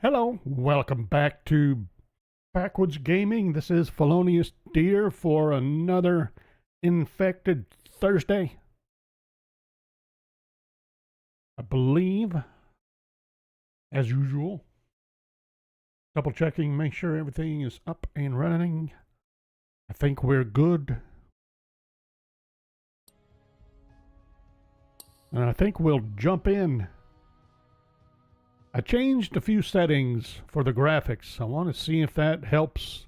Hello, welcome back to Backwoods Gaming. This is Felonious Deer for another Infected Thursday. I believe, as usual, double checking, make sure everything is up and running. I think we're good. And I think we'll jump in. I changed a few settings for the graphics. I want to see if that helps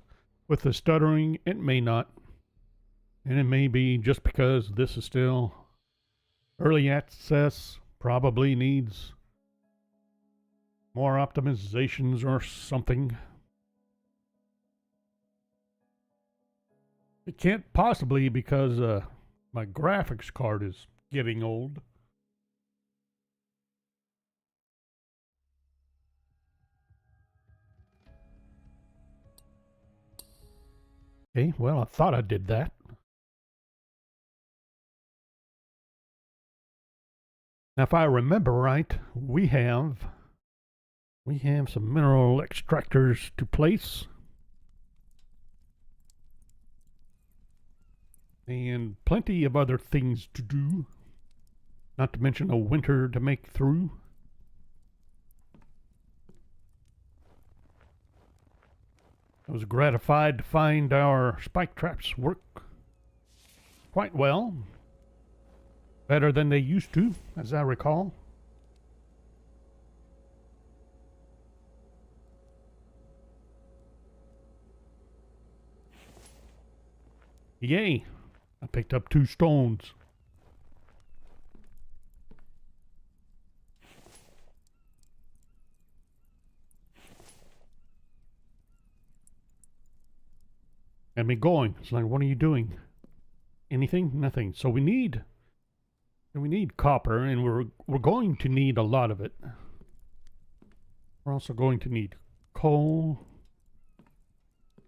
with the stuttering. It may not. And it may be just because this is still early access, probably needs more optimizations or something. It can't possibly because my graphics card is getting old. Okay, well, I thought I did that. Now, if I remember right, we have some mineral extractors to place. And plenty of other things to do. Not to mention a winter to make through. I was gratified to find our spike traps work quite well. Better than they used to, as I recall. Yay! I picked up 2 stones. Got me going. It's like, what are you doing? Anything? Nothing. So we need copper, and we're going to need a lot of it. We're also going to need coal.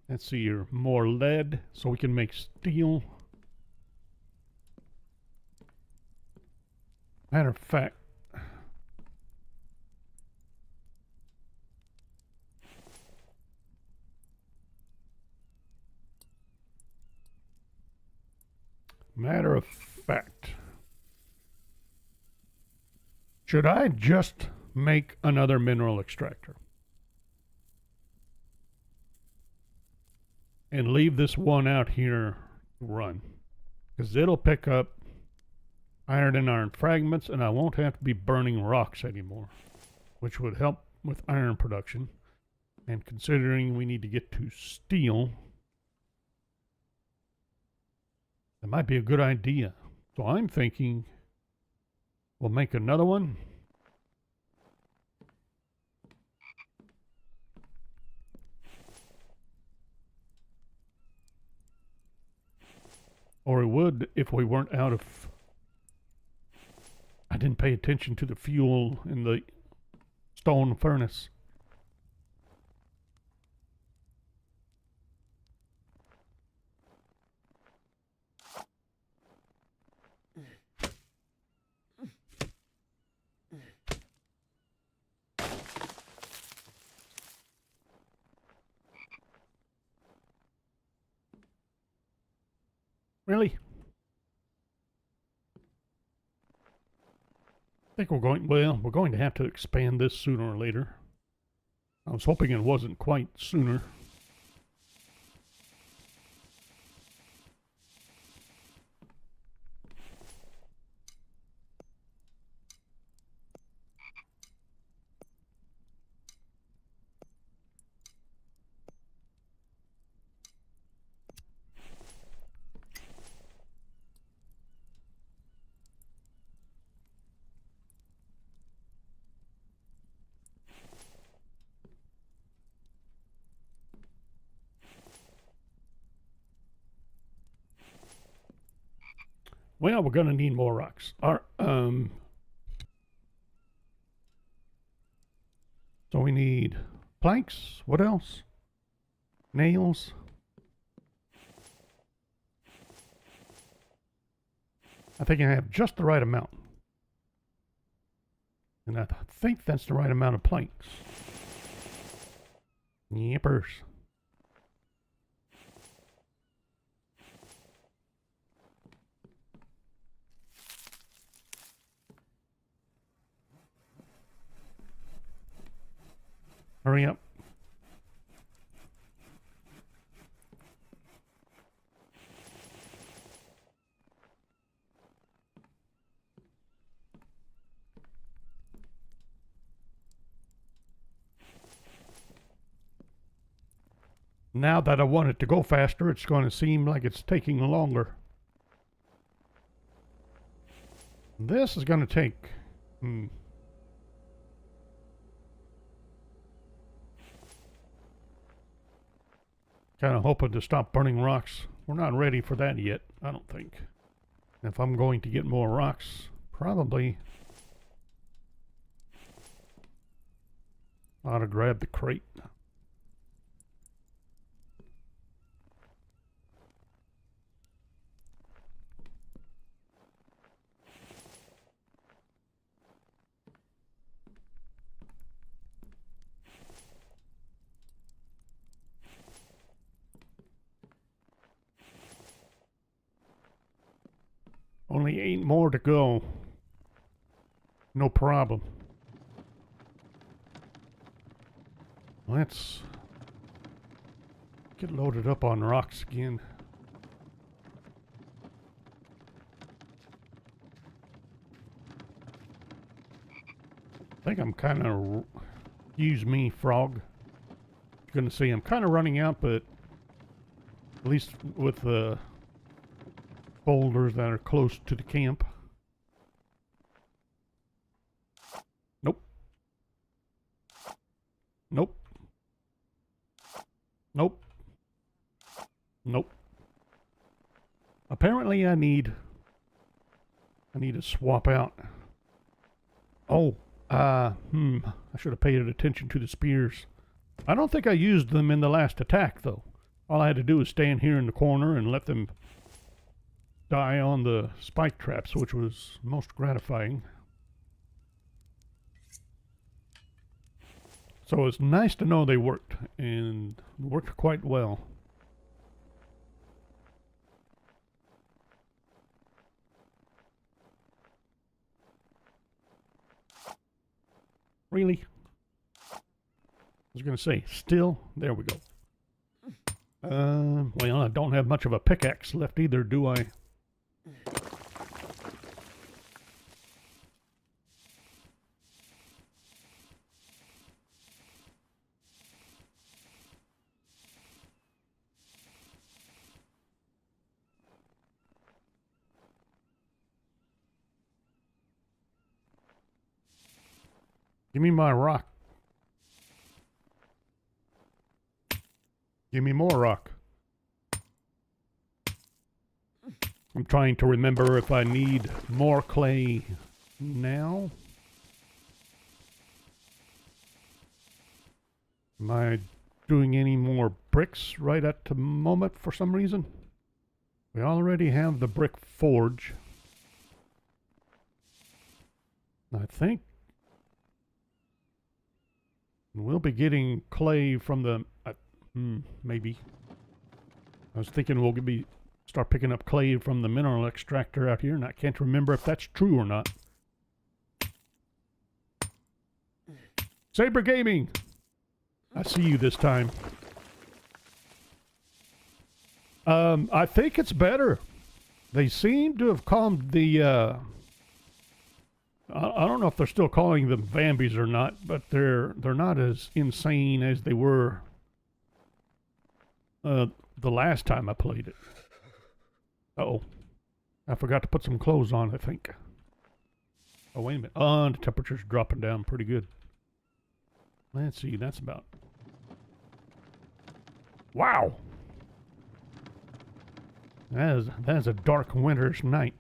Let's see here, more lead, so we can make steel. Matter of fact, should I just make another mineral extractor and leave this one out here to run? Because it'll pick up iron and iron fragments, and I won't have to be burning rocks anymore, which would help with iron production. And considering we need to get to steel, that might be a good idea. So I'm thinking we'll make another one. Or it would if we weren't out of... I didn't pay attention to the fuel in the stone furnace. Really? I think we're going to have to expand this sooner or later. I was hoping it wasn't quite sooner. Well, we're going to need more rocks. So we need planks. What else? Nails. I think I have just the right amount. And I think that's the right amount of planks. Yippers. Hurry up. Now that I want it to go faster, it's going to seem like it's taking longer. This is going to take... Kind of hoping to stop burning rocks. We're not ready for that yet, I don't think. If I'm going to get more rocks, probably ought to grab the crate. Only 8 more to go. No problem. Let's get loaded up on rocks again. I think I'm kind of... Excuse me, frog. You're gonna see I'm kind of running out, but at least with the boulders that are close to the camp. Nope. Nope. Nope. Nope. Apparently I need to swap out. Oh, I should have paid attention to the spears. I don't think I used them in the last attack, though. All I had to do was stand here in the corner and let them die on the spike traps, which was most gratifying. So it's nice to know they worked, and worked quite well. Really? I was going to say, still? There we go. Well, I don't have much of a pickaxe left either, do I? Give me my rock. Give me more rock. I'm trying to remember if I need more clay now. Am I doing any more bricks right at the moment for some reason? We already have the brick forge. I think we'll be getting clay from the... maybe. I was thinking we'll start picking up clay from the mineral extractor out here, and I can't remember if that's true or not. Saber Gaming! I see you this time. I think it's better. They seem to have calmed the... I don't know if they're still calling them Vambies or not, but they're not as insane as they were the last time I played it. Uh-oh. I forgot to put some clothes on, I think. Oh, wait a minute. Oh, the temperature's dropping down pretty good. Let's see, that's about... Wow! That is a dark winter's night.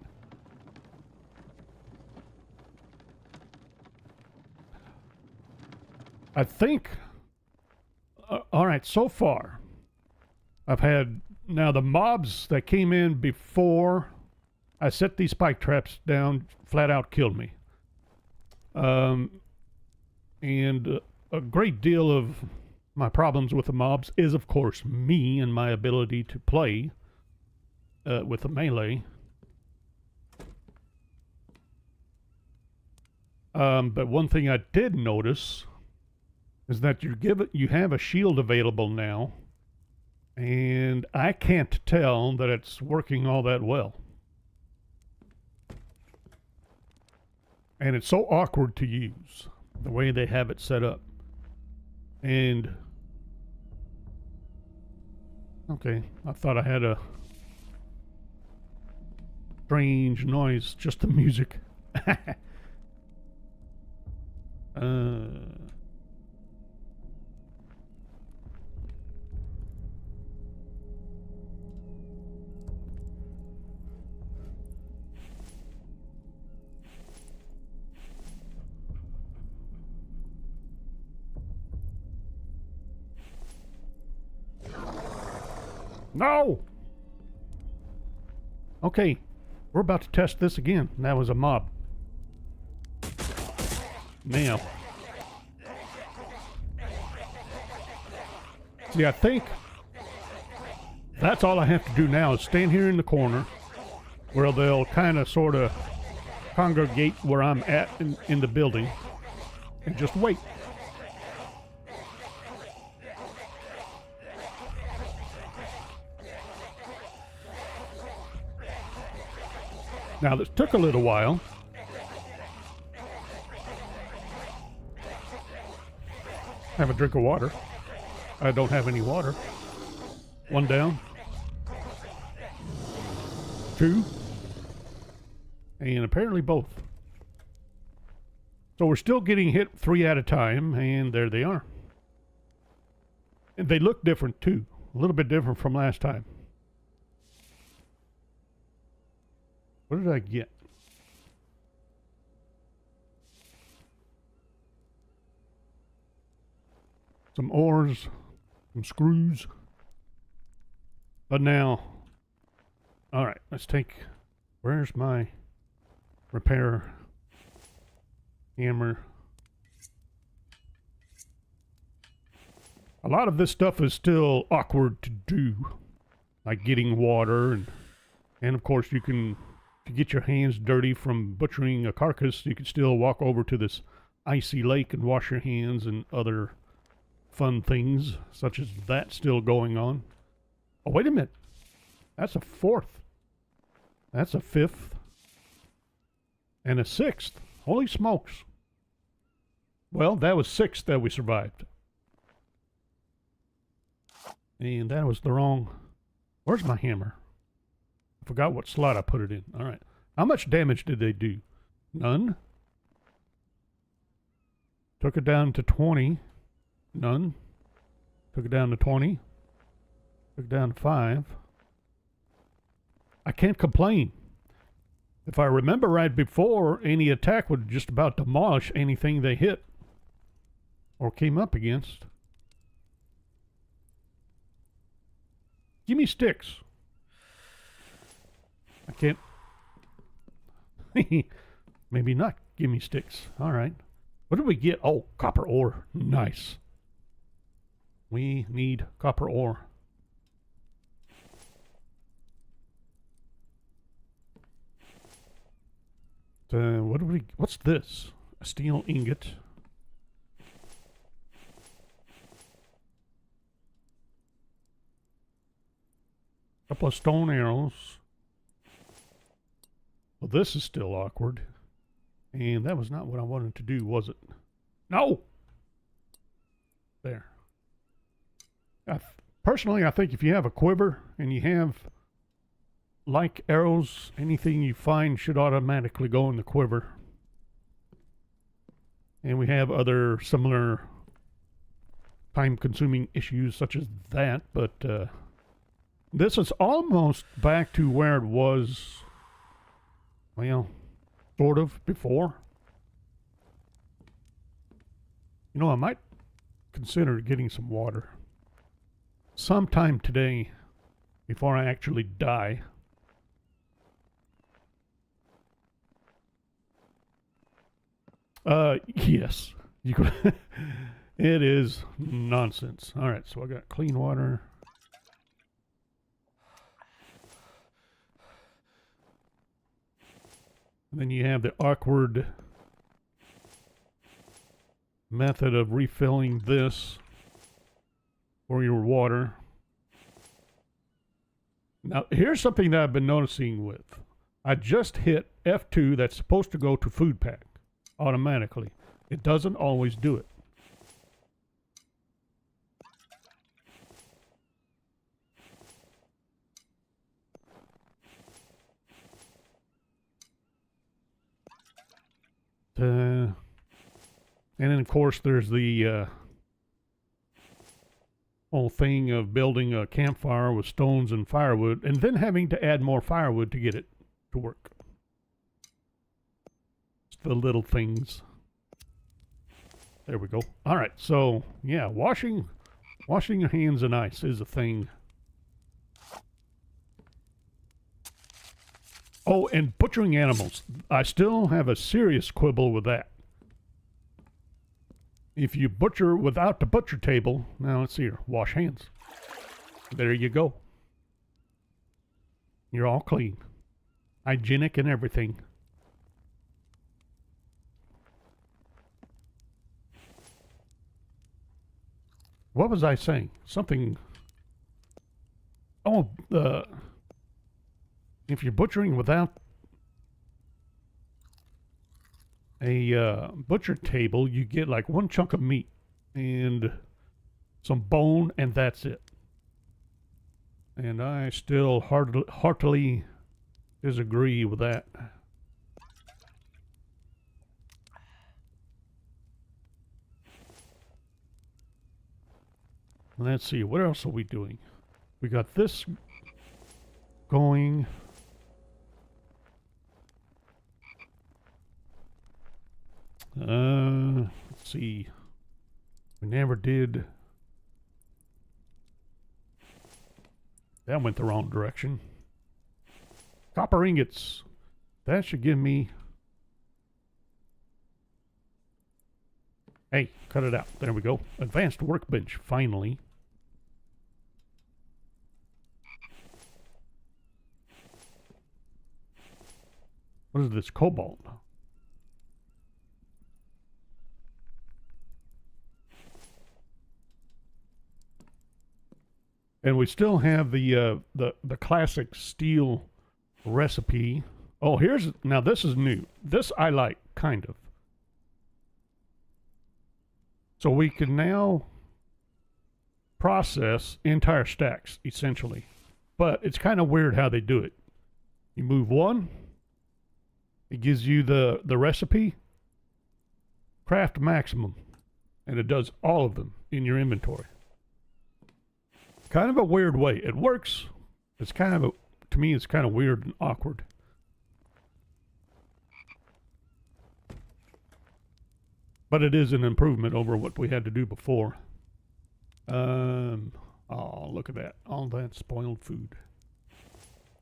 I think... Alright, so far, I've had... Now, the mobs that came in before I set these spike traps down flat out killed me. And a great deal of my problems with the mobs is, of course, me and my ability to play with the melee. But one thing I did notice is that you have a shield available now, and I can't tell that it's working all that well. And it's so awkward to use, the way they have it set up. And okay, I thought I had a strange noise, just the music. No! Okay, we're about to test this again. That was a mob. Now. See, I think that's all I have to do now is stand here in the corner where they'll kind of sort of congregate where I'm at in the building and just wait. Now, this took a little while. Have a drink of water. I don't have any water. One down. Two. And apparently both. So we're still getting hit 3 at a time, and there they are. And they look different too. A little bit different from last time. What did I get? Some oars, some screws. But now, all right, let's take, where's my repair hammer? A lot of this stuff is still awkward to do, like getting water, and of course you can, to get your hands dirty from butchering a carcass, you can still walk over to this icy lake and wash your hands and other fun things, such as that still going on. Oh, wait a minute. That's a 4th. That's a 5th. And a 6th. Holy smokes. Well, that was 6 that we survived. And that was the wrong... Where's my hammer? I forgot what slot I put it in. All right. How much damage did they do? None. Took it down to 20. None. Took it down to 20. Took it down to 5. I can't complain. If I remember right before, any attack would just about demolish anything they hit or came up against. Give me sticks. I can't. Maybe not. Give me sticks. All right. What did we get? Oh, copper ore. Nice. We need copper ore. What do we? What's this? A steel ingot. Couple of stone arrows. Well, this is still awkward. And that was not what I wanted to do, was it? No! There. Personally, I think if you have a quiver and you have, like arrows, anything you find should automatically go in the quiver. And we have other similar time-consuming issues such as that, but this is almost back to where it was, well, sort of before. You know, I might consider getting some water sometime today before I actually die. Yes. You could It is nonsense. All right, so I got clean water. And then you have the awkward method of refilling this for your water. Now, here's something that I've been noticing with. I just hit F2, that's supposed to go to food pack automatically. It doesn't always do it. And then, of course, there's the whole thing of building a campfire with stones and firewood, and then having to add more firewood to get it to work. It's the little things. There we go. All right, so yeah, washing your hands in ice is a thing. Oh, and butchering animals. I still have a serious quibble with that. If you butcher without the butcher table, now let's see here, wash hands. There you go. You're all clean. Hygienic and everything. What was I saying? Something... Oh, if you're butchering without a butcher table, you get like one chunk of meat and some bone, and that's it. And I still heartily disagree with that. Let's see, what else are we doing? We got this going. Let's see. We never did. That went the wrong direction. Copper ingots. That should give me... Hey, cut it out. There we go. Advanced workbench, finally. What is this? Cobalt. And we still have the classic steel recipe. Oh, now this is new. This I like, kind of. So we can now process entire stacks, essentially. But it's kind of weird how they do it. You move one, it gives you the recipe, craft maximum, and it does all of them in your inventory. Kind of a weird way. It works. It's kind of to me, it's kind of weird and awkward. But it is an improvement over what we had to do before. Oh, look at that. All that spoiled food.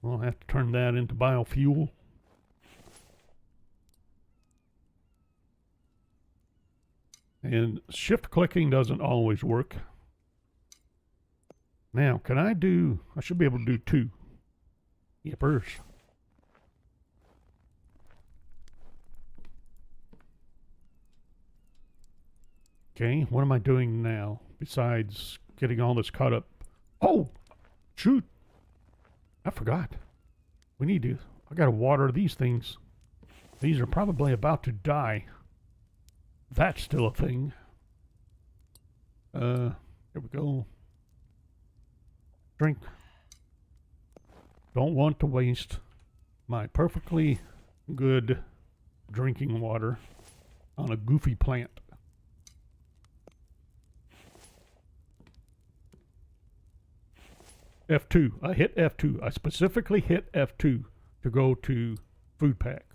We'll have to turn that into biofuel. And shift clicking doesn't always work. Now, I should be able to do 2. Yippers. Okay, what am I doing now besides getting all this caught up? Oh, shoot. I forgot. I gotta water these things. These are probably about to die. That's still a thing. Here we go. Drink. Don't want to waste my perfectly good drinking water on a goofy plant. F2. I hit F2. I specifically hit F2 to go to food pack.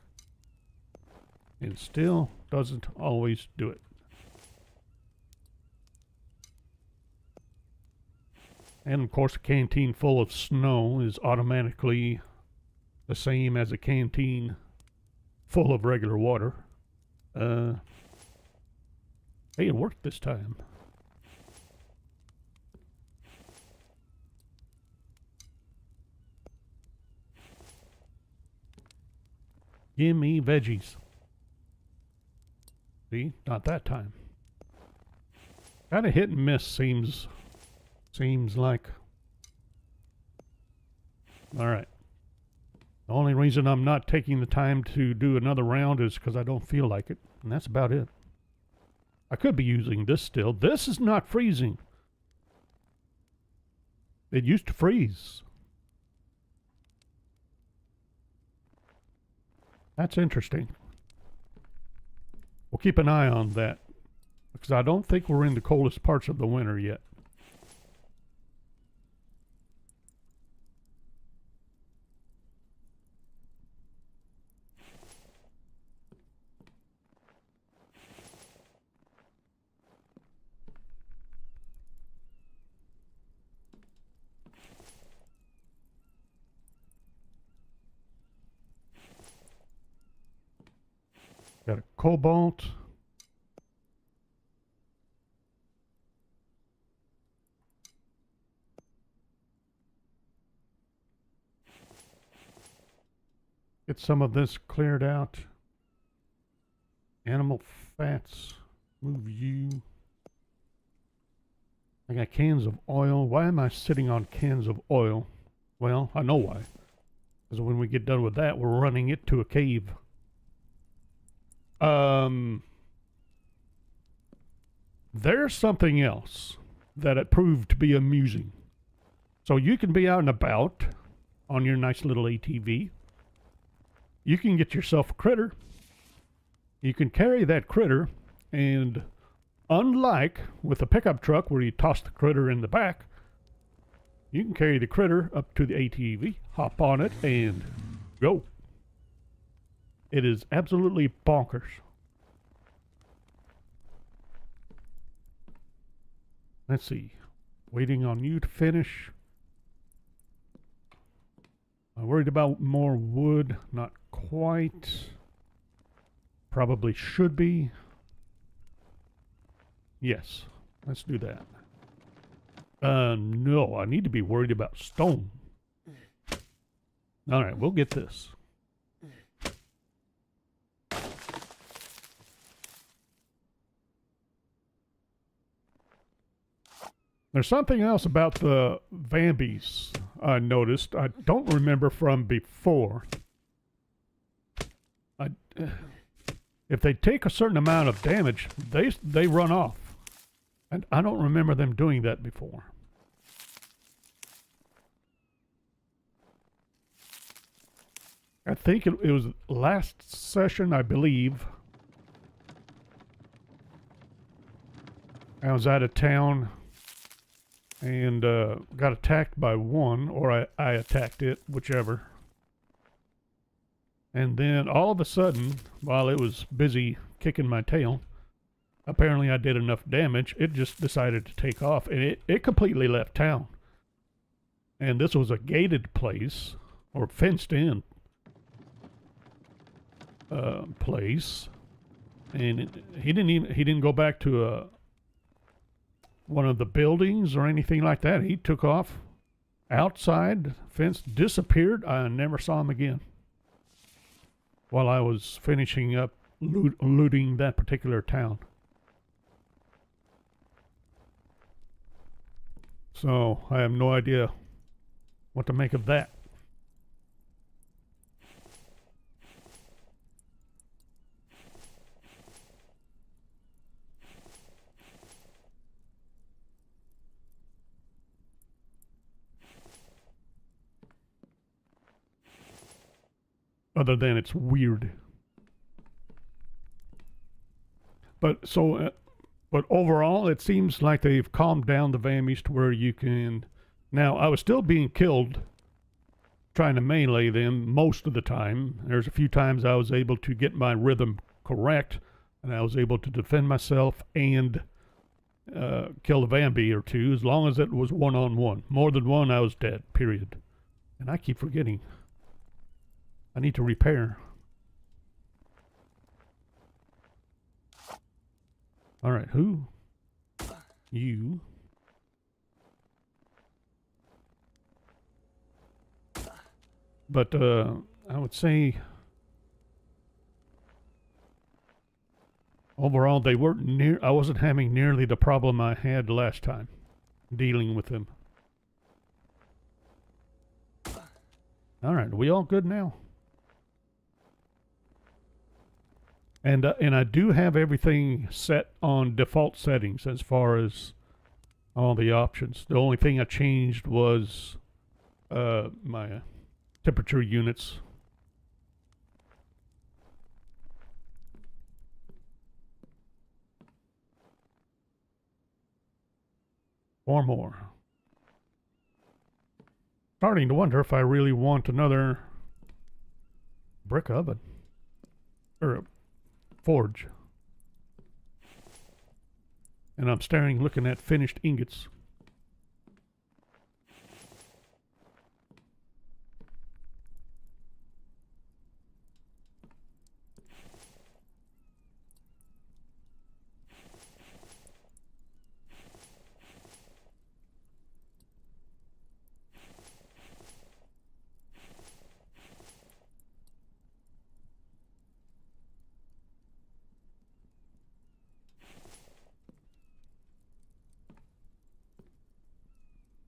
And still doesn't always do it. And of course, a canteen full of snow is automatically the same as a canteen full of regular water. Hey, it worked this time. Give me veggies. See? Not that time. Kind of hit and miss seems like. Alright. The only reason I'm not taking the time to do another round is because I don't feel like it. And that's about it. I could be using this still. This is not freezing. It used to freeze. That's interesting. We'll keep an eye on that. Because I don't think we're in the coldest parts of the winter yet. Got a cobalt. Get some of this cleared out. Animal fats. Move you. I got cans of oil. Why am I sitting on cans of oil? Well, I know why. Because when we get done with that, we're running it to a cave. There's something else that it proved to be amusing. So you can be out and about on your nice little ATV. You can get yourself a critter. You can carry that critter, and unlike with a pickup truck where you toss the critter in the back, you can carry the critter up to the ATV, hop on it, and go. It is absolutely bonkers. Let's see. Waiting on you to finish. I'm worried about more wood. Not quite. Probably should be. Yes. Let's do that. No. I need to be worried about stone. Alright, we'll get this. There's something else about the Vambies I noticed. I don't remember from before. If they take a certain amount of damage, they run off. And I don't remember them doing that before. I think it was last session, I believe. I was out of town and got attacked by one, or I attacked it, whichever. And then all of a sudden, while it was busy kicking my tail, apparently I did enough damage, it just decided to take off, and it completely left town. And this was a gated place, or fenced in place, and he didn't go back to one of the buildings or anything like that. He took off outside, fence, disappeared. I never saw him again while I was finishing up looting that particular town. So I have no idea what to make of that. Other than it's weird. But overall, it seems like they've calmed down the Vambies to where you can. Now, I was still being killed trying to melee them most of the time. There's a few times I was able to get my rhythm correct, and I was able to defend myself and kill a Vambi or two, as long as it was one-on-one. More than one, I was dead, period. And I keep forgetting. I need to repair. All right, who? You. But I would say overall, they weren't near. I wasn't having nearly the problem I had last time dealing with them. All right, are we all good now? And I do have everything set on default settings as far as all the options. The only thing I changed was my temperature units. Or more. Starting to wonder if I really want another brick oven. Or a forge. And I'm looking at finished ingots.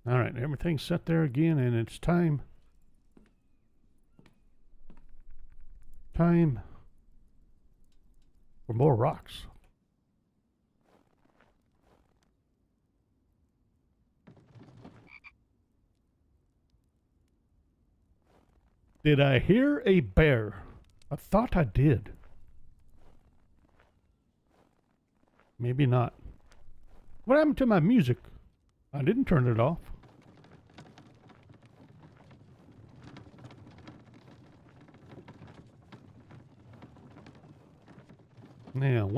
All right, everything's set there again, and it's time for more rocks. Did I hear a bear? I thought I did. Maybe not. What happened to my music? I didn't turn it off. Now,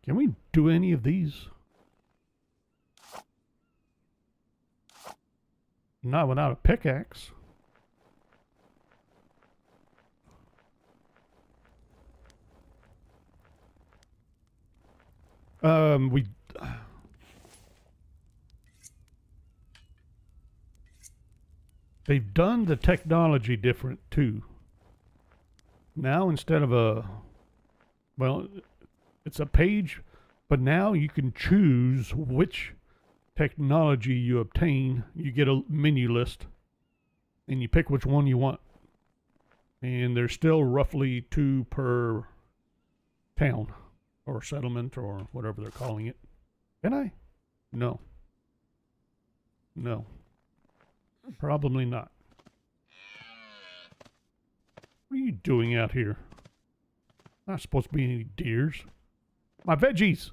can we do any of these? Not without a pickaxe. They've done the technology different too. Now instead of it's a page, but now you can choose which technology you obtain. You get a menu list, and you pick which one you want. And there's still roughly 2 per town, or settlement, or whatever they're calling it. Can I? No. No. Probably not. What are you doing out here? Not supposed to be any deers. My veggies!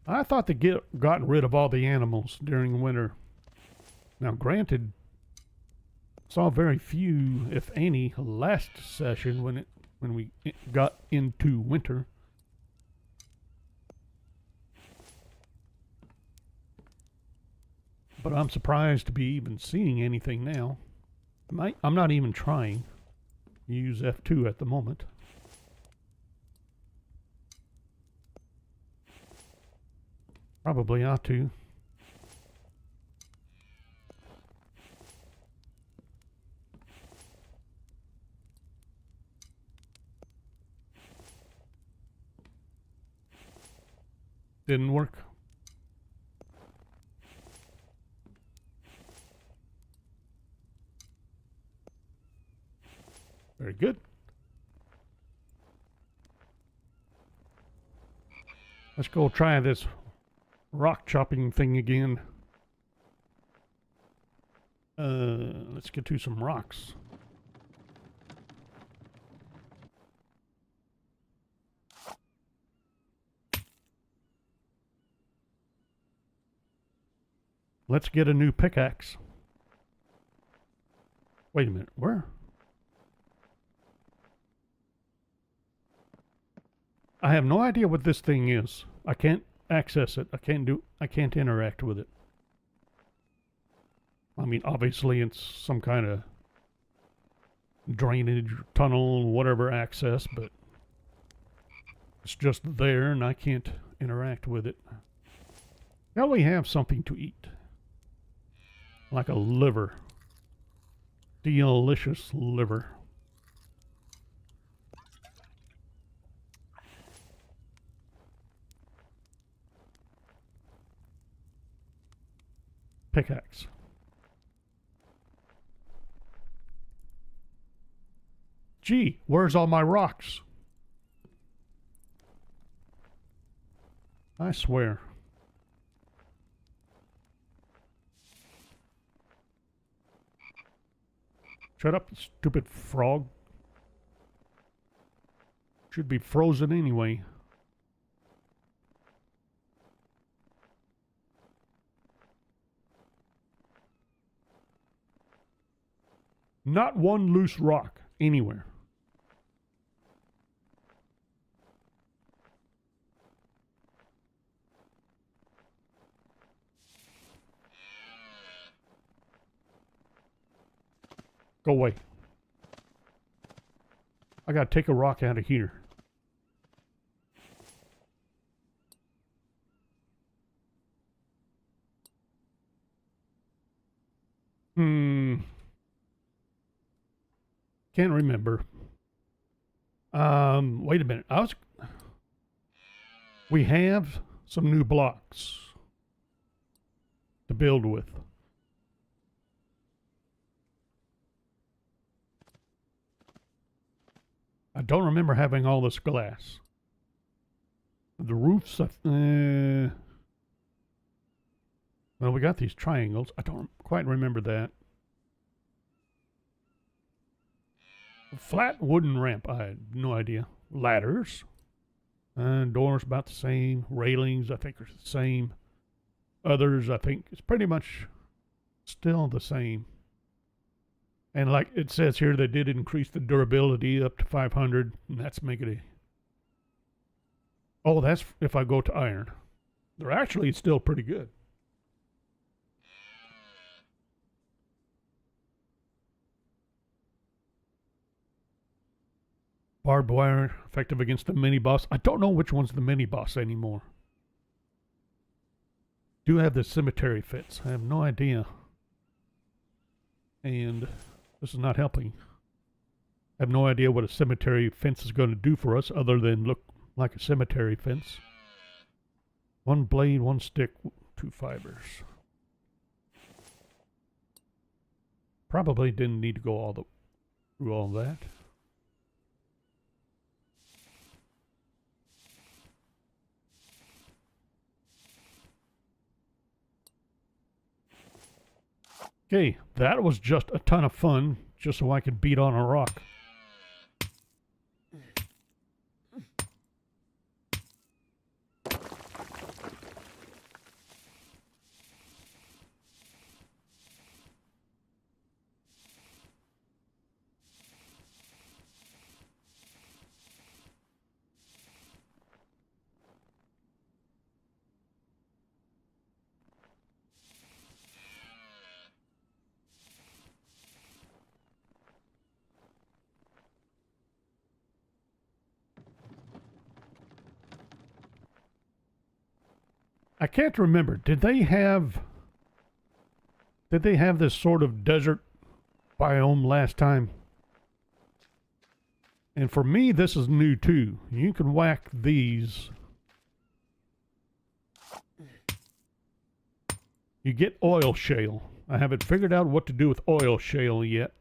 I thought they gotten rid of all the animals during winter. Now, granted, saw very few, if any, last session when we got into winter. But I'm surprised to be even seeing anything now. I'm not even trying to use F2 at the moment. Probably ought to. Didn't work. Very good. Let's go try this rock chopping thing again. Let's get to some rocks. Let's get a new pickaxe. Wait a minute, where? I have no idea what this thing is. I can't access it. I can't interact with it. I mean, obviously it's some kind of drainage, tunnel, whatever access, but it's just there and I can't interact with it. Shall we have something to eat? like a liver. Delicious liver. Pickaxe. Gee, where's all my rocks? I swear. Shut up, you stupid frog. Should be frozen anyway. Not one loose rock anywhere. Go away. I gotta take a rock out of here. Can't remember. Wait a minute. We have some new blocks to build with. I don't remember having all this glass. The roofs, well, we got these triangles. I don't quite remember that. Flat wooden ramp, I had no idea. Ladders. Doors about the same. Railings, I think, are the same. Others, I think, it's pretty much still the same. And like it says here, they did increase the durability up to 500, and that's making it. Oh, that's if I go to iron. They're actually still pretty good. Barbed wire, effective against the mini boss. I don't know which one's the mini boss anymore. Do have the cemetery fence. I have no idea. And this is not helping. I have no idea what a cemetery fence is going to do for us other than look like a cemetery fence. One blade, one stick, 2 fibers. Probably didn't need to go through all that. Okay, that was just a ton of fun, just so I could beat on a rock. I can't remember. Did they have this sort of desert biome last time? And for me, this is new too. You can whack these. You get oil shale. I haven't figured out what to do with oil shale yet.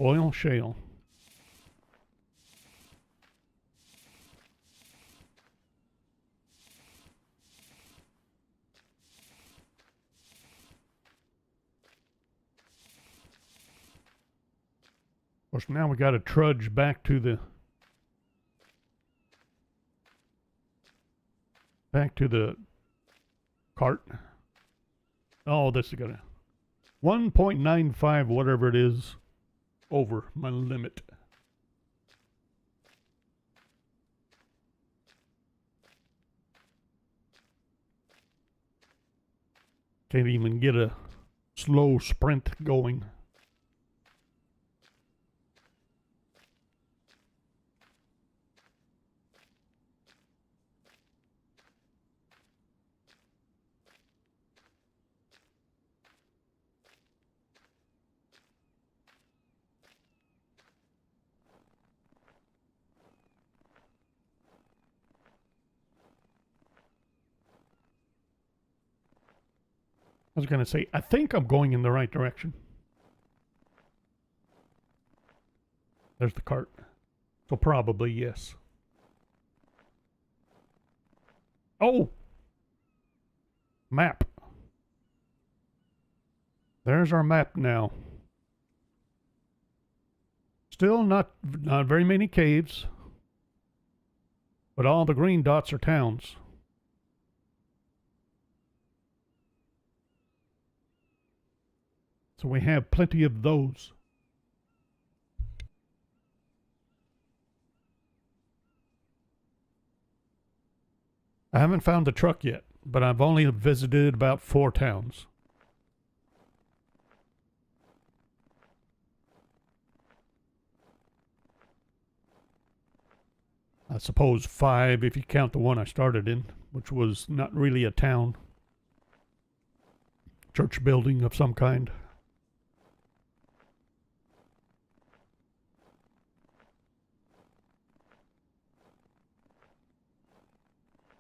Oil shale. Of course, now we got to trudge back to the cart. Oh, this is gonna 1.95, whatever it is, over my limit. Can't even get a slow sprint going. I was going to say, I think I'm going in the right direction. There's the cart. So probably yes. Oh! Map. There's our map now. Still not very many caves, but all the green dots are towns. So we have plenty of those. I haven't found the truck yet, but I've only visited about 4 towns. I suppose 5 if you count the one I started in, which was not really a town. Church building of some kind.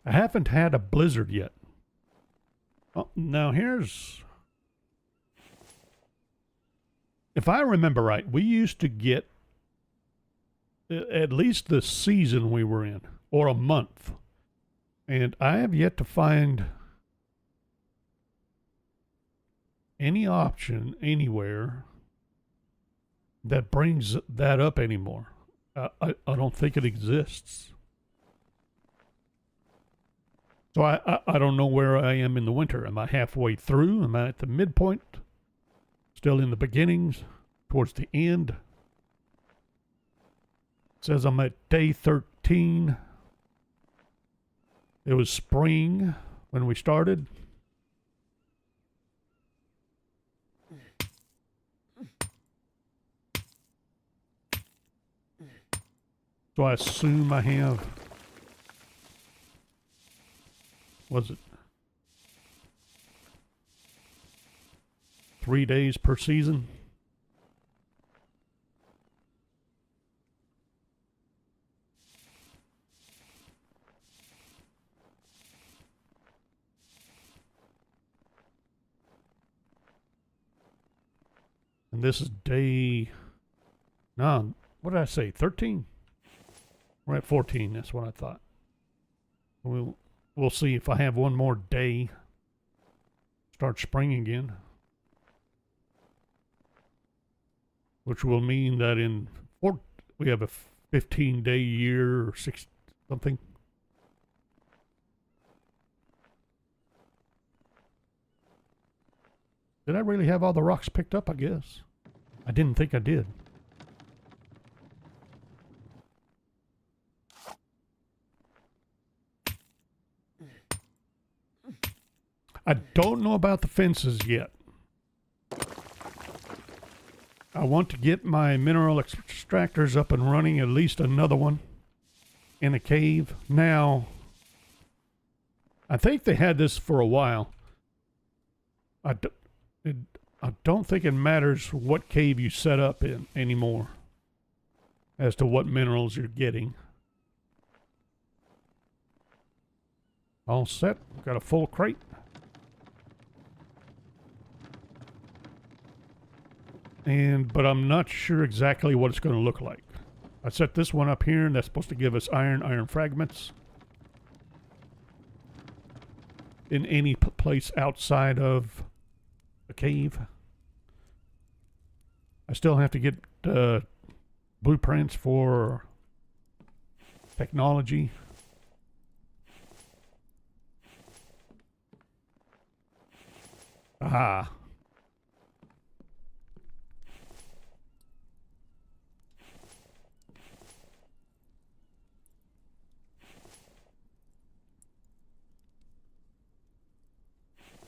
I haven't had a blizzard yet. Oh, now here's... If I remember right, we used to get at least the season we were in, or a month. And I have yet to find any option anywhere that brings that up anymore. I don't think it exists. So I don't know where I am in the winter. Am I halfway through? Am I at the midpoint? Still in the beginnings? Towards the end? It says I'm at day 13. It was spring when we started. So I assume I have... Was it 3 days per season? And this is day... No, what did I say? 13? We're at 14, that's what I thought. We'll see if I have one more day. Start spring again. Which will mean that we have a 15-day year or 6 something. Did I really have all the rocks picked up, I guess? I didn't think I did. I don't know about the fences yet. I want to get my mineral extractors up and running, at least another one in a cave. Now, I think they had this for a while. I don't think it matters what cave you set up in anymore as to what minerals you're getting. All set. Got a full crate. But I'm not sure exactly what it's going to look like. I set this one up here, and that's supposed to give us iron fragments. In any place outside of a cave. I still have to get blueprints for technology. Ah.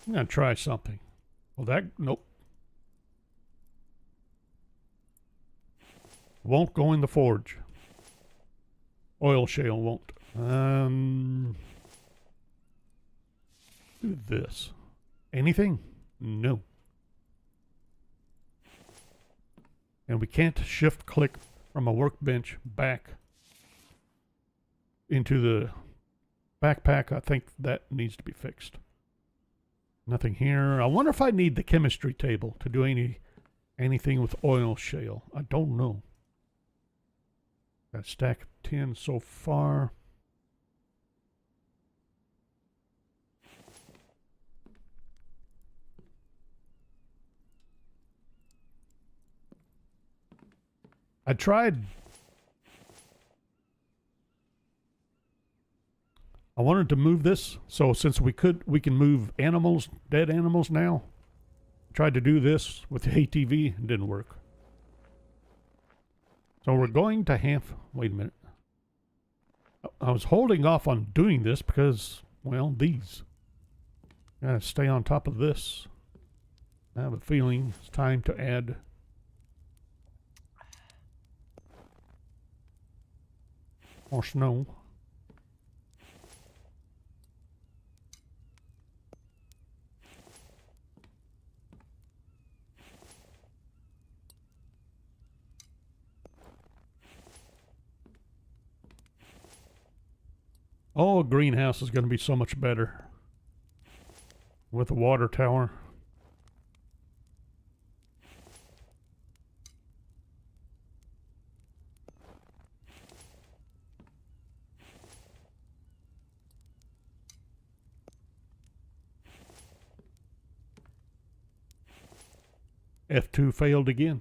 I'm going to try something. Well, nope. Won't go in the forge. Oil shale won't. Do this. Anything? No. And we can't shift click from a workbench back into the backpack. I think that needs to be fixed. Nothing here. I wonder if I need the chemistry table to do anything with oil shale. I don't know. Got a stack of 10 so far. I wanted to move this, so since we can move animals, dead animals now. Tried to do this with the ATV, it didn't work. So we're going to wait a minute. I was holding off on doing this because, well, these. Gotta stay on top of this. I have a feeling it's time to add more snow. Oh, a greenhouse is going to be so much better with a water tower. F2 failed again.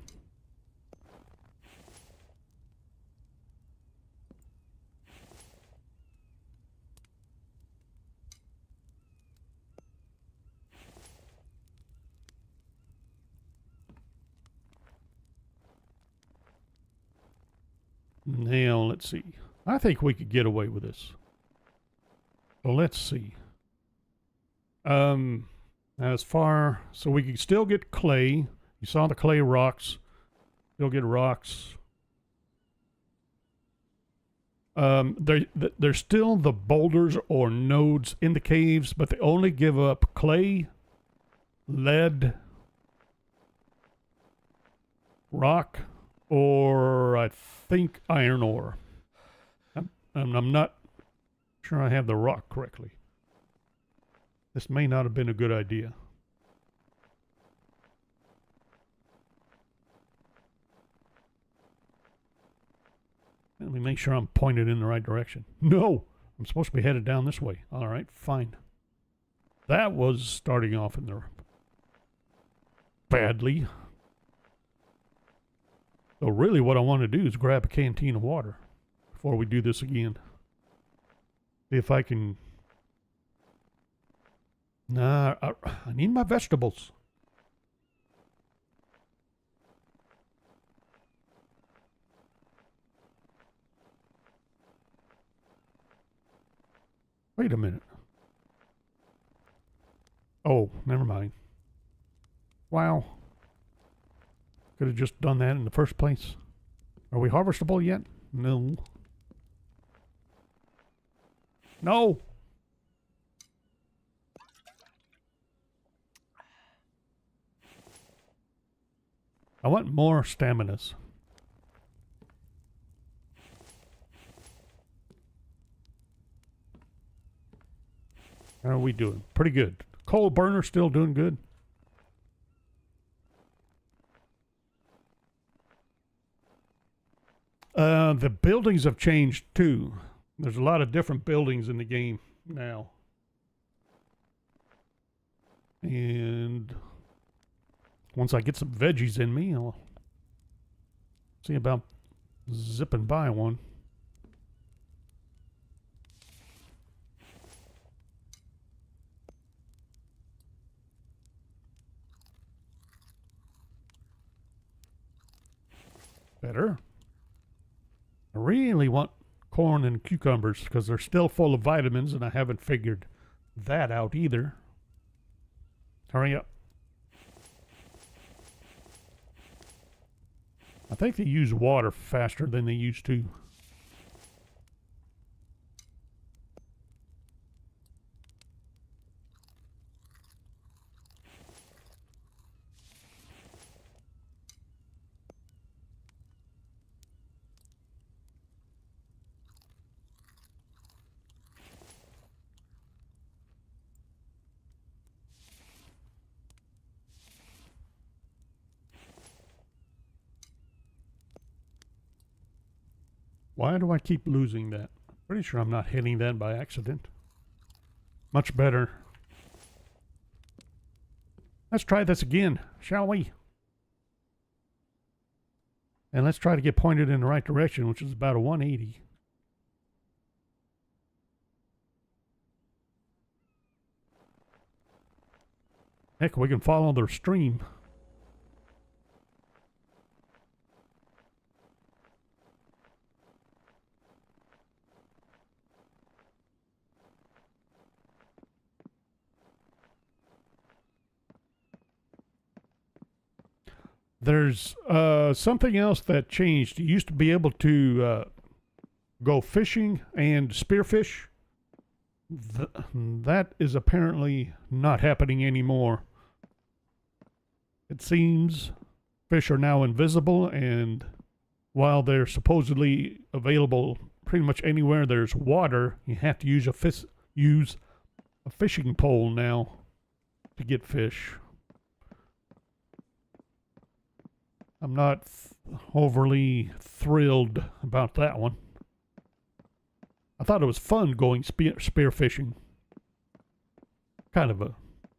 Now, let's see. I think we could get away with this. Well, let's see. As far, so we can still get clay. You saw the clay rocks. Still get rocks. There's still the boulders or nodes in the caves, but they only give up clay, lead, rock, or I think iron ore. I'm not sure I have the rock correctly. This may not have been a good idea. Let me make sure I'm pointed in the right direction. No! I'm supposed to be headed down this way. All right, fine. That was starting off in there badly. So really what I want to do is grab a canteen of water before we do this again. See if I can... Nah, I need my vegetables. Wait a minute. Oh, never mind. Wow. Could have just done that in the first place. Are we harvestable yet? No. No! I want more staminas. How are we doing? Pretty good. Coal burner still doing good. The buildings have changed too. There's a lot of different buildings in the game now. And once I get some veggies in me, I'll see about zipping by one. Better. I really want corn and cucumbers because they're still full of vitamins and I haven't figured that out either. Hurry up. I think they use water faster than they used to. Why do I keep losing that? Pretty sure I'm not hitting that by accident. Much better. Let's try this again, shall we? And let's try to get pointed in the right direction, which is about a 180. Heck, we can follow their stream. There's something else that changed. You used to be able to go fishing and spearfish. That is apparently not happening anymore. It seems fish are now invisible, and while they're supposedly available pretty much anywhere there's water, you have to use a fishing pole now to get fish. I'm not overly thrilled about that one. I thought it was fun going spear fishing. Kind of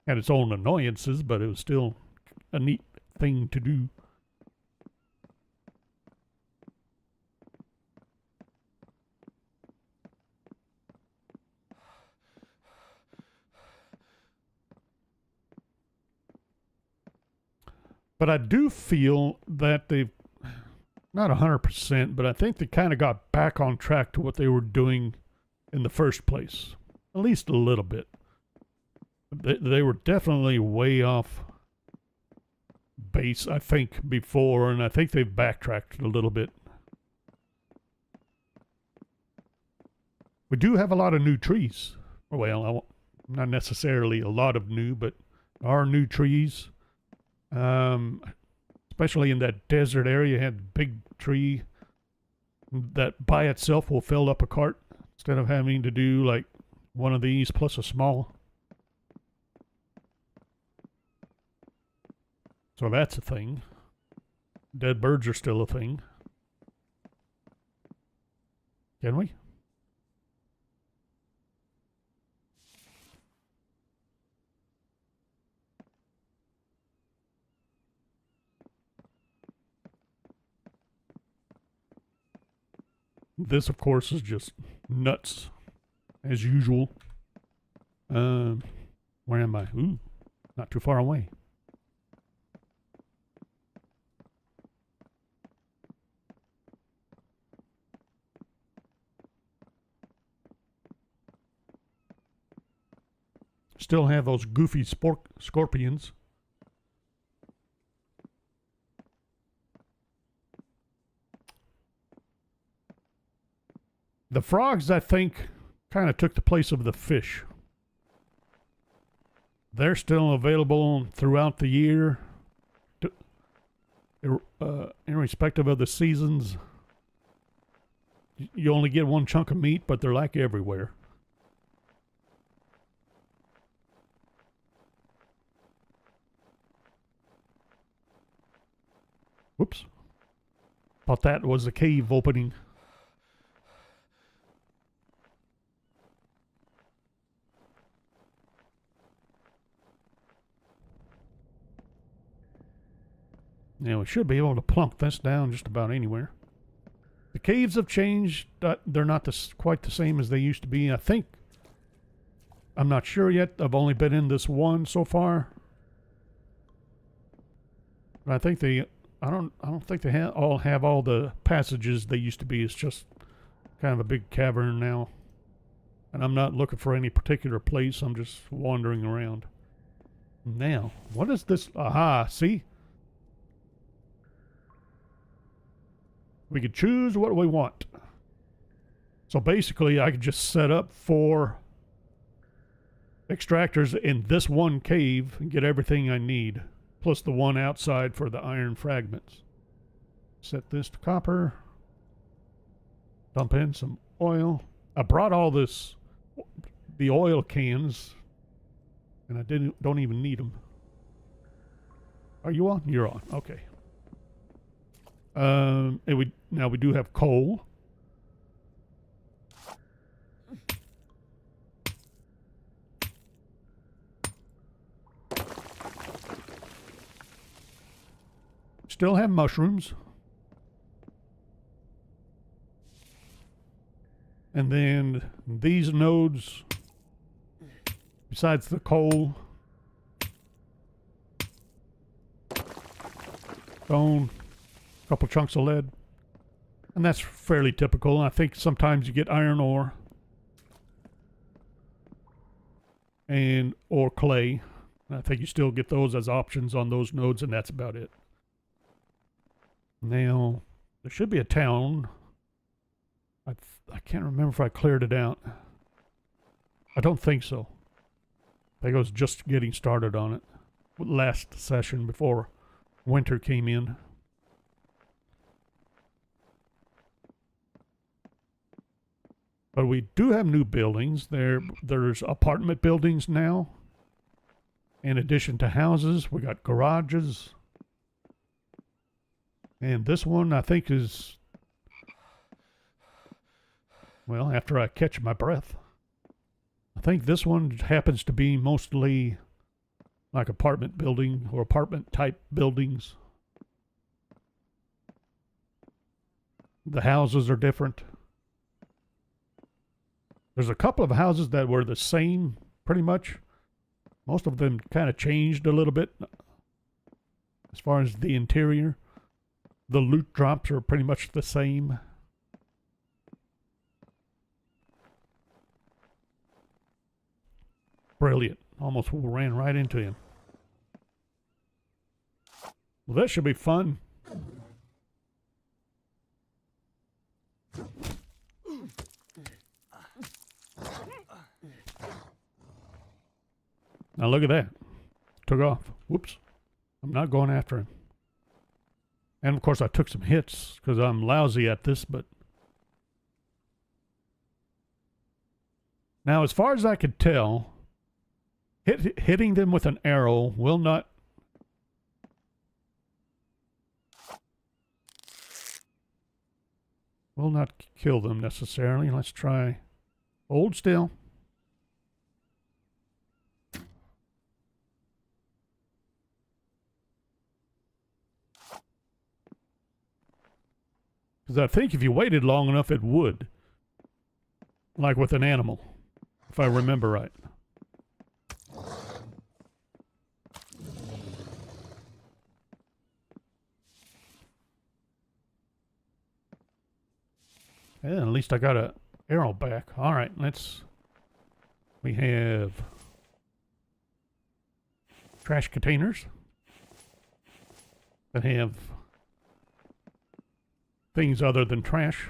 had its own annoyances, but it was still a neat thing to do. But I do feel that they've, not 100%, but I think they kind of got back on track to what they were doing in the first place. At least a little bit. They were definitely way off base, I think, before, and I think they've backtracked a little bit. We do have a lot of new trees. Well, not necessarily a lot of new, but there are new trees. Especially in that desert area, had a big tree that by itself will fill up a cart instead of having to do like one of these plus a small. So that's a thing. Dead birds are still a thing. Can we? This, of course, is just nuts, as usual. Where am I? Ooh, not too far away. Still have those goofy scorpions. The frogs, I think, kind of took the place of the fish. They're still available throughout the year, irrespective of the seasons. You only get one chunk of meat, but they're like everywhere. Whoops. Thought that was a cave opening. Now we should be able to plunk this down just about anywhere. The caves have changed. They're not quite the same as they used to be. I think, I'm not sure yet. I've only been in this one so far. But I think I don't think they all have all the passages they used to be. It's just kind of a big cavern now. And I'm not looking for any particular place. I'm just wandering around. Now, what is this? Aha, see? We could choose what we want. So basically, I could just set up 4 extractors in this one cave and get everything I need, plus the one outside for the iron fragments. Set this to copper. Dump in some oil. I brought all this, the oil cans, and I don't even need them. Are you on? You're on. Okay. Now we do have coal. still have mushrooms. And then these nodes, besides the coal, stone, a couple chunks of lead. And that's fairly typical. I think sometimes you get iron ore and or clay. I think you still get those as options on those nodes, and that's about it. Now, there should be a town. I can't remember if I cleared it out. I don't think so. I think I was just getting started on it last session before winter came in. But we do have new buildings. There's apartment buildings now. In addition to houses, we got garages. And this one, I think, is... well, after I catch my breath. I think this one happens to be mostly like apartment building or apartment type buildings. The houses are different. There's a couple of houses that were the same, pretty much. Most of them kind of changed a little bit as far as the interior. The loot drops are pretty much the same. Brilliant. Almost ran right into him. Well, that should be fun. Now look at that. Took off. Whoops. I'm not going after him. And of course I took some hits because I'm lousy at this, but... now as far as I could tell, hitting them with an arrow will not... will not kill them necessarily. Let's try... hold still. Because I think if you waited long enough, it would. Like with an animal, if I remember right. Yeah, at least I got an arrow back. All right, we have trash containers that have things other than trash.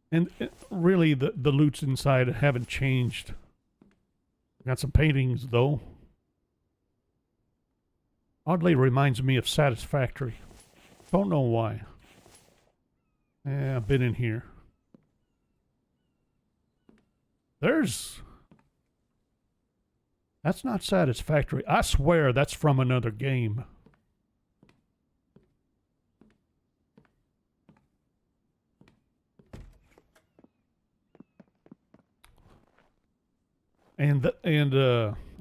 And really, the loots inside haven't changed. Got some paintings, though. Oddly reminds me of Satisfactory. Don't know why. Yeah, I've been in here. That's not Satisfactory. I swear that's from another game. And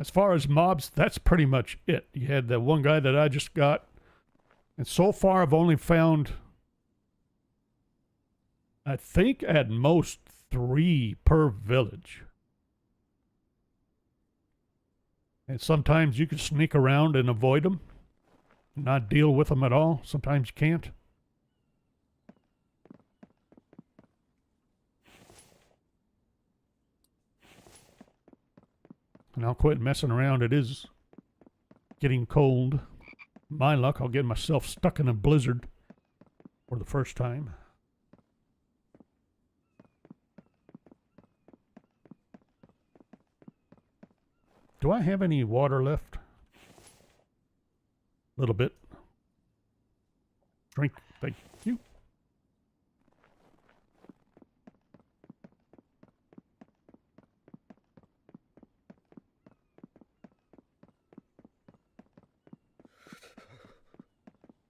as far as mobs, that's pretty much it. You had that one guy that I just got. And so far, I've only found, I think, at most 3 per village. And sometimes you can sneak around and avoid them, not deal with them at all. Sometimes you can't. And I'll quit messing around. It is getting cold. My luck, I'll get myself stuck in a blizzard for the first time. Do I have any water left? A little bit. Drink, thank you.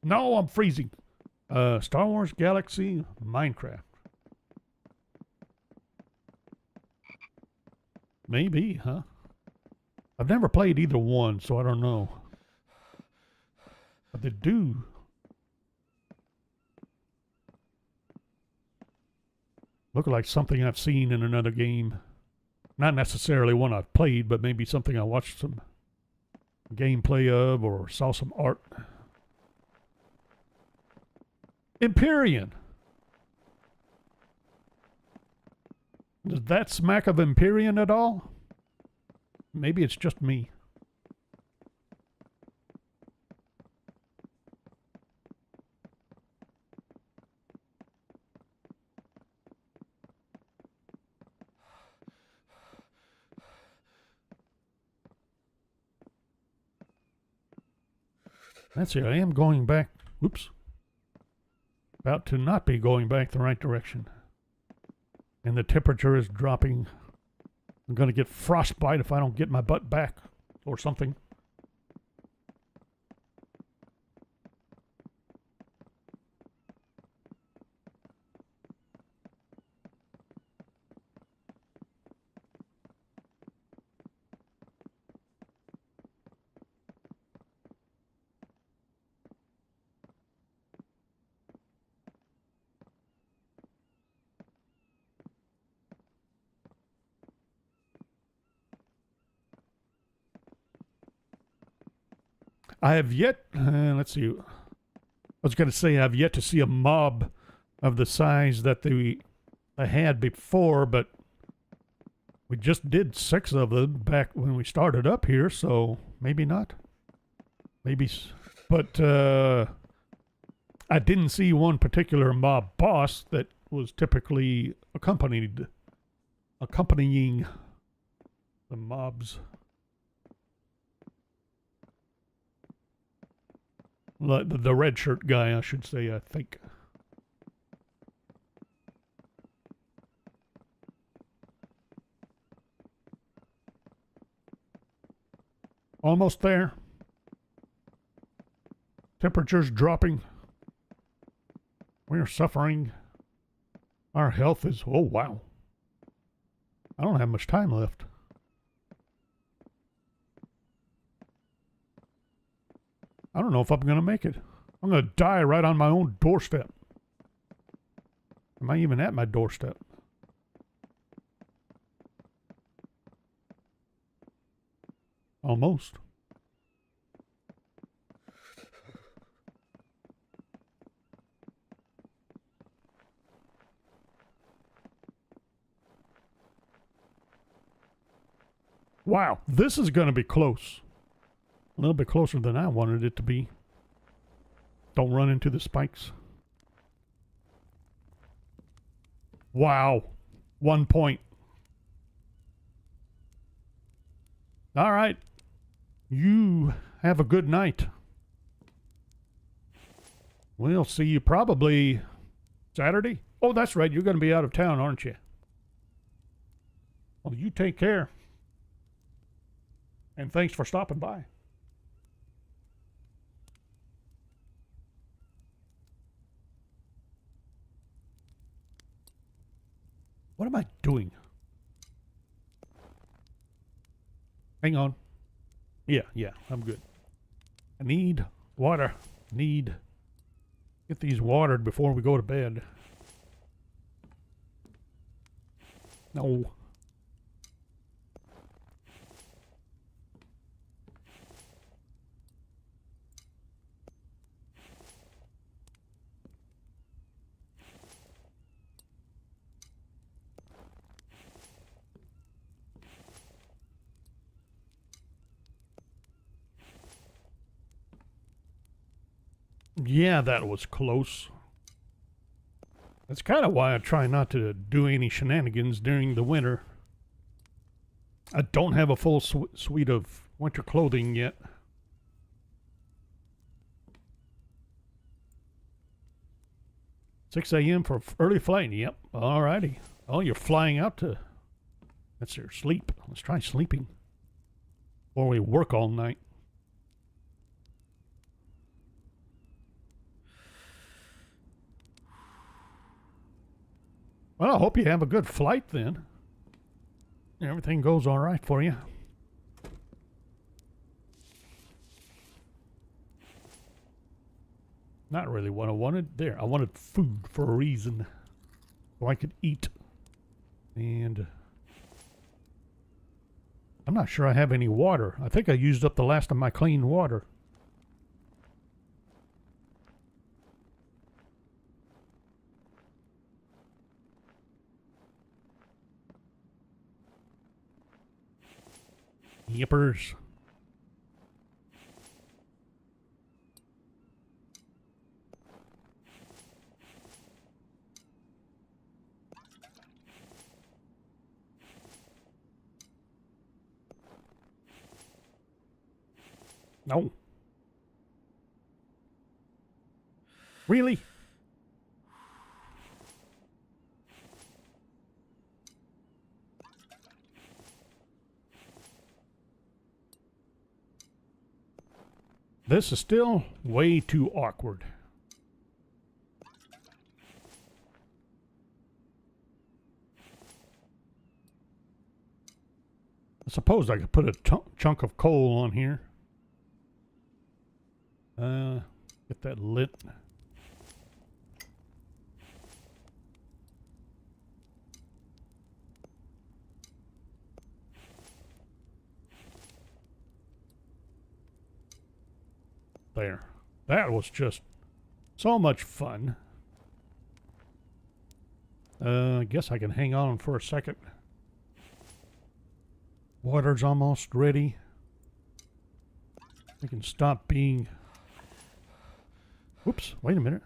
No, I'm freezing. Star Wars Galaxy, Minecraft. Maybe, huh? I've never played either one, so I don't know. But they do. Look like something I've seen in another game. Not necessarily one I've played, but maybe something I watched some gameplay of or saw some art. Empyrean. Does that smack of Empyrean at all? Maybe it's just me. That's it. I am going back. Whoops. About to not be going back the right direction. And the temperature is dropping. I'm going to get frostbite if I don't get my butt back or something. I have yet, let's see, I was going to say I've yet to see a mob of the size that I had before, but we just did 6 of them back when we started up here, so maybe not. Maybe, but I didn't see one particular mob boss that was typically accompanying the mobs. The red shirt guy, I should say, I think. Almost there. Temperature's dropping. We're suffering. Our health is, oh wow. I don't have much time left. I don't know if I'm going to make it. I'm going to die right on my own doorstep. Am I even at my doorstep? Almost. Wow, this is going to be close. A little bit closer than I wanted it to be. Don't run into the spikes. Wow. 1 point. All right. You have a good night. We'll see you probably Saturday. Oh, that's right. You're going to be out of town, aren't you? Well, you take care. And thanks for stopping by. What am I doing? Hang on. Yeah, I'm good. I need water. Get these watered before we go to bed. No. Yeah, that was close. That's kind of why I try not to do any shenanigans during the winter. I don't have a full suite of winter clothing yet. "6 a.m. for early flight." Yep. Alrighty. Oh, you're flying out to... That's your sleep. Let's try sleeping. Or we work all night. Well, I hope you have a good flight then. Everything goes all right for you. Not really what I wanted. There, I wanted food for a reason. So I could eat. And I'm not sure I have any water. I think I used up the last of my clean water. Yippers. No. Really? This is still way too awkward. I suppose I could put a chunk of coal on here. Get that lit. There. That was just so much fun. I guess I can hang on for a second. Water's almost ready. We can stop being... Whoops, wait a minute.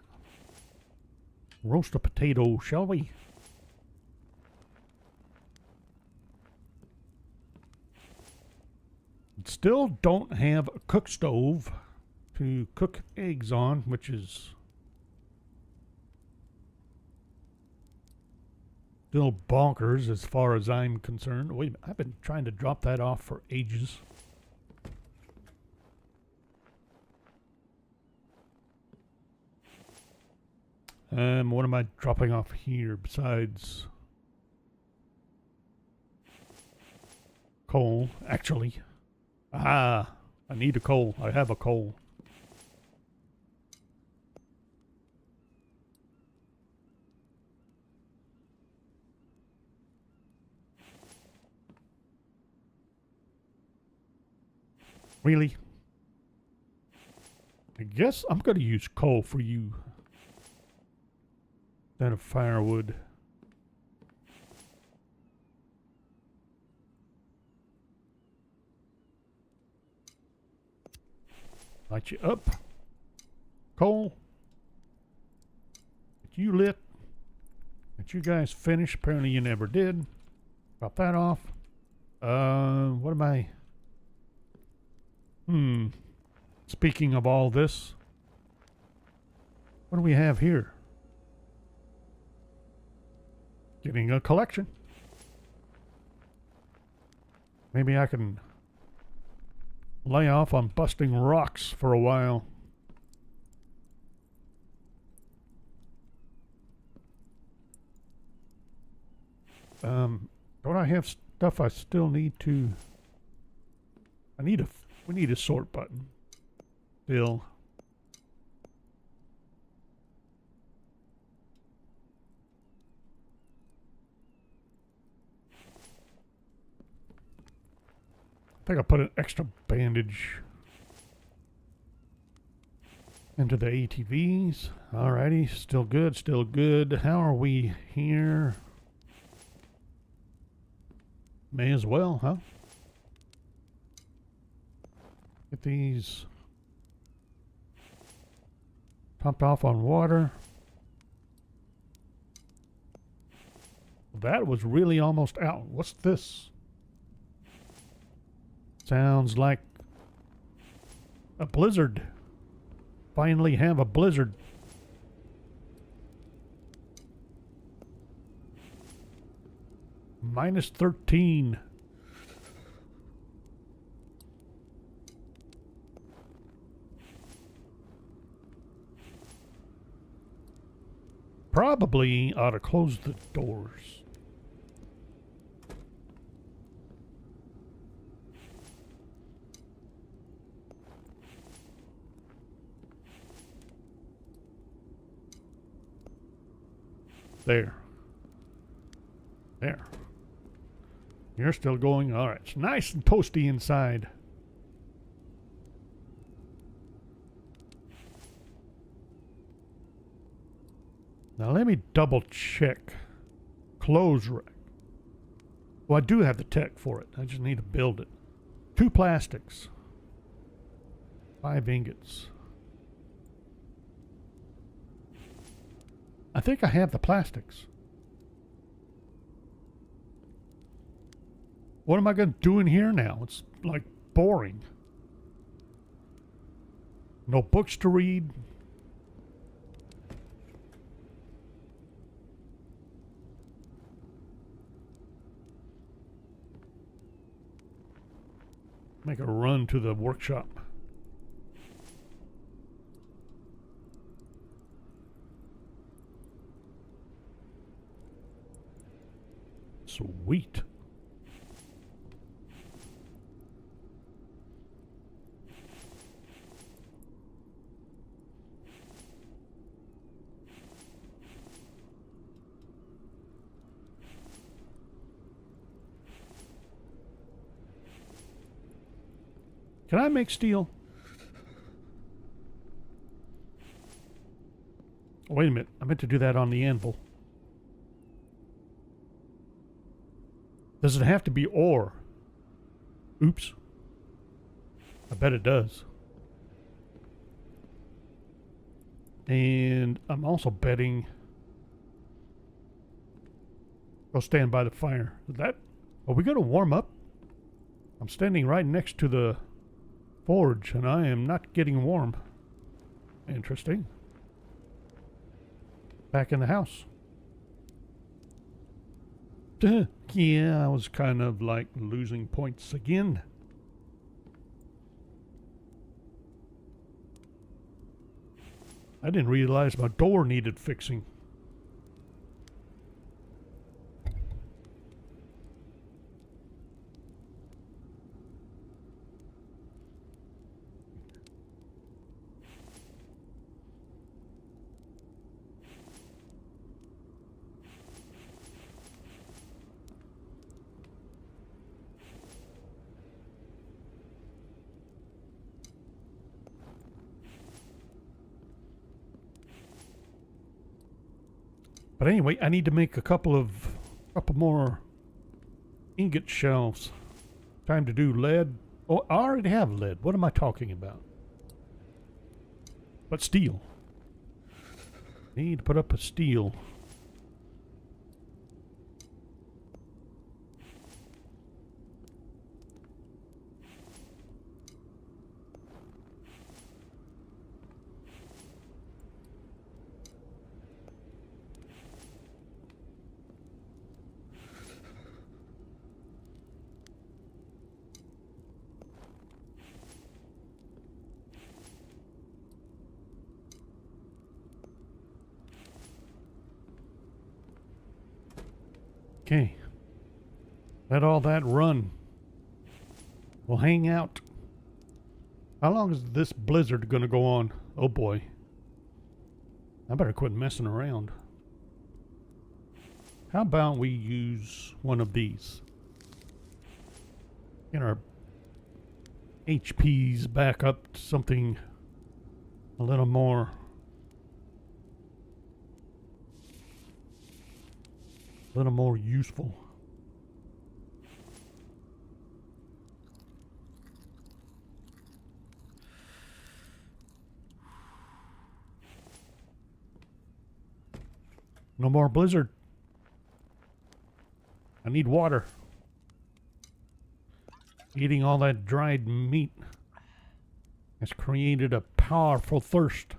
Roast a potato, shall we? Still don't have a cook stove to cook eggs on, which is still bonkers as far as I'm concerned. Wait a minute, I've been trying to drop that off for ages. What am I dropping off here besides coal, actually? Ah, I need a coal. I have a coal. Really? I guess I'm going to use coal for you instead of firewood. Light you up. Coal. Get you lit. Get you guys finished. Apparently you never did. Drop that off. What am I... Speaking of all this, what do we have here? Getting a collection. Maybe I can lay off on busting rocks for a while. Don't I have stuff I still need to... We need a sort button. Still. I think I put an extra bandage into the ATVs. Alrighty, still good, still good. How are we here? May as well, huh? Get these topped off on water. That was really almost out. What's this? Sounds like a blizzard. Finally have a blizzard. Minus 13. Probably ought to close the doors. There. There. You're still going. All right. It's nice and toasty inside. Now let me double check. Clothes rack. Well, I do have the tech for it. I just need to build it. 2 plastics. 5 ingots. I think I have the plastics. What am I going to do in here now? It's like boring. No books to read. Make a run to the workshop. Sweet. Can I make steel? Wait a minute. I meant to do that on the anvil. Does it have to be ore? Oops. I bet it does. And I'm also betting... Go stand by the fire. Are we going to warm up? I'm standing right next to the forge, and I am not getting warm. Interesting. Back in the house. Yeah, I was kind of like losing points again. I didn't realize my door needed fixing. But anyway, I need to make a couple more ingot shelves. Time to do lead. Oh, I already have lead. What am I talking about? But steel. Need to put up a steel. Okay. Let all that run. We'll hang out. How long is this blizzard going to go on? Oh boy. I better quit messing around. How about we use one of these? Get our HPs back up to something a little more. A little more useful. No more blizzard. I need water. Eating all that dried meat has created a powerful thirst.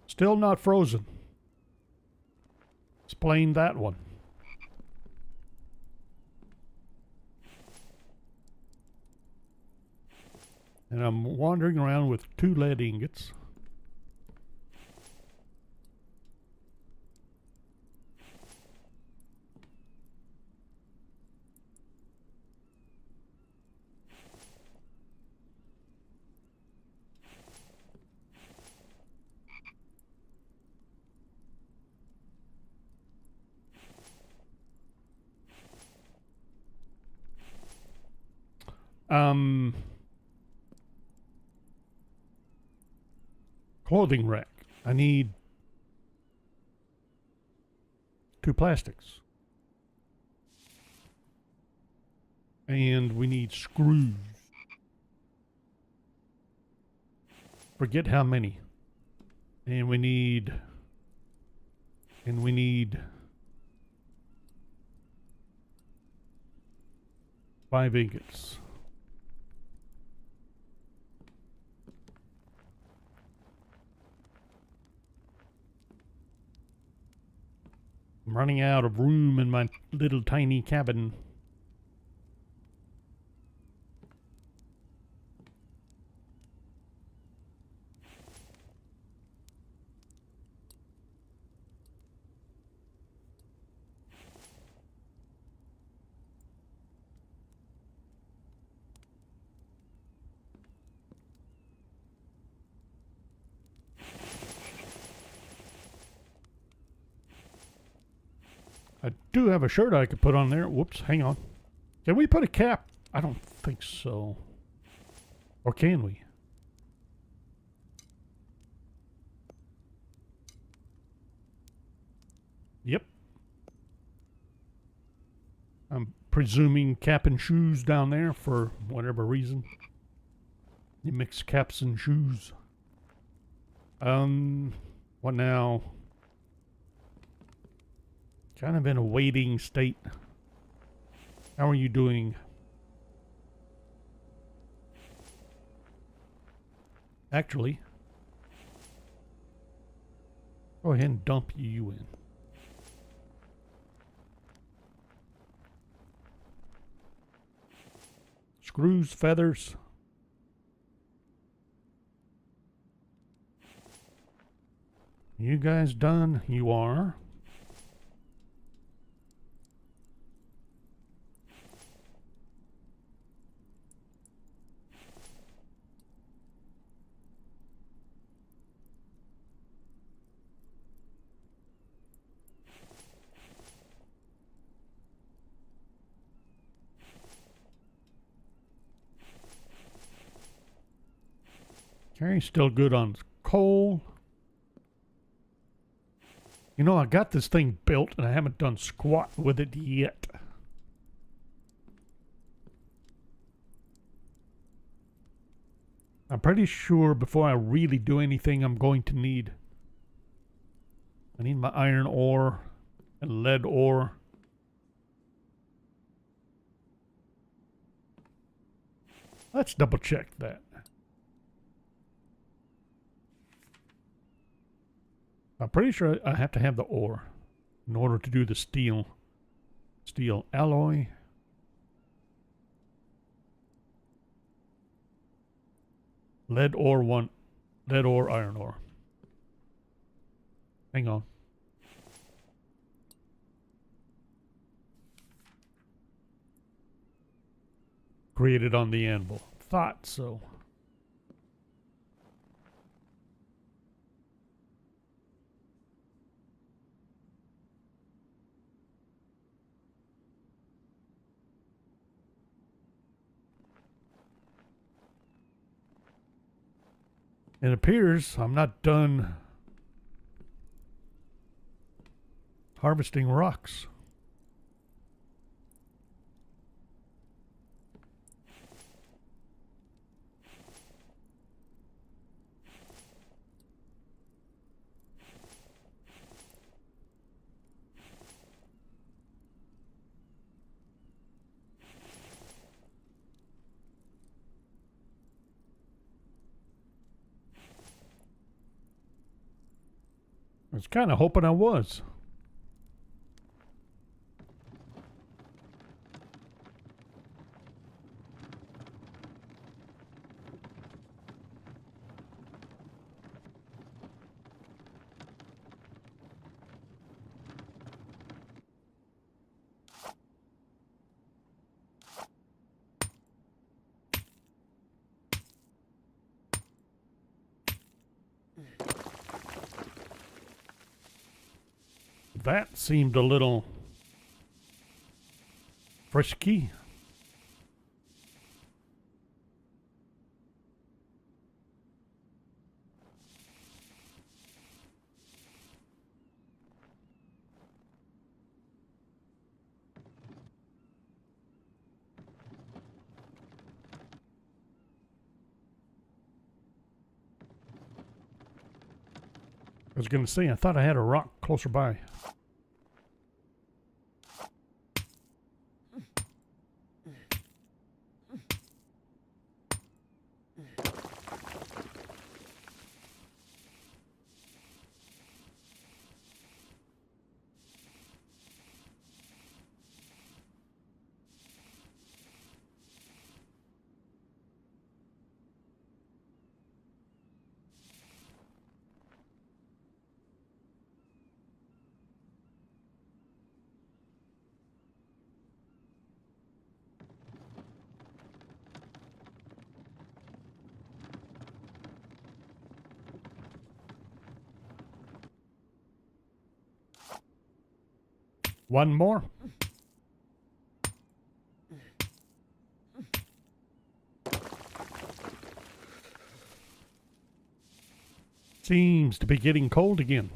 Still not frozen. Explain that one. And I'm wandering around with 2 lead ingots. Clothing rack. I need 2 plastics. And we need screws. Forget how many. And we need 5 ingots. I'm running out of room in my little tiny cabin. I do have a shirt I could put on there. Whoops, hang on. Can we put a cap? I don't think so. Or can we? Yep. I'm presuming cap and shoes down there for whatever reason. You mix caps and shoes. What now? Kind of in a waiting state. How are you doing? Actually, go ahead and dump you in. Screws, feathers. You guys done? You are. Okay, still good on coal. You know, I got this thing built and I haven't done squat with it yet. I'm pretty sure before I really do anything, I'm going to need... I need my iron ore and lead ore. Let's double check that. I'm pretty sure I have to have the ore in order to do the steel alloy. Lead ore iron ore. Hang on. Created on the anvil. Thought so. It appears I'm not done harvesting rocks. I was kind of hoping I was. That seemed a little frisky. I was going to say, I thought I had a rock closer by. One more. Seems to be getting cold again.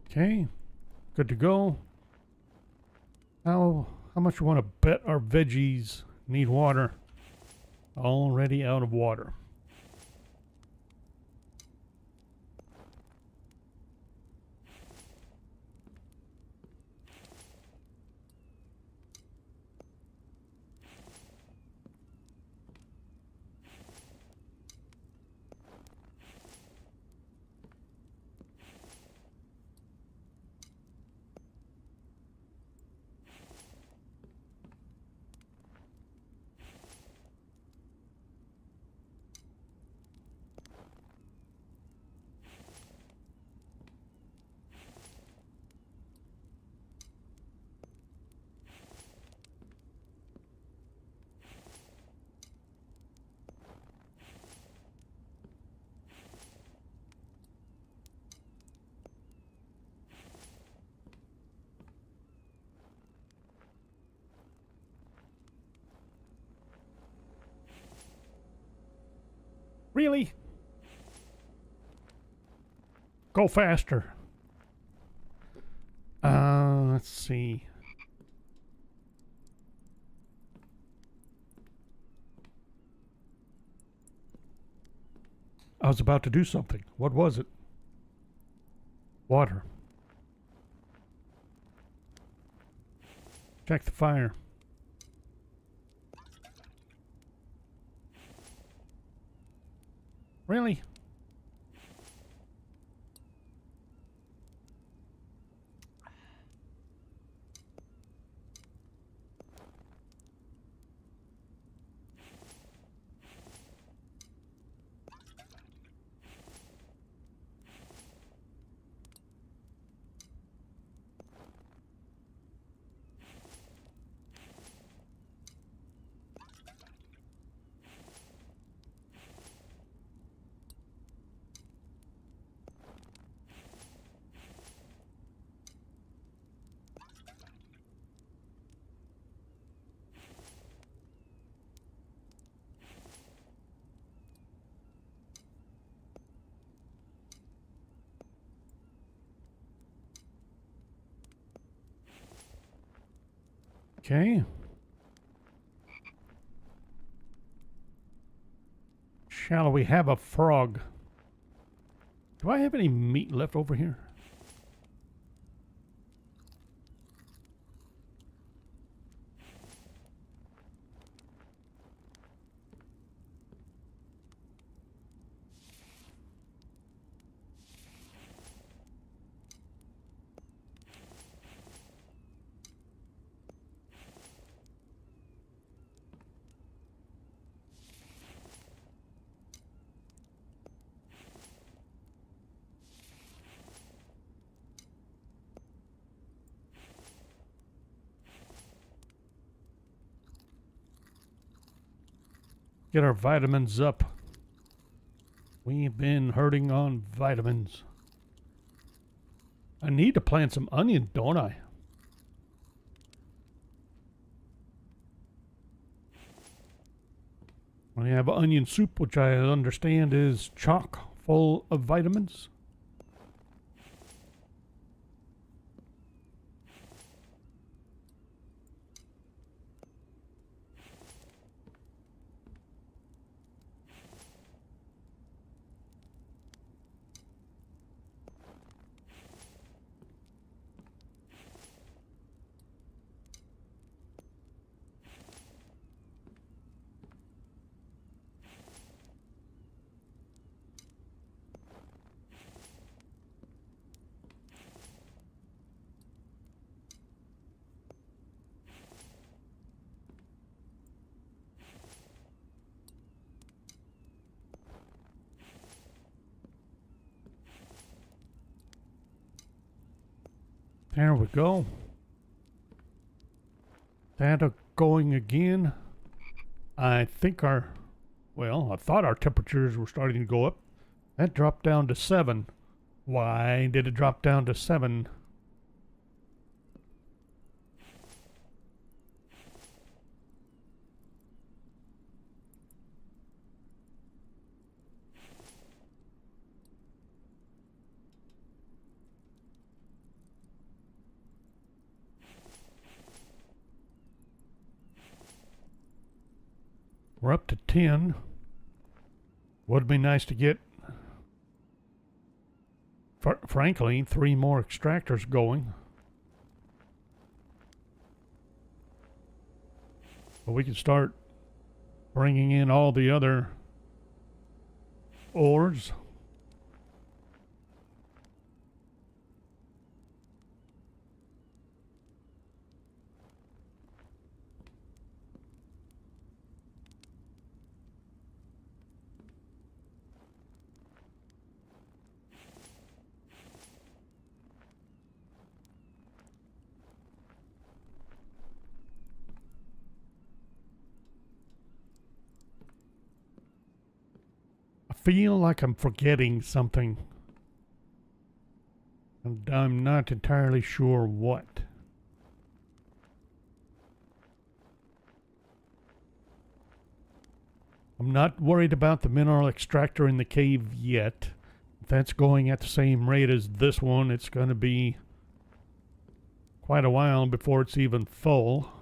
Okay, good to go. How much you want to bet our veggies need water? Already out of water. Really? Go faster. Let's see. I was about to do something. What was it? Water. Check the fire. Really? Okay. Shall we have a frog? Do I have any meat left over here? Get our vitamins up. We've been hurting on vitamins. I need to plant some onion, don't I? We have onion soup, which I understand is chock full of vitamins. There we go. That going again. I think I thought our temperatures were starting to go up. That dropped down to 7. Why did it drop down to 7? We're up to 10. Would be nice to get, frankly, 3 more extractors going. But we can start bringing in all the other ores. Feel like I'm forgetting something, and I'm not entirely sure what. I'm not worried about the mineral extractor in the cave yet. If that's going at the same rate as this one, it's going to be quite a while before it's even full.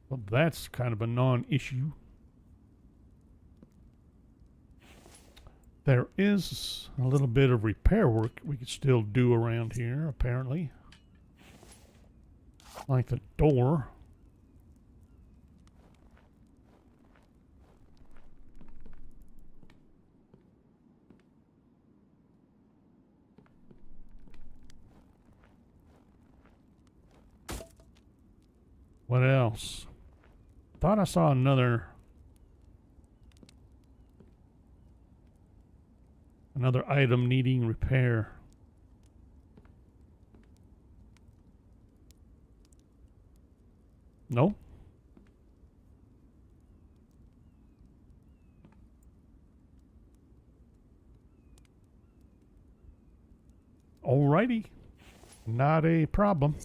Well, that's kind of a non-issue. There is a little bit of repair work we could still do around here, apparently. Like the door. What else? Thought I saw another item needing repair. No? Alrighty. Not a problem.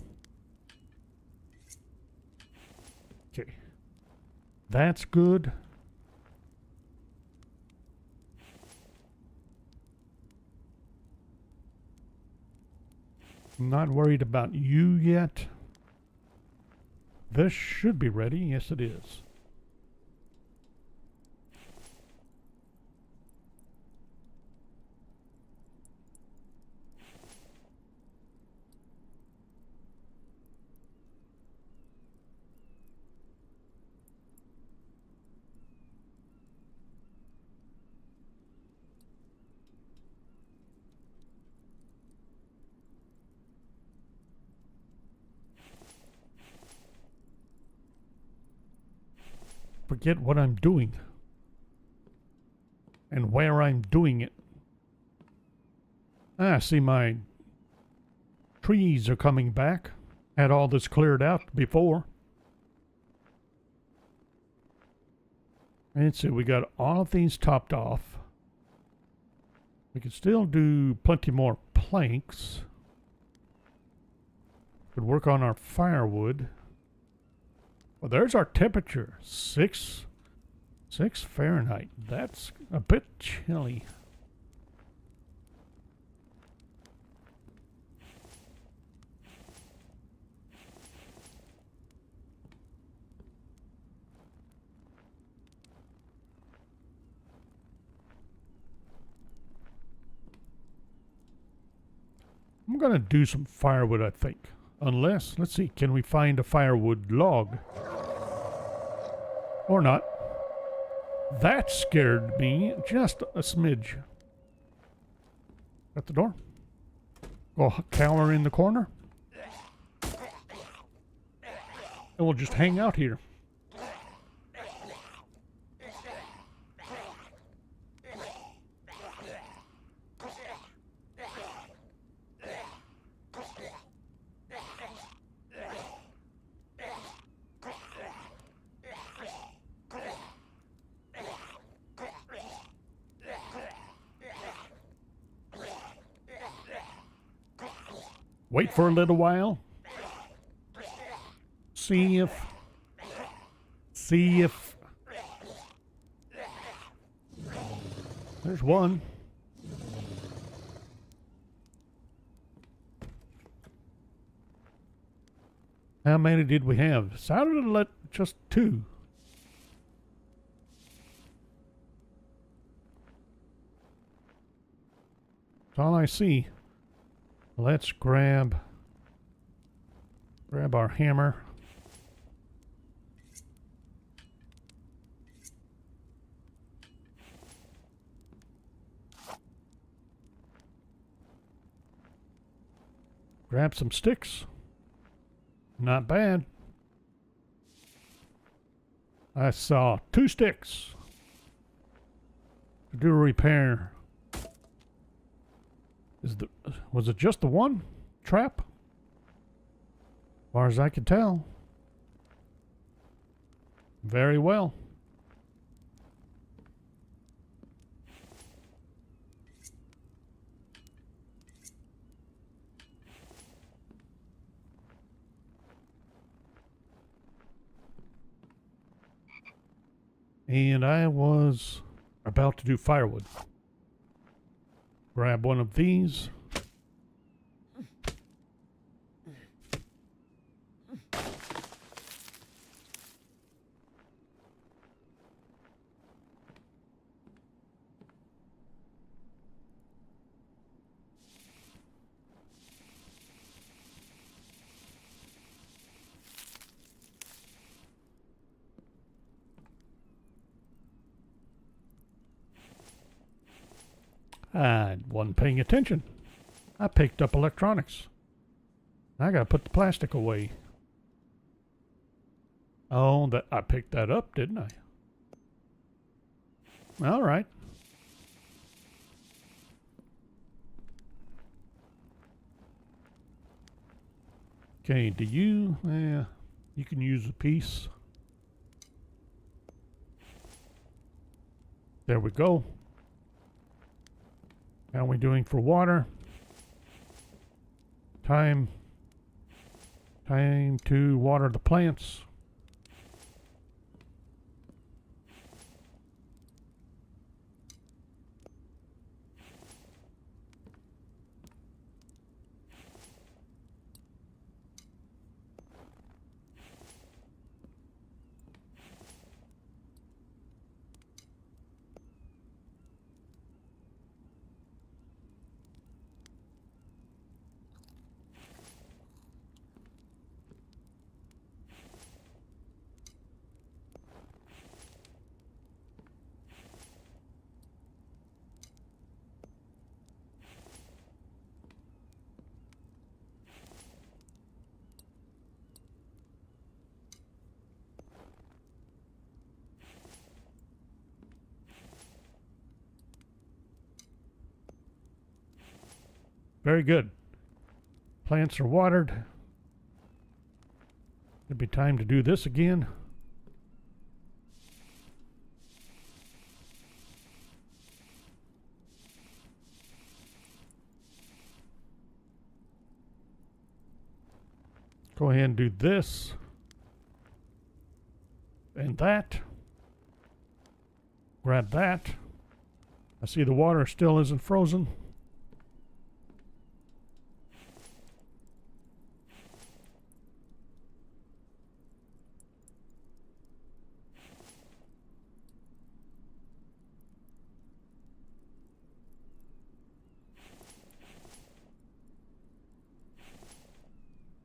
Okay. That's good. I'm not worried about you yet. This should be ready. Yes, it is. Forget what I'm doing and where I'm doing it. Ah, see, my trees are coming back. Had all this cleared out before. And so we got all of these topped off. We can still do plenty more planks. Could work on our firewood. Well, there's our temperature. 6 Fahrenheit. That's a bit chilly. I'm going to do some firewood, I think. Unless, let's see, can we find a firewood log? Or not. That scared me just a smidge. At the door. Go cower in the corner. And we'll just hang out here. Wait for a little while. See if. There's one. How many did we have? Sounded like just 2. That's all I see. Let's grab our hammer. Grab some sticks. Not bad. I saw 2 sticks to do a repair. Was it just the one trap? As far as I could tell. Very well. And I was about to do firewood. Grab one of these. I wasn't paying attention. I picked up electronics. I gotta put the plastic away. Oh, I picked that up, didn't I? All right. Okay, do you? Yeah, you can use a piece. There we go. How are we doing for water? Time to water the plants. Very good. Plants are watered. It'll be time to do this again. Go ahead and do this. And that. Grab that. I see the water still isn't frozen.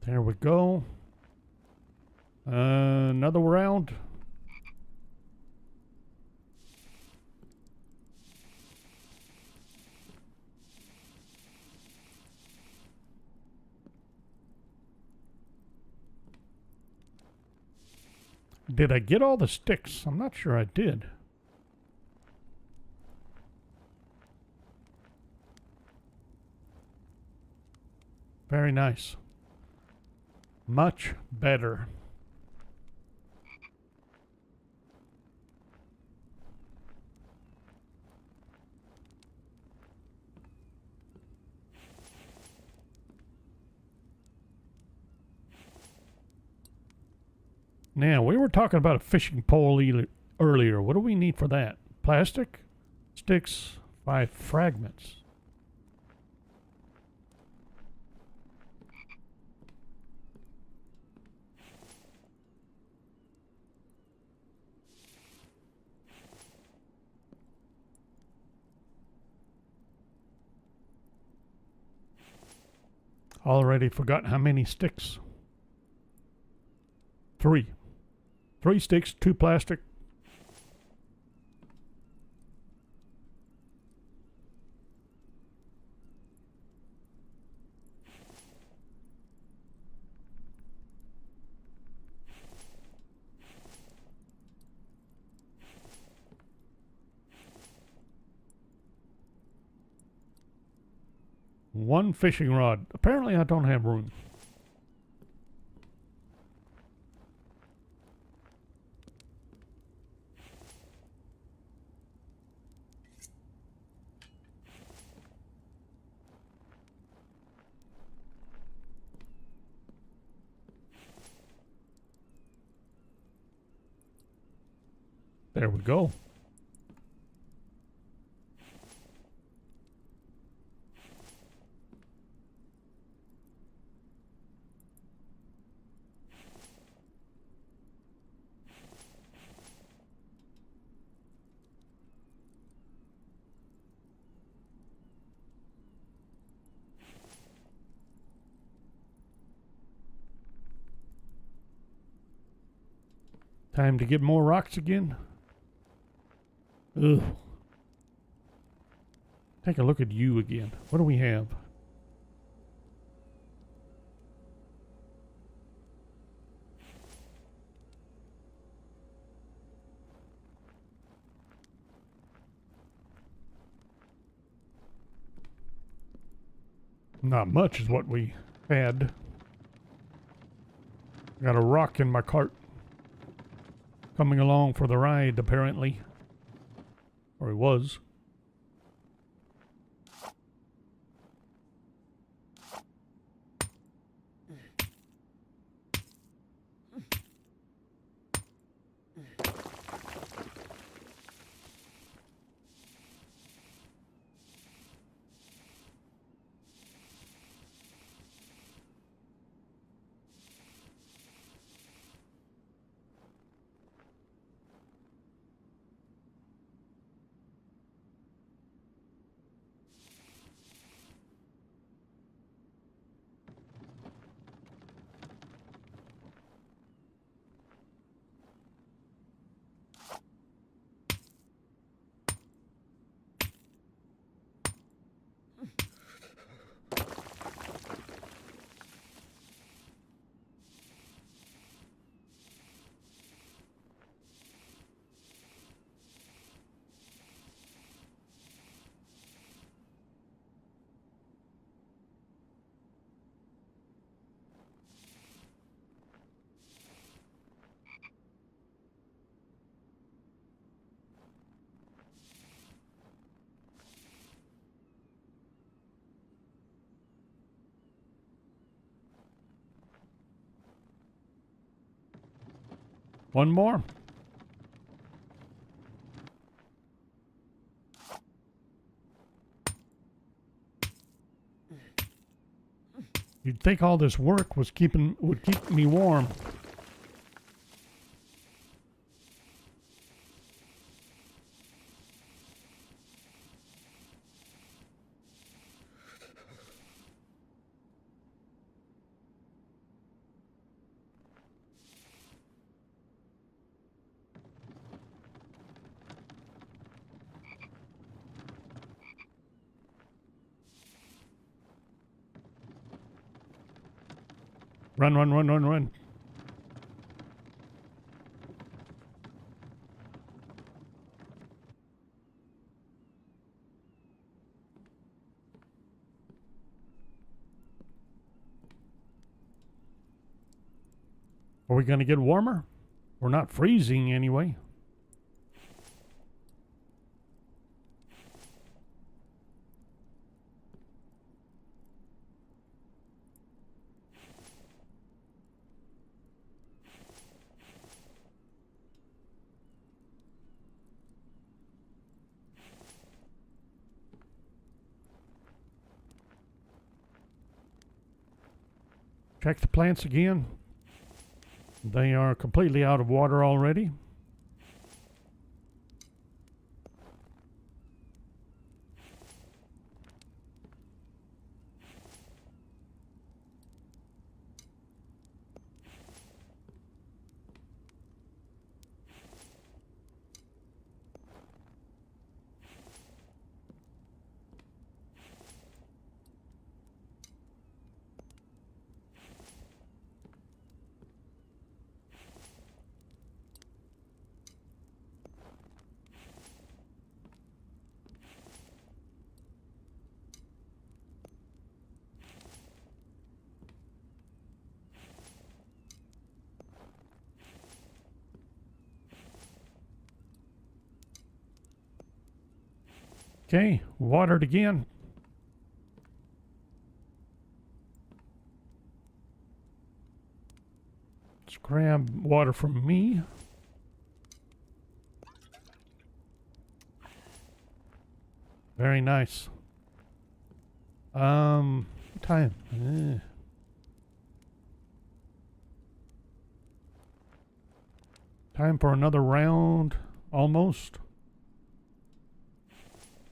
There we go. Another round. Did I get all the sticks? I'm not sure I did. Very nice. Much better. Now, we were talking about a fishing pole earlier. What do we need for that? Plastic? Sticks? 5 fragments. Already forgotten how many sticks. 3. 3 sticks, 2 plastic. One fishing rod. Apparently I don't have room. There we go. Time to get more rocks again. Ugh. Take a look at you again. What do we have? Not much is what we had. Got a rock in my cart. Coming along for the ride, apparently. Or he was. One more. You'd think all this work would keep me warm. Run, run, run, run, run. Are we going to get warmer? We're not freezing anyway. Check the plants again. They are completely out of water already. Okay, watered again. Let's grab water from me. Very nice. Time. Time for another round, almost.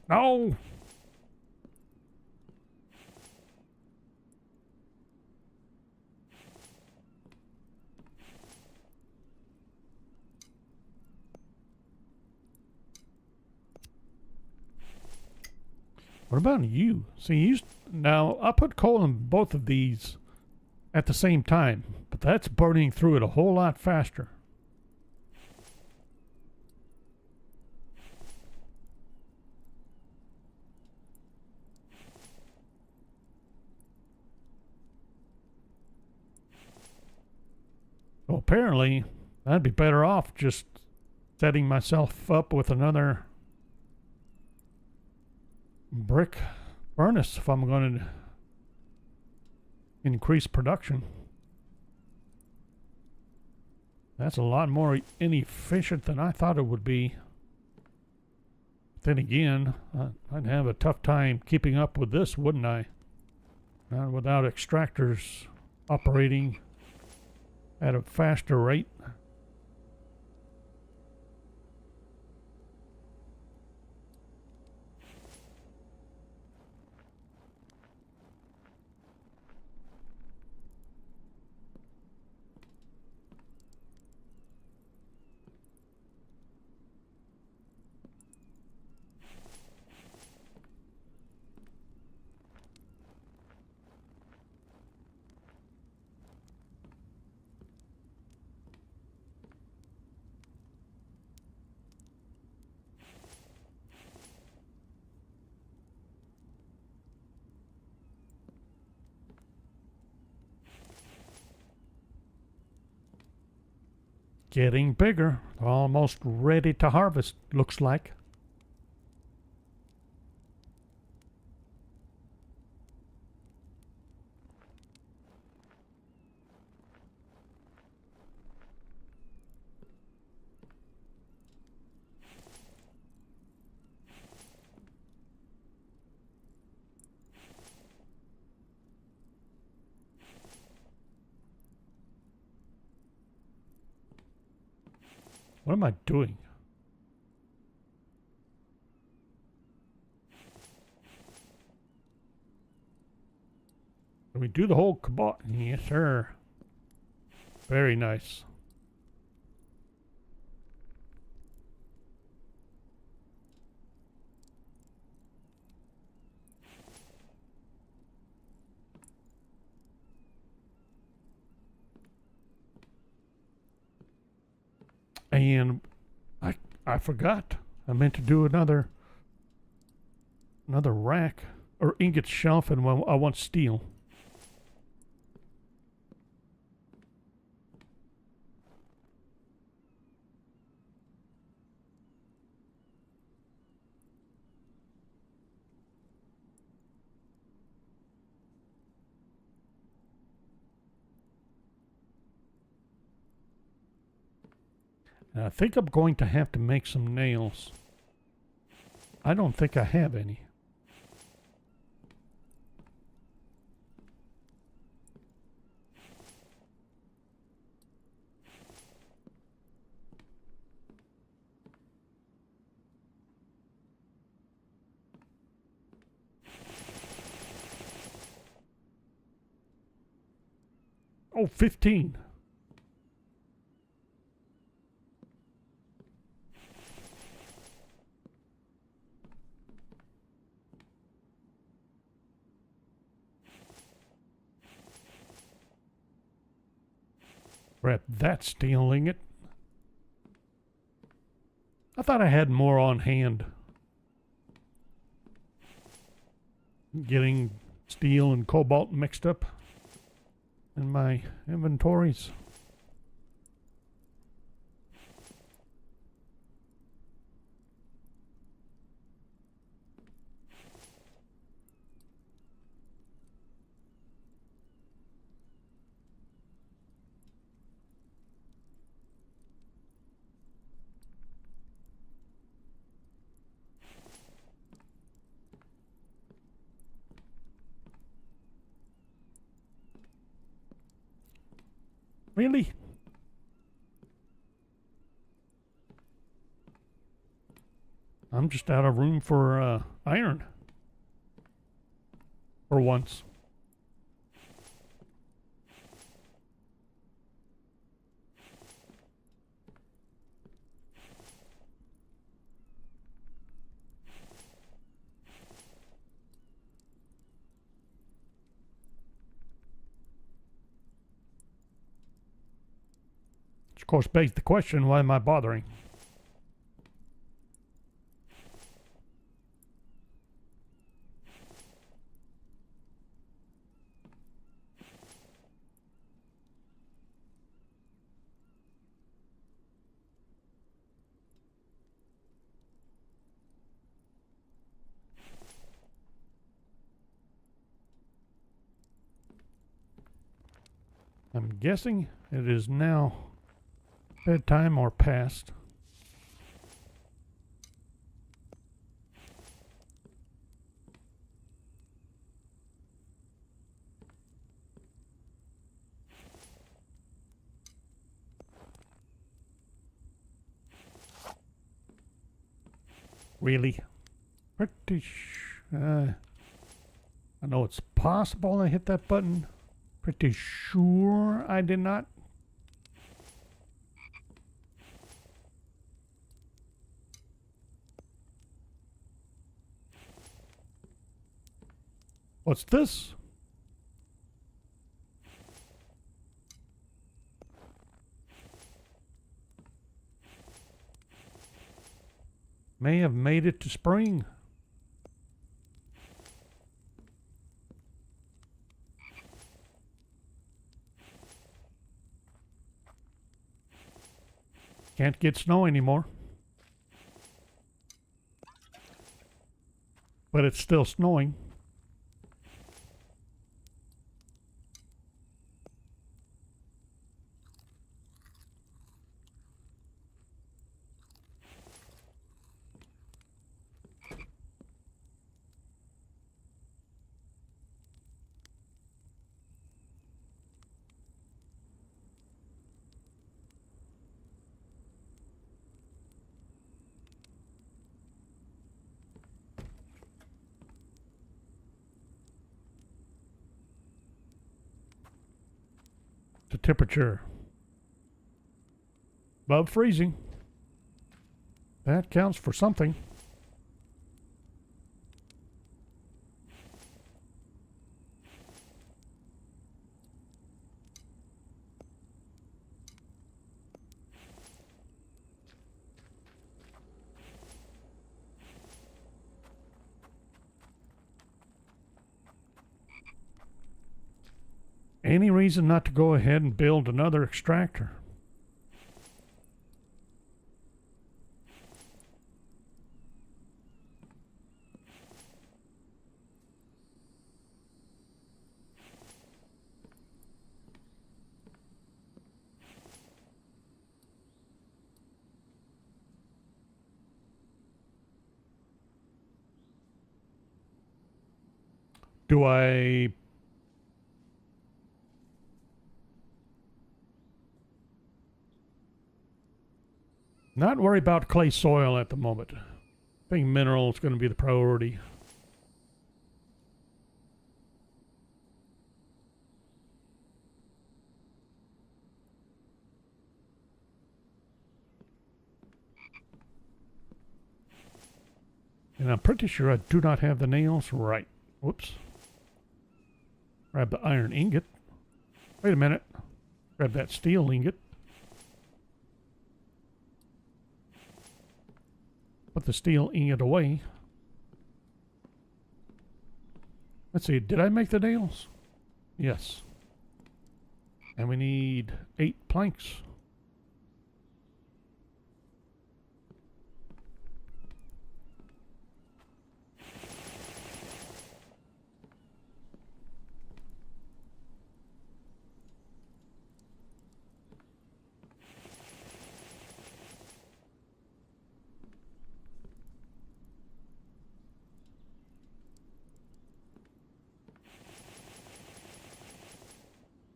No! What about you? See, now I put coal in both of these at the same time, but that's burning through it a whole lot faster. Well, apparently, I'd be better off just setting myself up with another brick furnace if I'm going to increase production. That's a lot more inefficient than I thought it would be. Then again, I'd have a tough time keeping up with this, wouldn't I? Without extractors operating at a faster rate. Getting bigger, almost ready to harvest, looks like. What am I doing? Can we do the whole cabot? Yes, sir. Very nice. And I forgot. I meant to do another rack or ingot shelf, and I want steel. And I think I'm going to have to make some nails. I don't think I have any. Oh, 15. Grab that steel ingot. I thought I had more on hand. Getting steel and cobalt mixed up in my inventories. Really? I'm just out of room for iron. For once. Which of course begs the question, why am I bothering? I'm guessing it is now bedtime or past. Really? Pretty I know it's possible I hit that button. Pretty sure I did not. What's this? May have made it to spring. Can't get snow anymore. But it's still snowing. the temperature? Above freezing. That counts for something. Any reason not to go ahead and build another extractor? Do I not worry about clay soil at the moment? I think mineral is going to be the priority. And I'm pretty sure I do not have the nails right. Whoops. Grab the iron ingot. Wait a minute. Grab that steel ingot. Put the steel ingot away. Let's see, did I make the nails? Yes. And we need 8 planks.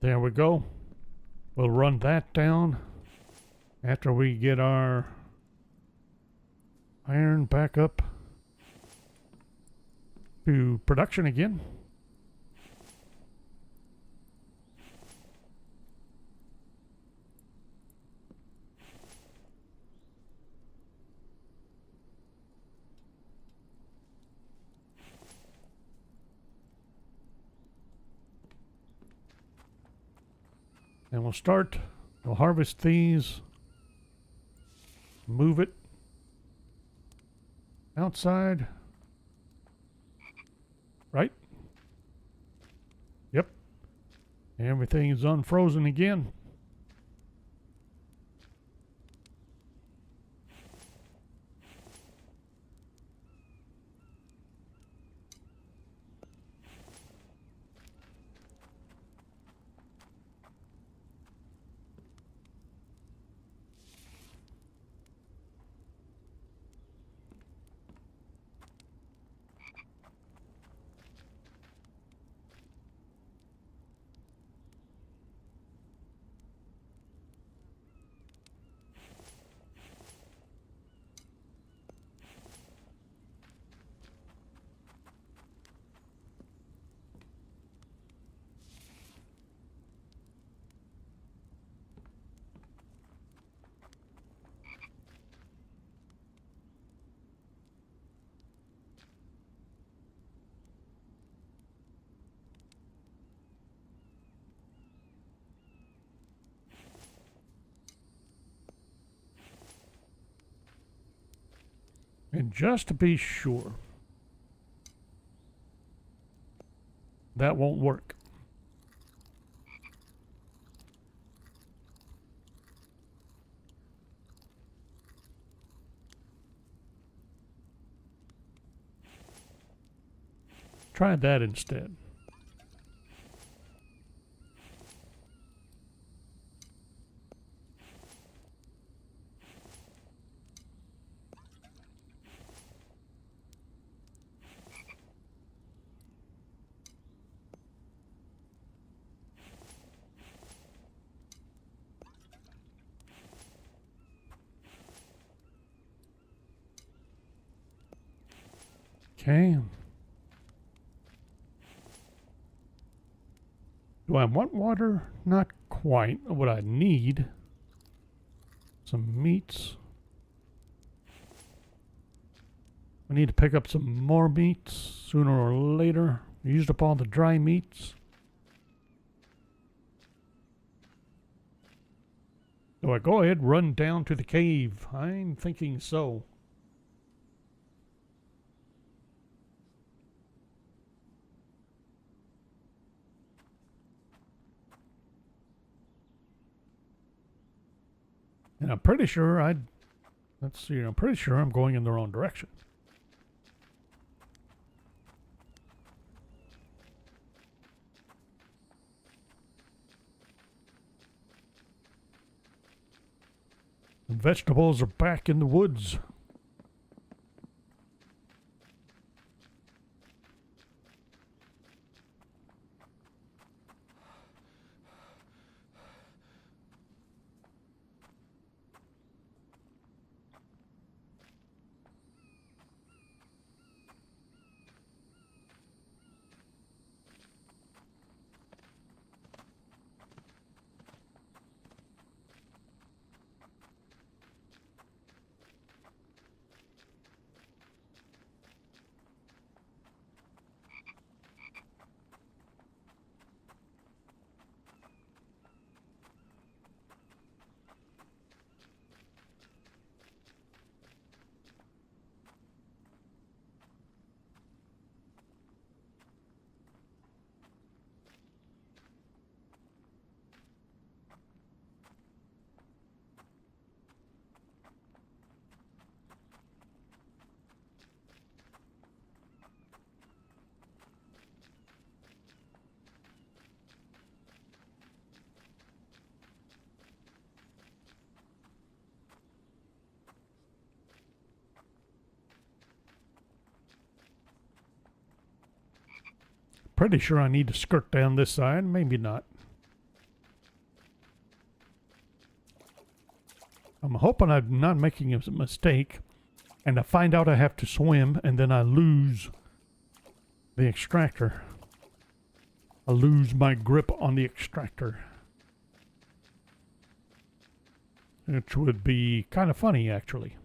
There we go. We'll run that down after we get our iron back up to production again. And we'll harvest these, move it outside, right? Yep. Everything is unfrozen again. And just to be sure, that won't work. Try that instead. Okay. Do I want water? Not quite what I need. Some meats. I need to pick up some more meats sooner or later. I used up all the dry meats. Do I go ahead and run down to the cave? I'm thinking so. And I'm pretty sure let's see, I'm pretty sure I'm going in the wrong direction. The vegetables are back in the woods. Pretty sure I need to skirt down this side. Maybe not. I'm hoping I'm not making a mistake and I find out I have to swim and then I lose the extractor. I lose my grip on the extractor. Which would be kind of funny, actually.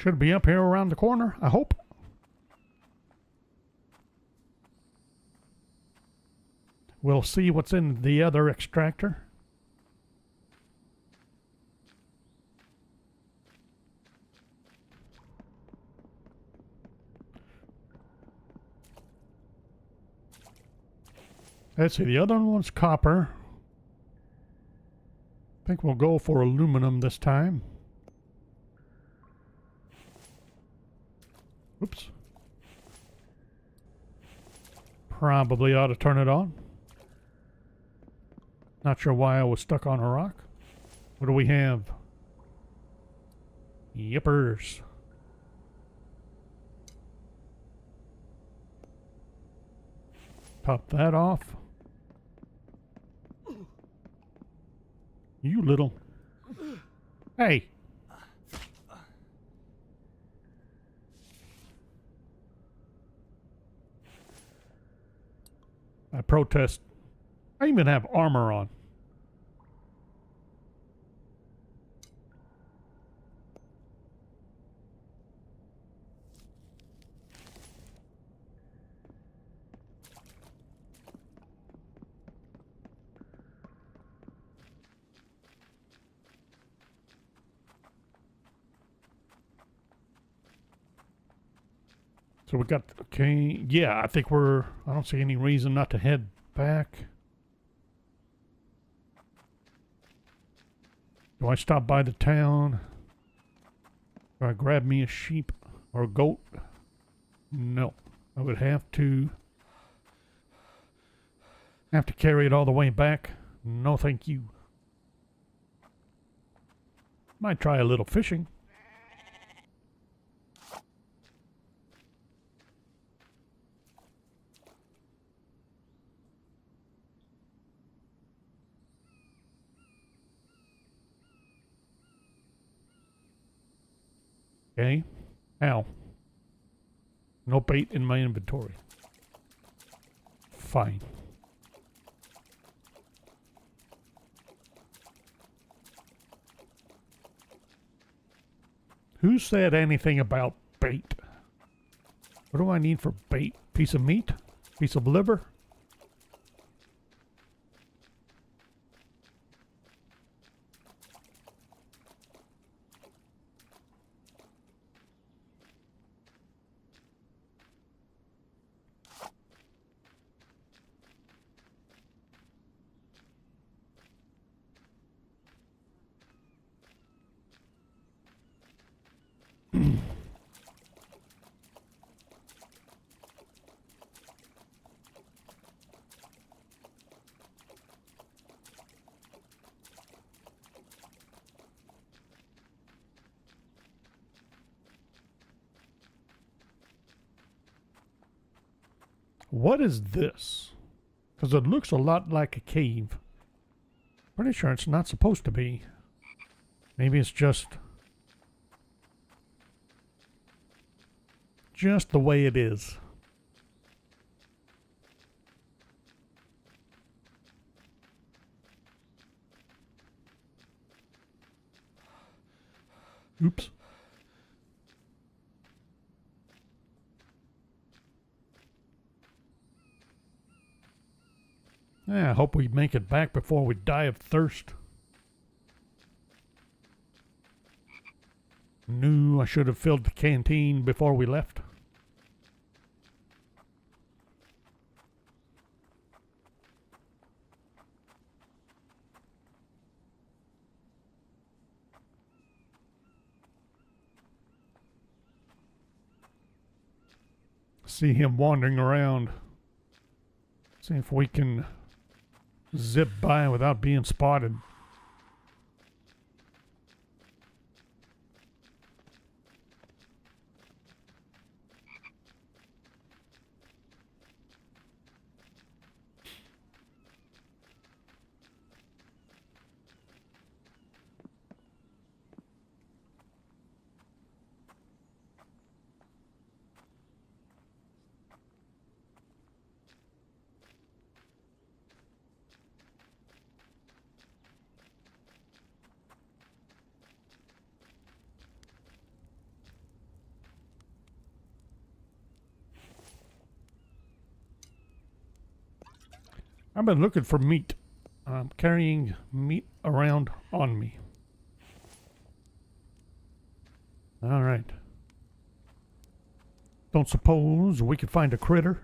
Should be up here around the corner, I hope. We'll see what's in the other extractor. Let's see, the other one's copper. I think we'll go for aluminum this time. Oops. Probably ought to turn it on. Not sure why I was stuck on a rock. What do we have? Yippers. Pop that off. You little... Hey! protest. I even have armor on. So we got, okay, yeah, I think I don't see any reason not to head back. Do I stop by the town? Do I grab me a sheep or a goat? No. I would have to carry it all the way back. No, thank you. Might try a little fishing. Okay. Ow. No bait in my inventory. Fine. Who said anything about bait? What do I need for bait? Piece of meat? Piece of liver? What is this? Because it looks a lot like a cave. Pretty sure it's not supposed to be. Maybe it's just the way it is. Oops. Yeah, I hope we make it back before we die of thirst. Knew I should have filled the canteen before we left. See him wandering around. See if we can zip by without being spotted. I've been looking for meat. I'm carrying meat around on me. All right. Don't suppose we could find a critter?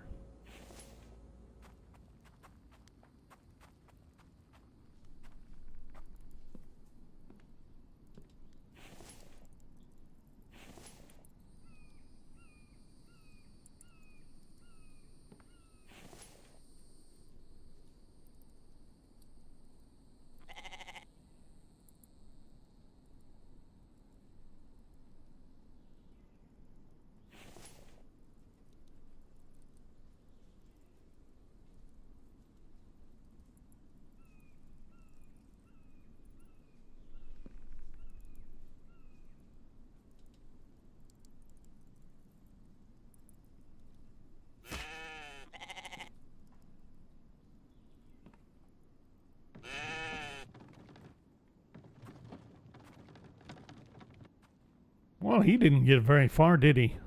Well, he didn't get very far, did he?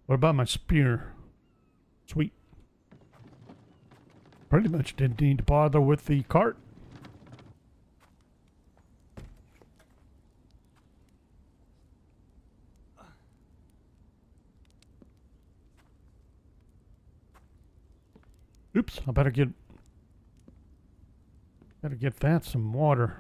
What about my spear? Sweet. Pretty much didn't need to bother with the cart. Oops, I better get that some water.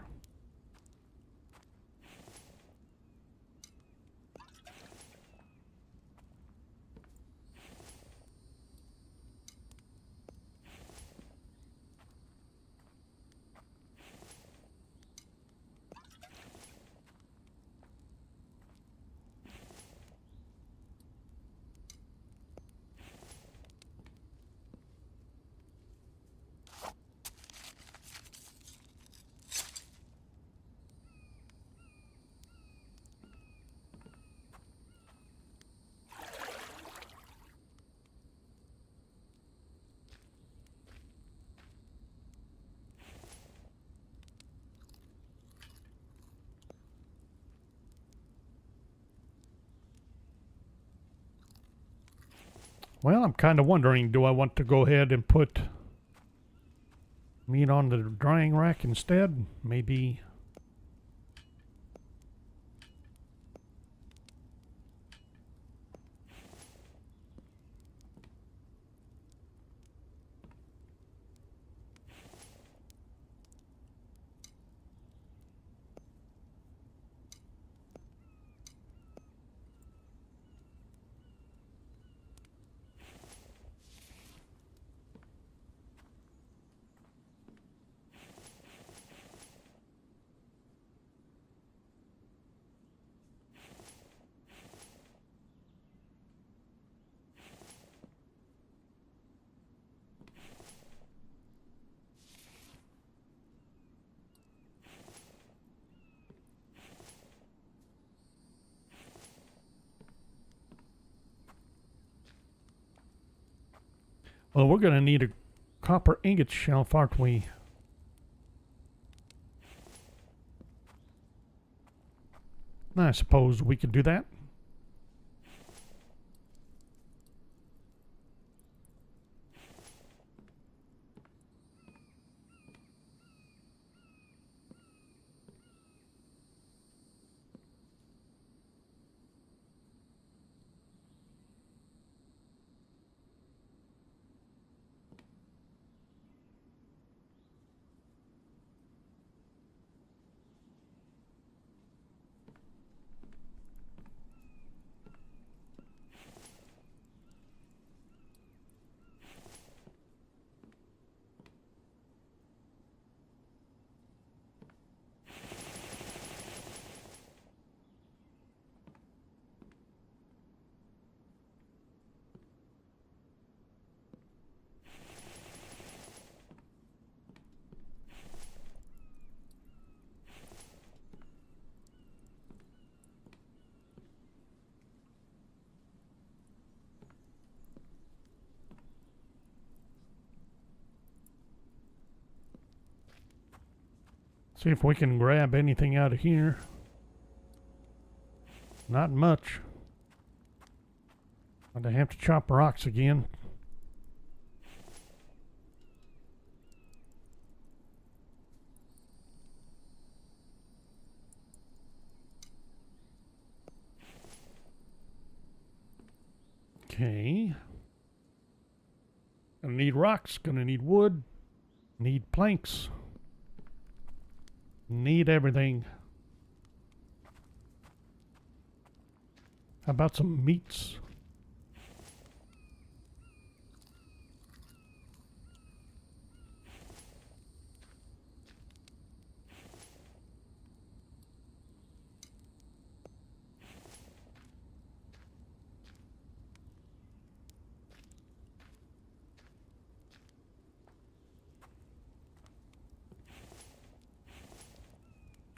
Well, I'm kind of wondering, do I want to go ahead and put meat on the drying rack instead? Maybe. Well, we're going to need a copper ingot shelf, aren't we? I suppose we could do that. See if we can grab anything out of here. Not much. I'd have to chop rocks again. Okay. Gonna need rocks, gonna need wood, need planks. Need everything. How about some meats?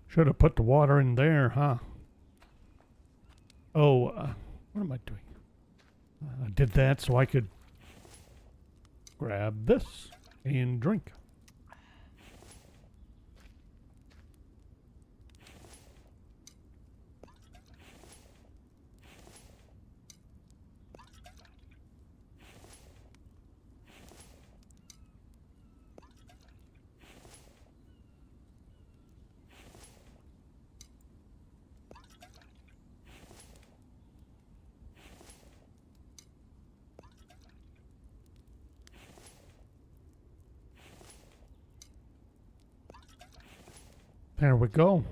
Should have put the water in there, huh? Oh, what am I doing? I did that so I could grab this and drink. There we go.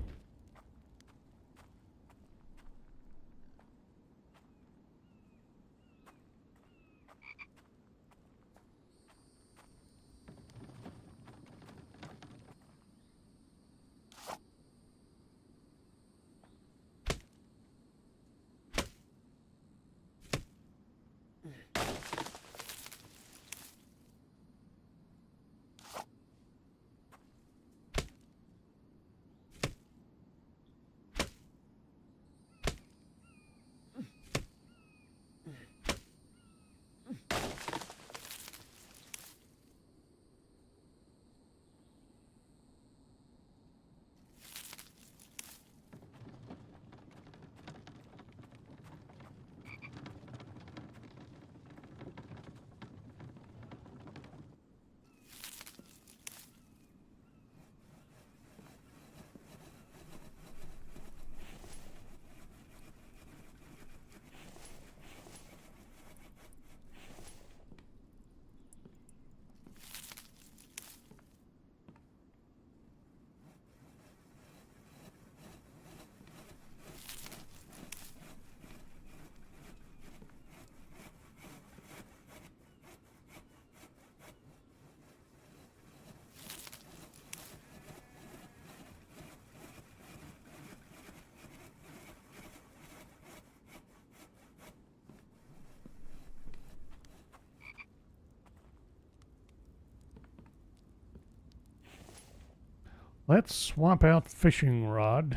Let's swap out fishing rod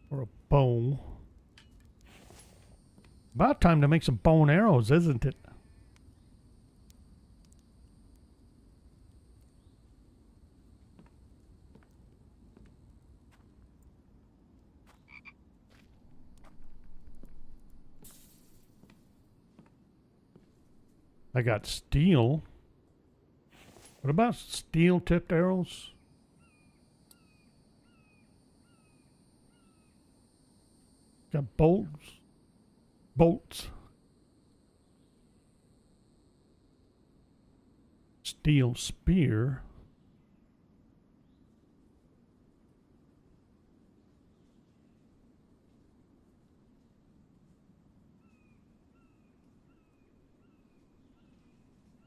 for a bow. About time to make some bow and arrows, isn't it? I got steel. What about steel tipped arrows? Got bolts. Bolts. Steel spear.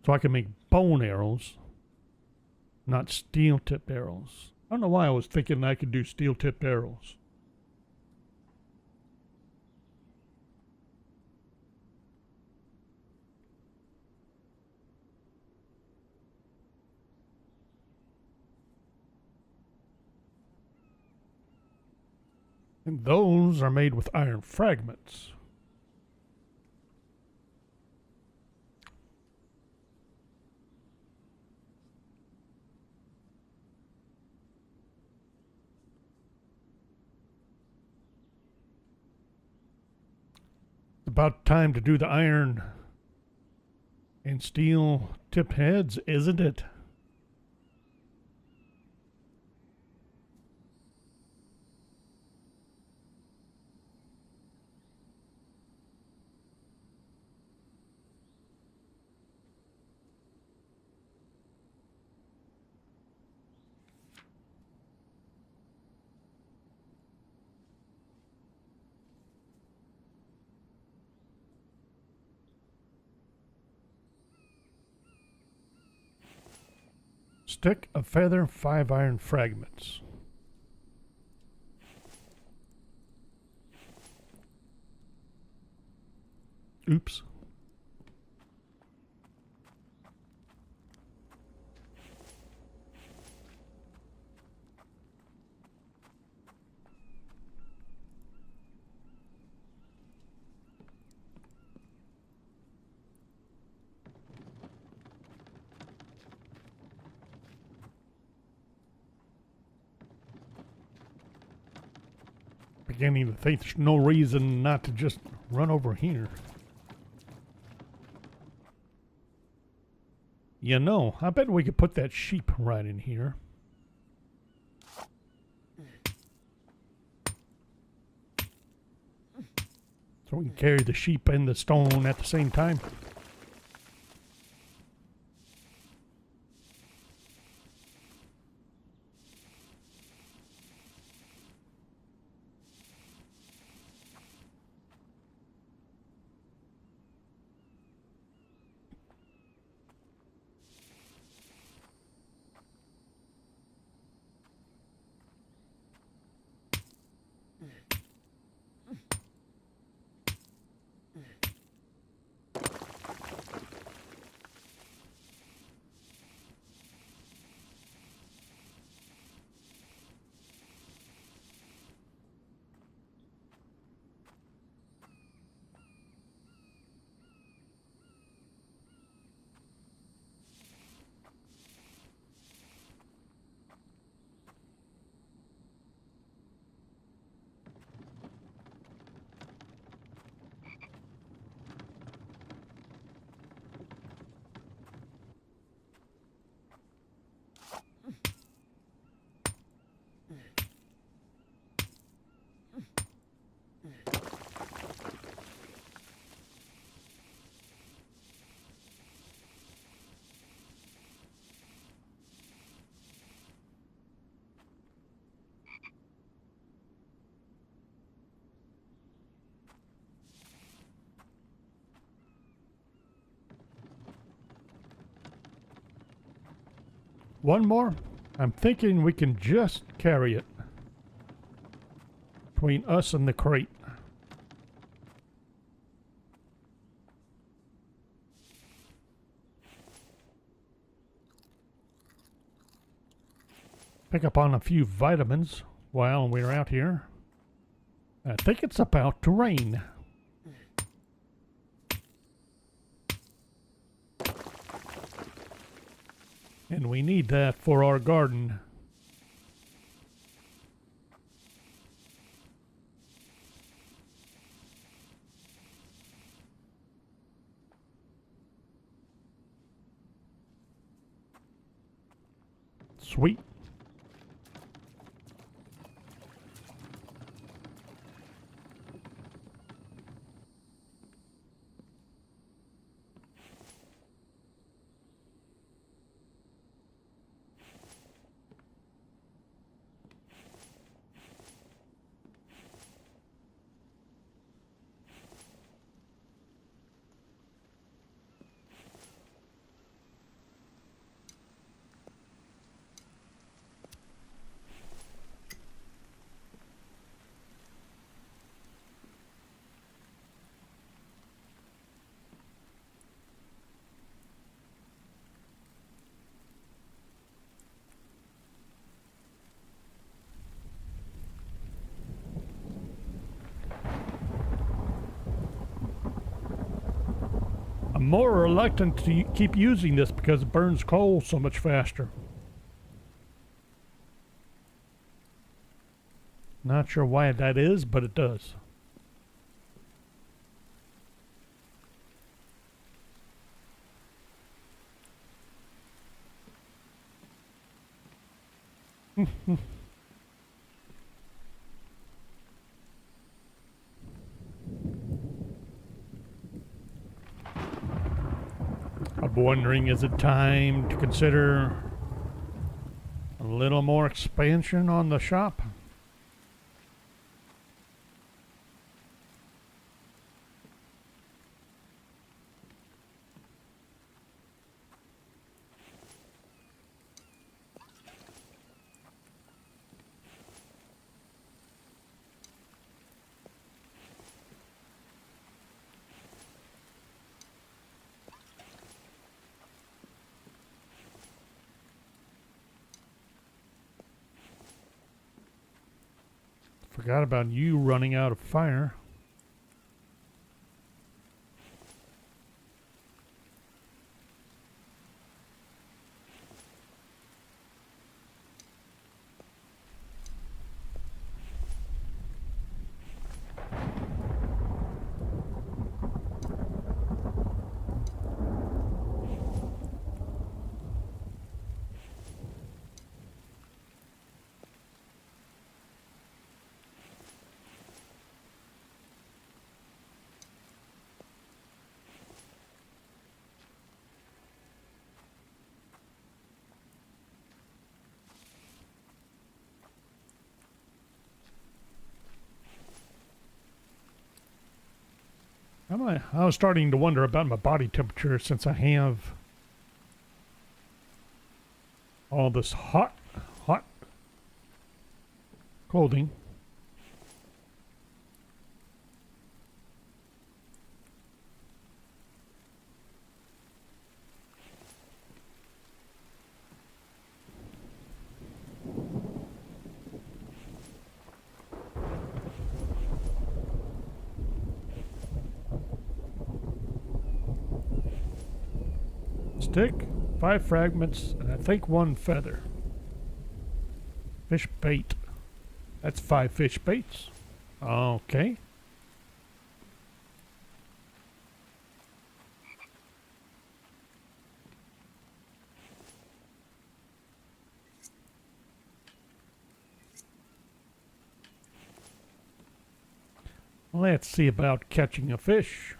So I can make bone arrows, not steel tipped arrows. I don't know why I was thinking I could do steel tipped arrows. And those are made with iron fragments. About time to do the iron and steel tipped heads, isn't it? Stick, a feather, 5 iron fragments. Oops. Beginning to think there's no reason not to just run over here. You know, I bet we could put that sheep right in here. So we can carry the sheep and the stone at the same time. One more? I'm thinking we can just carry it between us and the crate. Pick up on a few vitamins while we're out here. I think it's about to rain. And we need that for our garden. Sweet. I'm more reluctant to keep using this because it burns coal so much faster. Not sure why that is, but it does. I'm wondering, is it time to consider a little more expansion on the shop? Forgot about you running out of fire. I was starting to wonder about my body temperature since I have all this hot clothing. Stick, 5 fragments, and I think 1 feather. Fish bait. That's 5 fish baits. Okay. Let's see about catching a fish.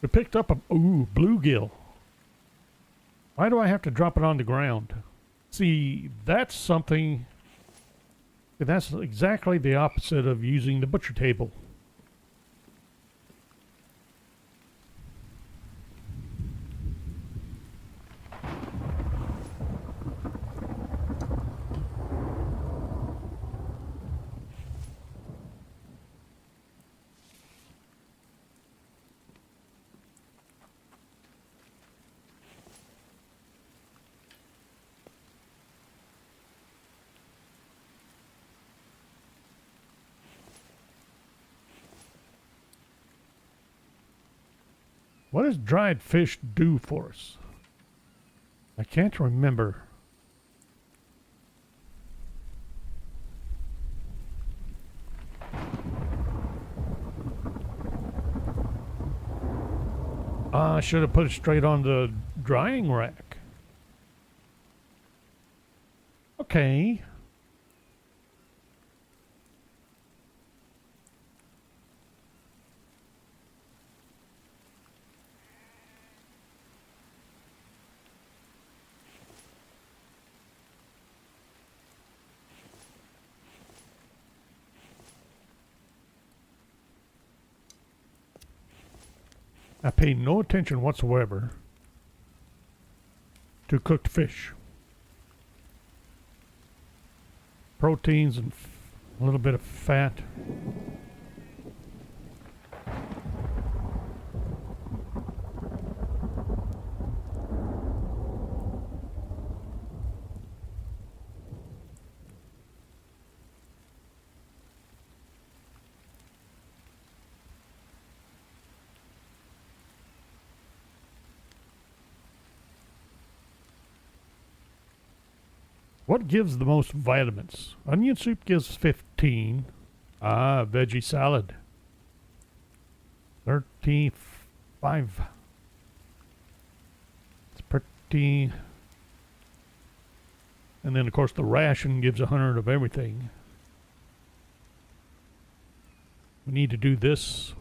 We picked up a bluegill. Why do I have to drop it on the ground? See, that's something. That's exactly the opposite of using the butcher table. What does dried fish do for us? I can't remember. I should have put it straight on the drying rack. Okay. I pay no attention whatsoever to cooked fish. Proteins and a little bit of fat. What gives the most vitamins? Onion soup gives 15. Veggie salad. 35. It's pretty. And then, of course, the ration gives 100 of everything. We need to do this.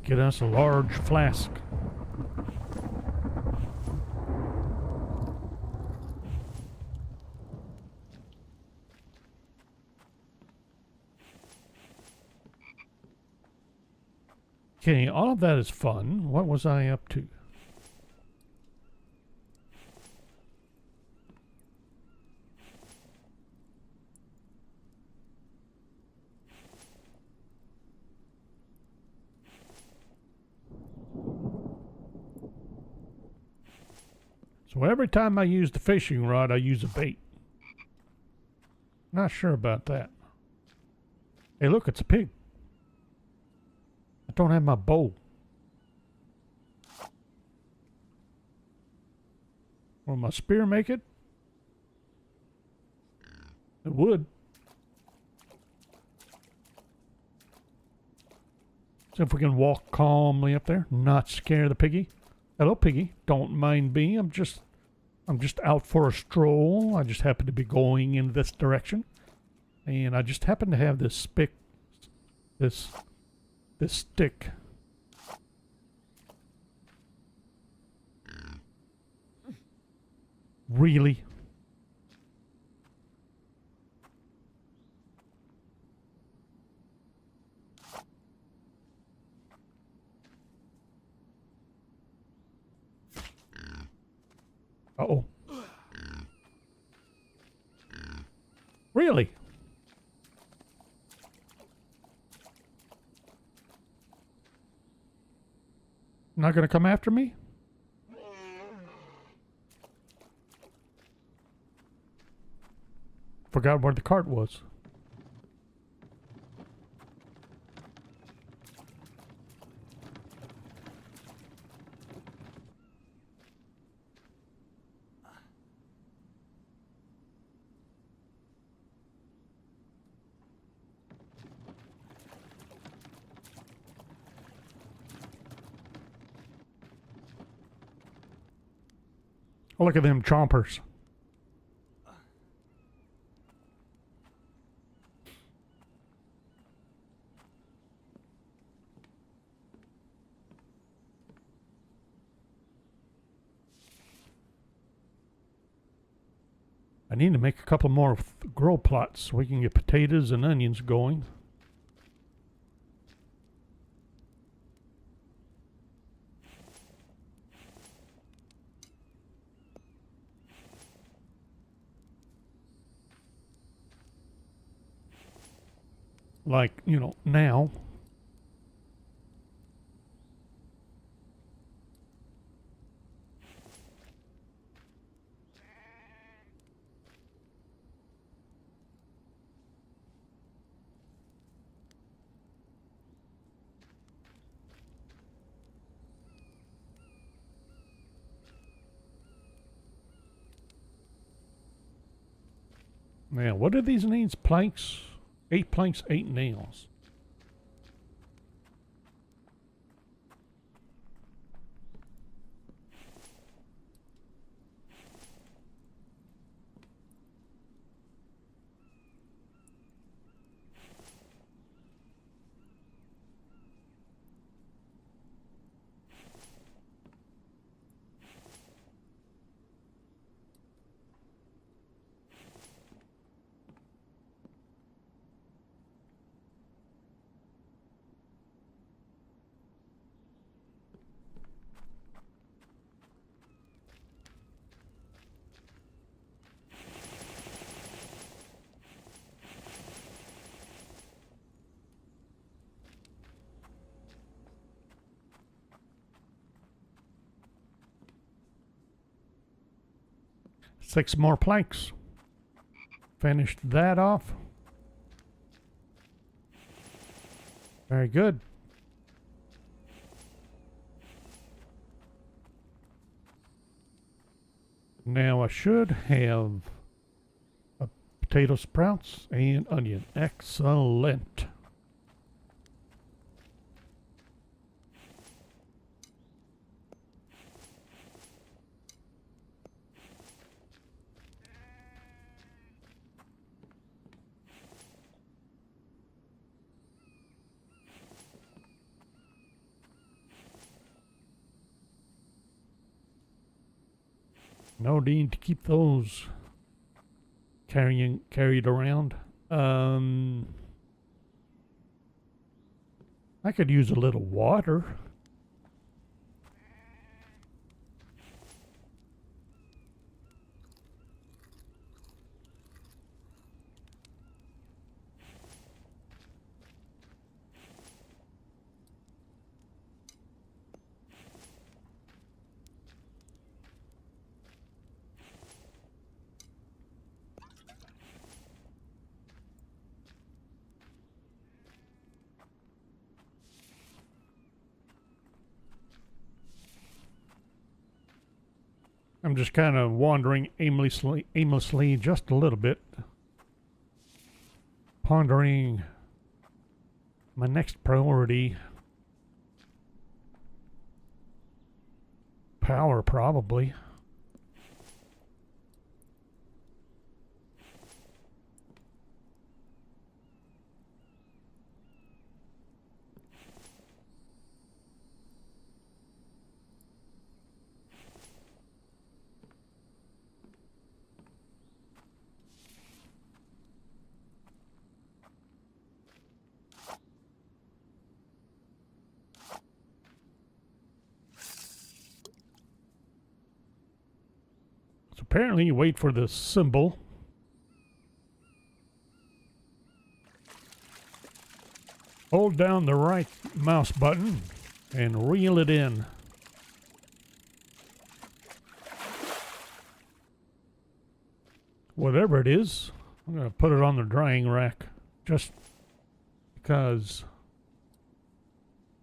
Get us a large flask. Okay, all of that is fun. What was I up to? So every time I use the fishing rod, I use a bait. Not sure about that. Hey, look, it's a pig. I don't have my bow. Will my spear make it? It would. See if we can walk calmly up there, not scare the piggy. Hello, piggy. Don't mind me. I'm just out for a stroll. I just happen to be going in this direction, and I just happen to have this this stick. Really? Uh-oh. Really? Not gonna come after me? Forgot where the cart was. Oh, look at them chompers. I need to make a couple more grow plots so we can get potatoes and onions going. Like, you know, now. Now, what do these needs? Planks? 8 planks, 8 nails. Six more planks. Finished that off. Very good. Now I should have potato sprouts and onion. Excellent. No need to keep those carried around. I could use a little water. I'm just kind of wandering aimlessly just a little bit, pondering my next priority. Power, probably. So apparently you wait for the symbol. Hold down the right mouse button and reel it in. Whatever it is, I'm going to put it on the drying rack just because.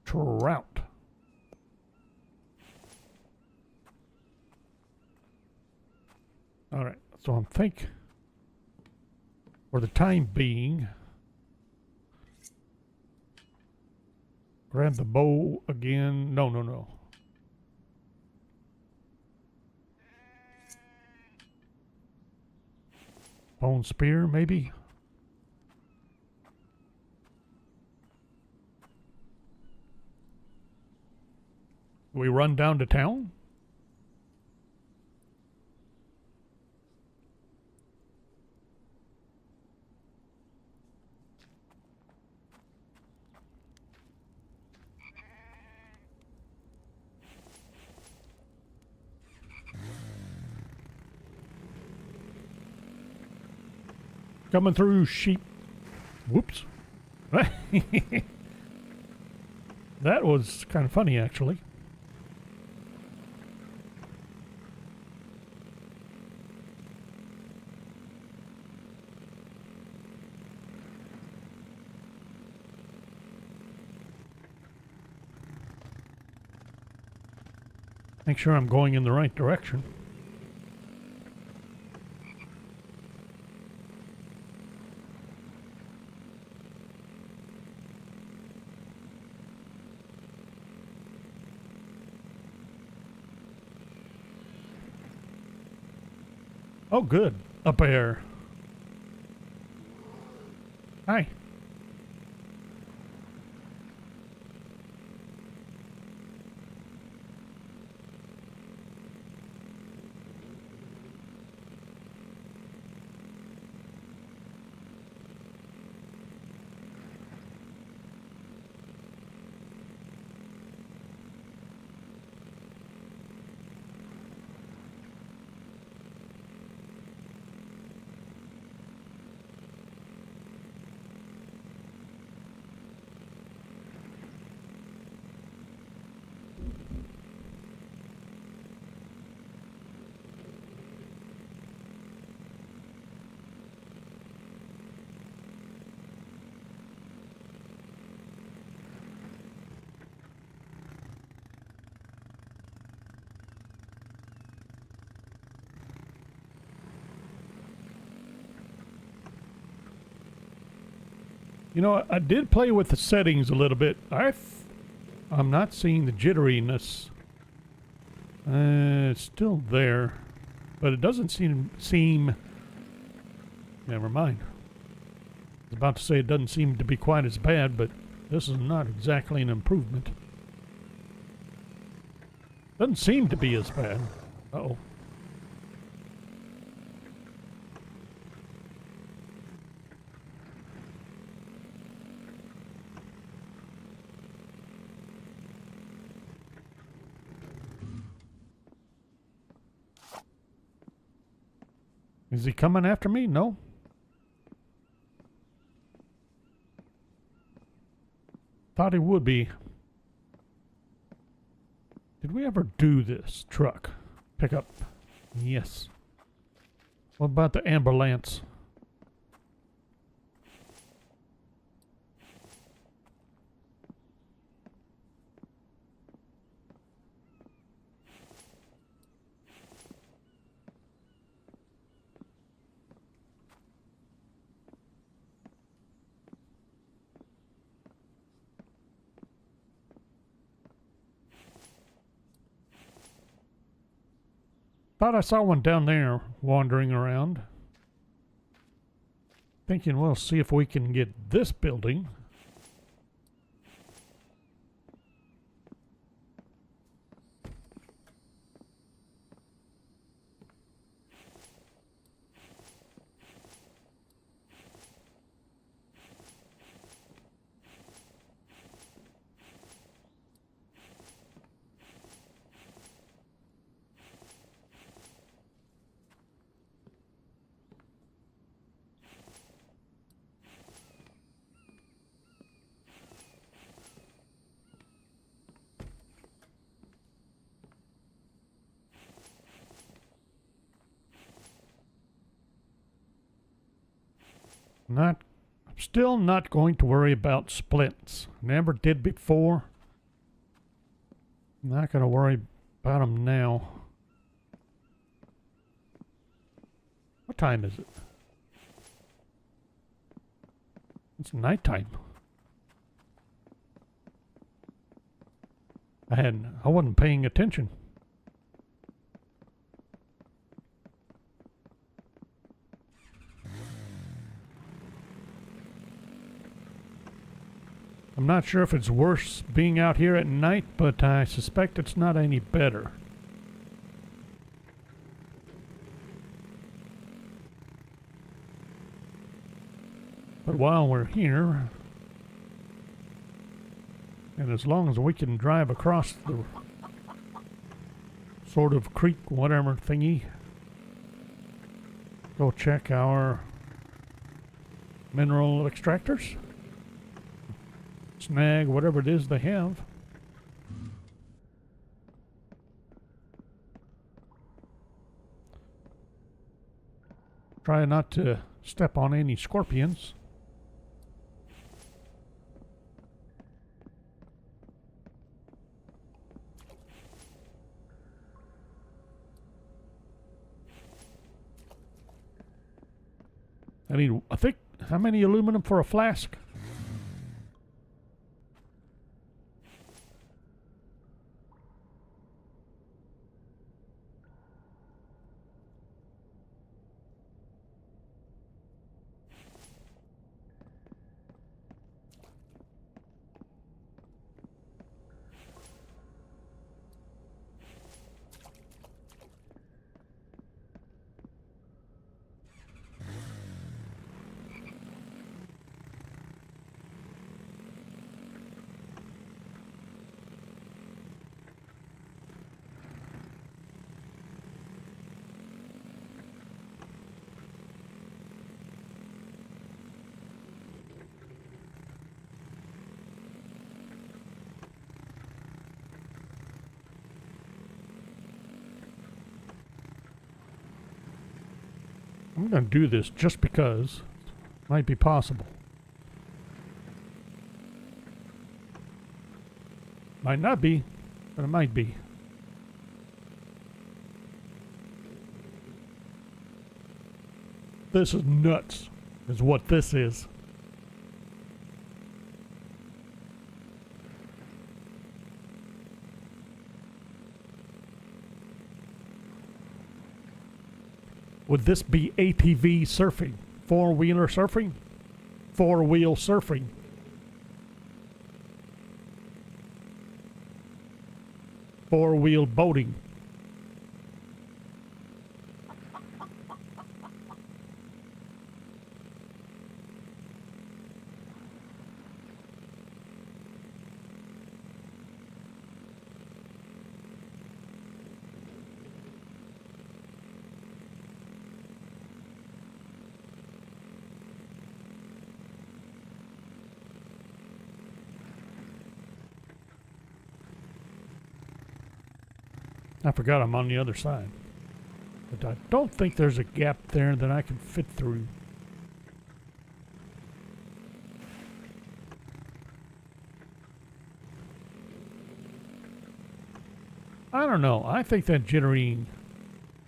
Trout. All right, so I'm think for the time being, grab the bow again. No. Bone spear, maybe. We run down to town. Coming through sheep. Whoops. That was kind of funny, actually. Make sure I'm going in the right direction. Oh, good. A bear. Hi. You know, I did play with the settings a little bit. I'm not seeing the jitteriness. It's still there, but it doesn't seem. Never mind. I was about to say it doesn't seem to be quite as bad, but this is not exactly an improvement. Doesn't seem to be as bad. Uh-oh. Is he coming after me? No. Thought he would be. Did we ever do this truck pickup? Yes. What about the ambulance? Thought I saw one down there wandering around. Thinking we'll see if we can get this building. I'm still not going to worry about splits. Never did before. Not going to worry about them now. What time is it? It's nighttime. I wasn't paying attention. I'm not sure if it's worse being out here at night, but I suspect it's not any better. But while we're here, and as long as we can drive across the sort of creek, whatever thingy, go check our mineral extractors. Snag whatever it is they have. Try not to step on any scorpions. I think, how many aluminum for a flask? I'm going to do this just because it might be possible. Might not be, but it might be. This is nuts, is what this is. Would this be ATV surfing? Four-wheeler surfing? Four-wheel surfing. Four-wheel boating. I forgot I'm on the other side. But I don't think there's a gap there that I can fit through. I don't know. I think that jittering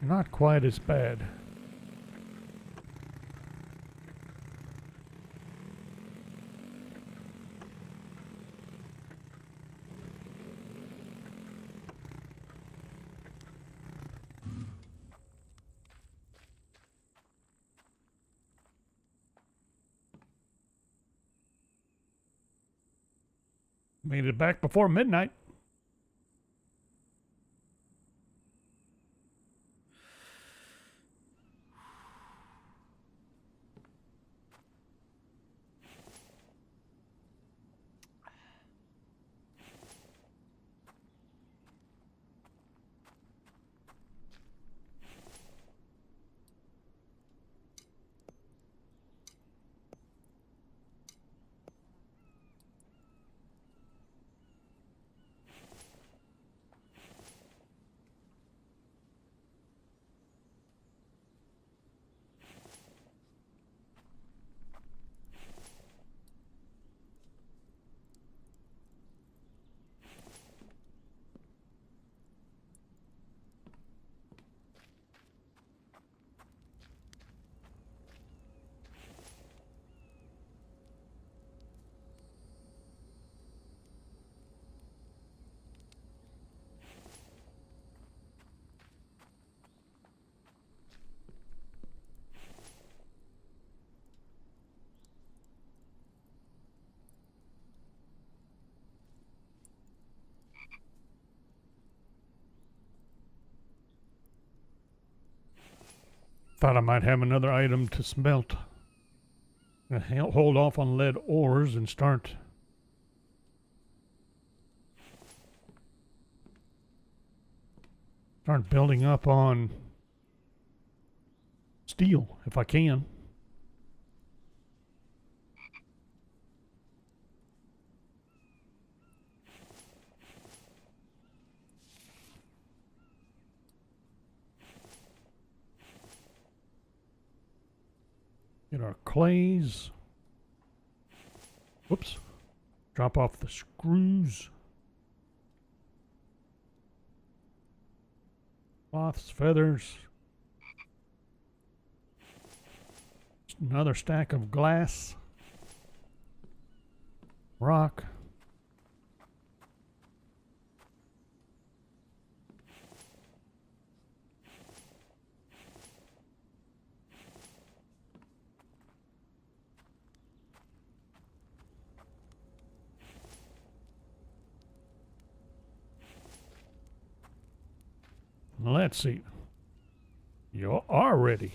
not quite as bad. Made it back before midnight. Thought I might have another item to smelt. Hold off on lead ores and start building up on steel if I can. Get our clays. Whoops. Drop off the screws. Cloths, feathers. Another stack of glass. Rock. Let's see. You are ready.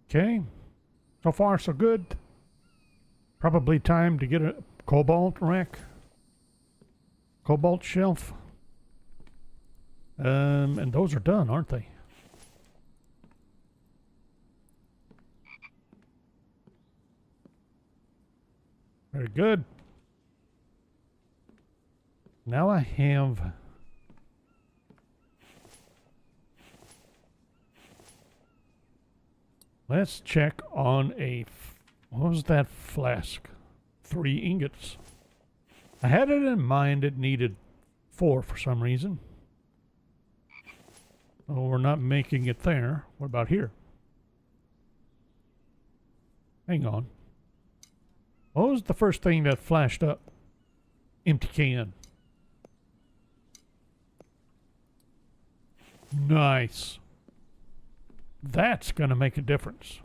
Okay. So far, so good. Probably time to get a cobalt rack. Cobalt shelf. And those are done, aren't they? Very good. Now I have... Let's check on a... What was that flask? 3 ingots. I had it in mind it needed 4 for some reason. Oh, we're not making it there. What about here? Hang on. What was the first thing that flashed up? Empty can. Nice. That's gonna make a difference.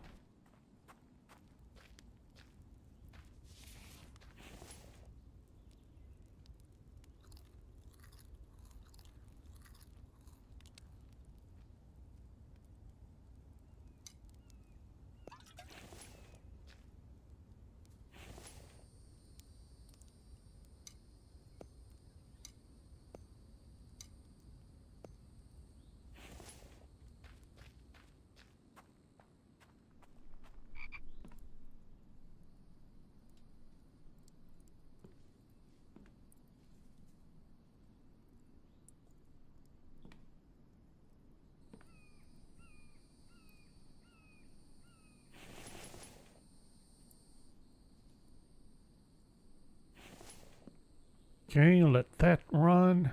Okay, let that run.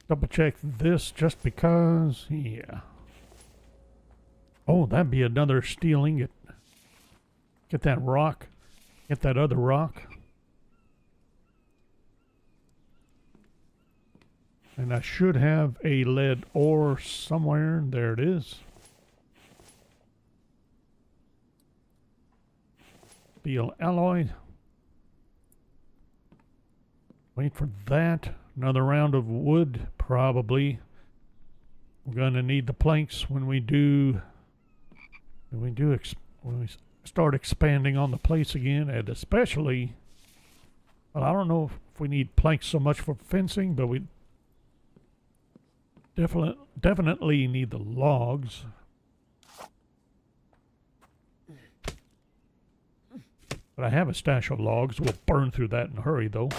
Double check this just because, yeah. Oh, that'd be another steel ingot. Get that rock. Get that other rock. And I should have a lead ore somewhere. There it is. Steel alloy. Wait for that. Another round of wood, probably. We're going to need the planks when we start expanding on the place again, and especially, well, I don't know if we need planks so much for fencing, but we definitely need the logs. But I have a stash of logs. We'll burn through that in a hurry, though.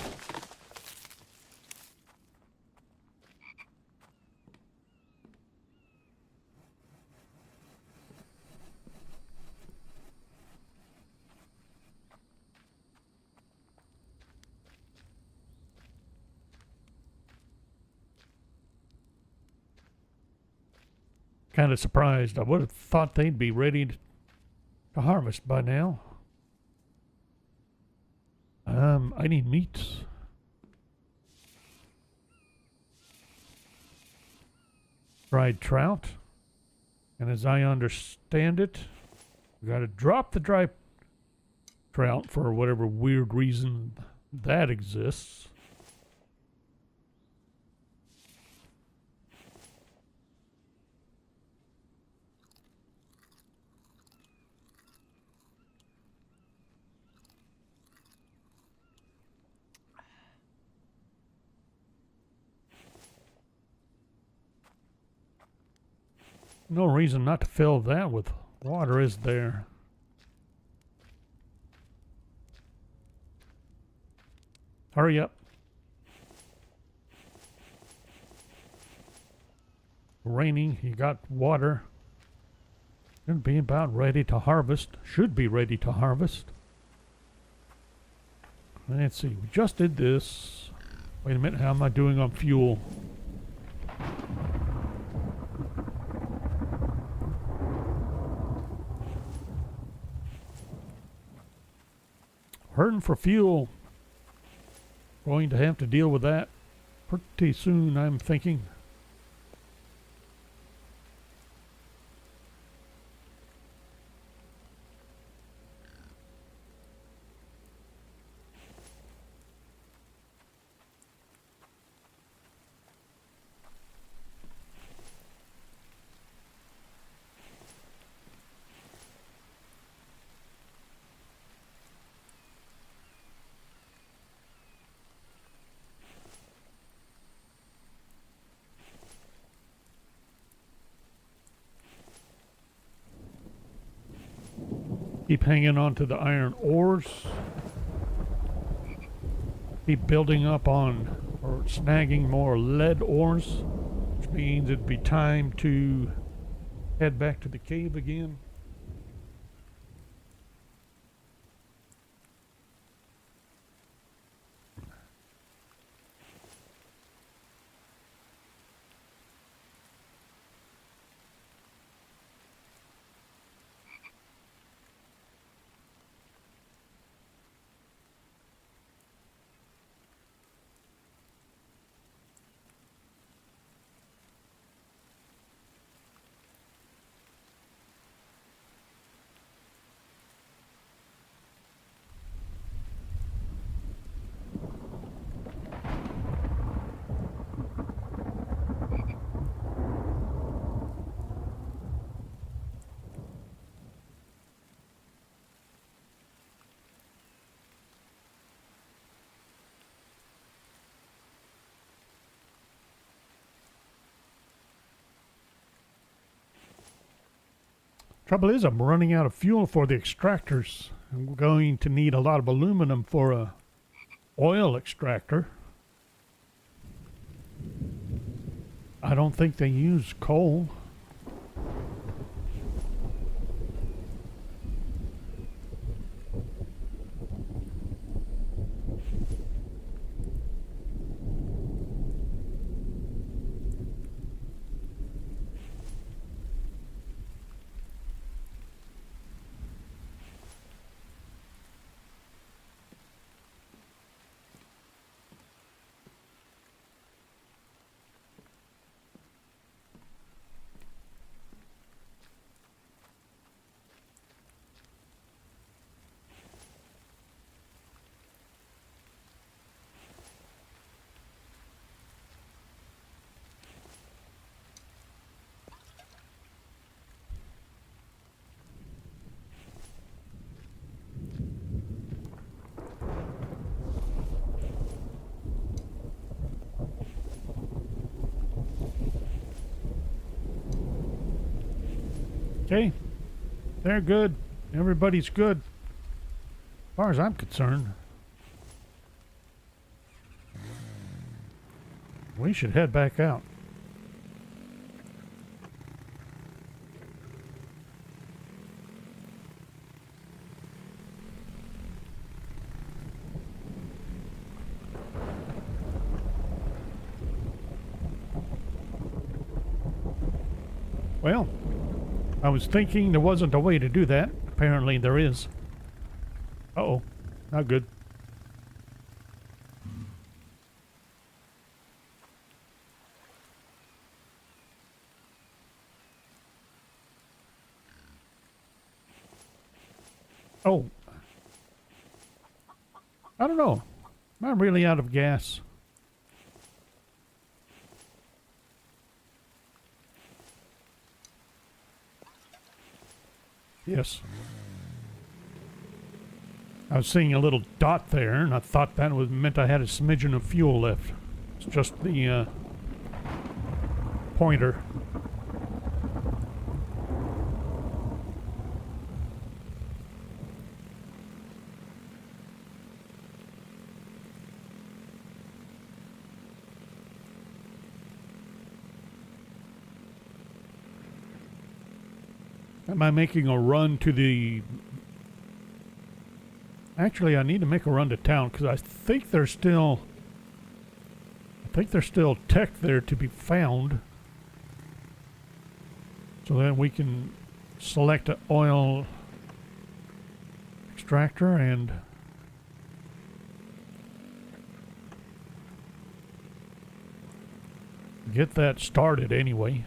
Kind of surprised. I would have thought they'd be ready to harvest by now. I need meats. Dried trout. And as I understand it, we got to drop the dry trout for whatever weird reason that exists. No reason not to fill that with water, is there? Hurry up. Raining, you got water. Gonna be about ready to harvest. Should be ready to harvest. Let's see, we just did this. Wait a minute, how am I doing on fuel? Hurting for fuel. Going to have to deal with that pretty soon, I'm thinking. Keep hanging on to the iron ores. Keep building up on or snagging more lead ores, which means it'd be time to head back to the cave again. Trouble is, I'm running out of fuel for the extractors. I'm going to need a lot of aluminum for a oil extractor. I don't think they use coal. Okay, they're good. Everybody's good, as far as I'm concerned. We should head back out. Well, I was thinking there wasn't a way to do that. Apparently there is. Uh-oh. Not good. Oh. I don't know. I'm really out of gas. Yes. I was seeing a little dot there, and I thought that meant I had a smidgen of fuel left. It's just the pointer. Am I making a run to the... Actually, I need to make a run to town because I think there's still... tech there to be found. So then we can select an oil extractor and get that started anyway.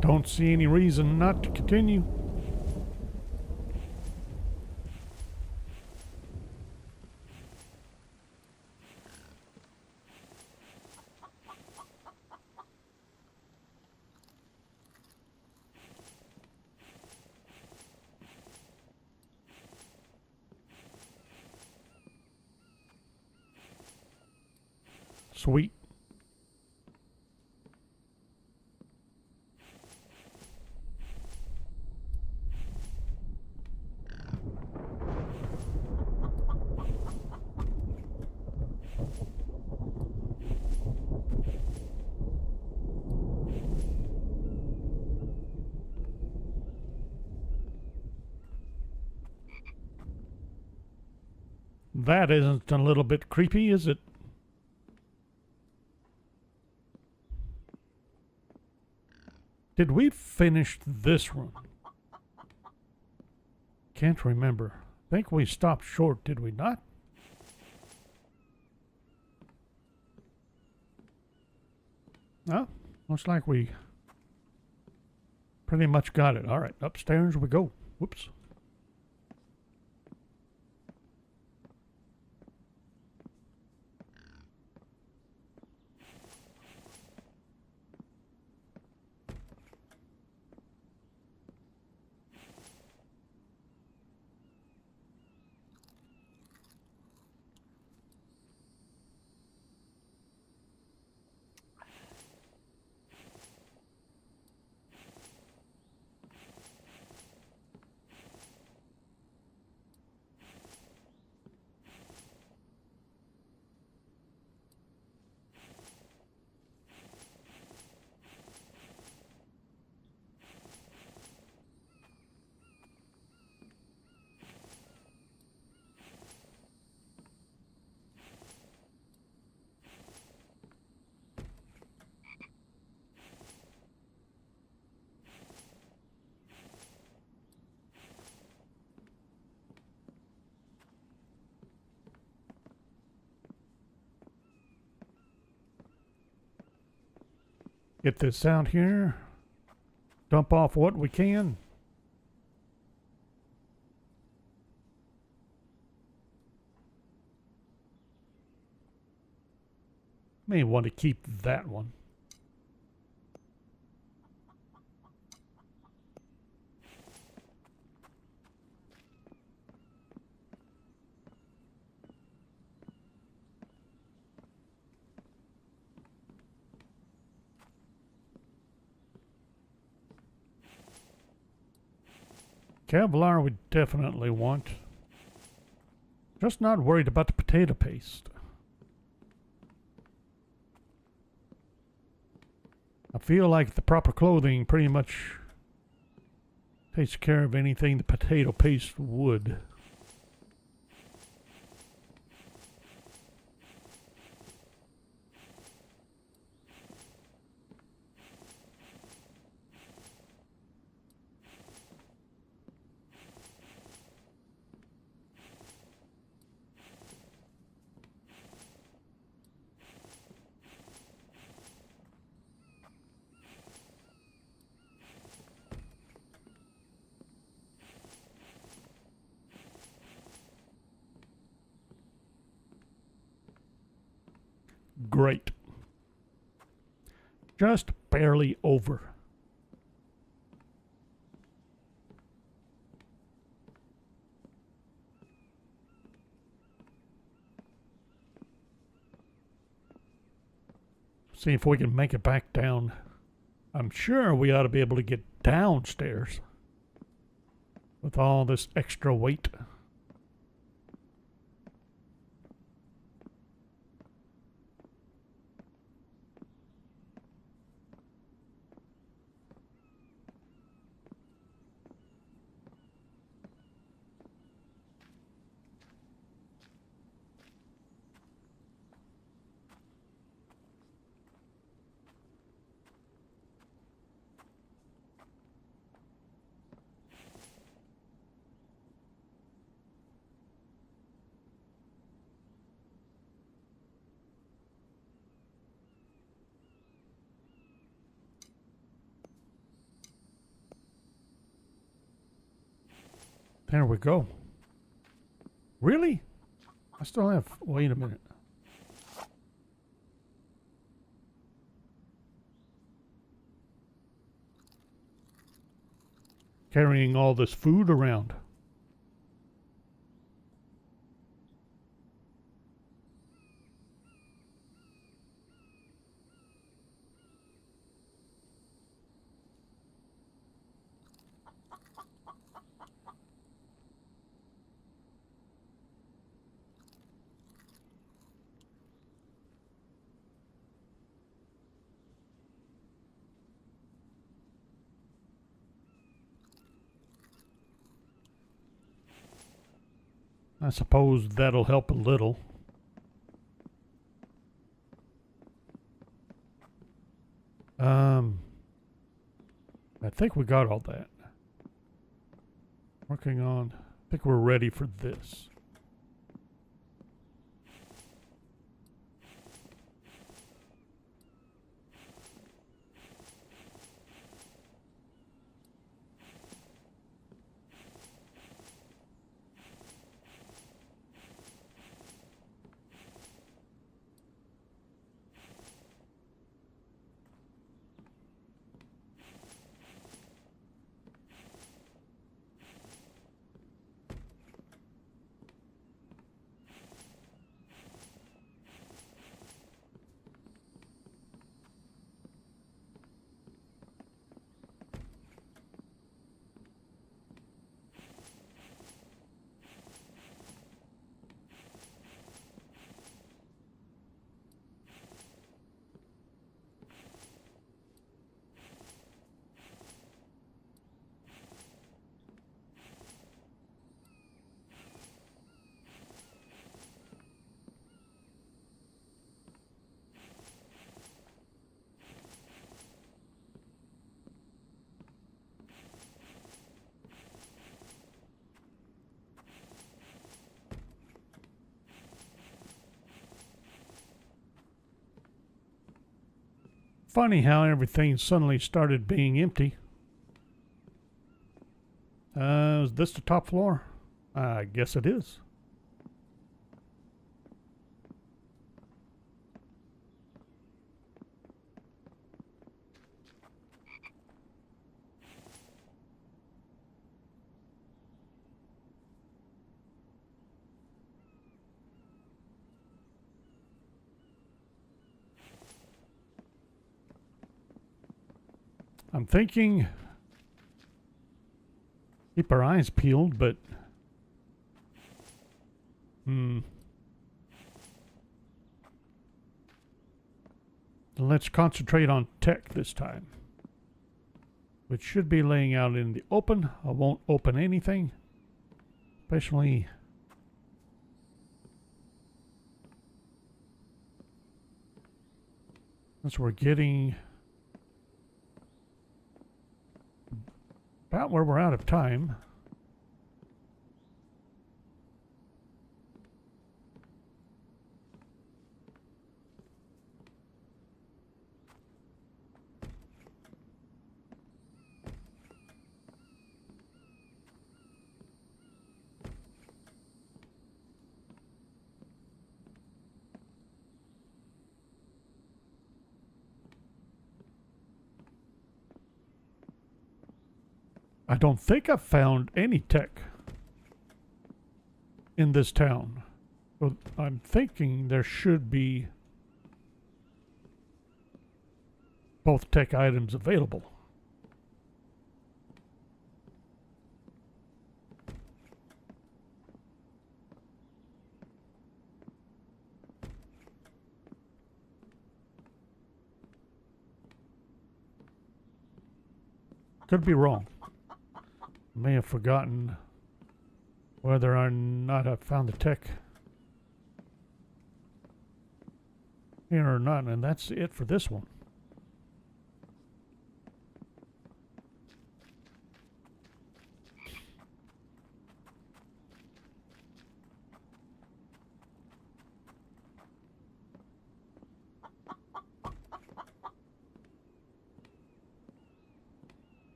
Don't see any reason not to continue. Sweet. That isn't a little bit creepy, is it? Did we finish this room? Can't remember. I think we stopped short, did we not? No, looks like we pretty much got it. All right, upstairs we go. Whoops. Get this out here. Dump off what we can. May want to keep that one. Kevlar we definitely want. Just not worried about the potato paste. I feel like the proper clothing pretty much takes care of anything the potato paste would. Great. Just barely over. See if we can make it back down. I'm sure we ought to be able to get downstairs with all this extra weight. There we go. Really? I still have... Wait a minute. Carrying all this food around. I suppose that'll help a little. I think we got all that. Working on... I think we're ready for this. Funny how everything suddenly started being empty. Is this the top floor? I guess it is. I'm thinking keep our eyes peeled, but let's concentrate on tech this time, which should be laying out in the open. I won't open anything, especially since we're getting about where we're out of time. I don't think I've found any tech in this town. So I'm thinking there should be both tech items available. Could be wrong. May have forgotten whether or not I found the tech here or not, and that's it for this one.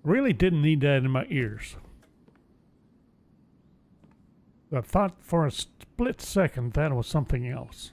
Really didn't need that in my ears. I thought for a split second that was something else.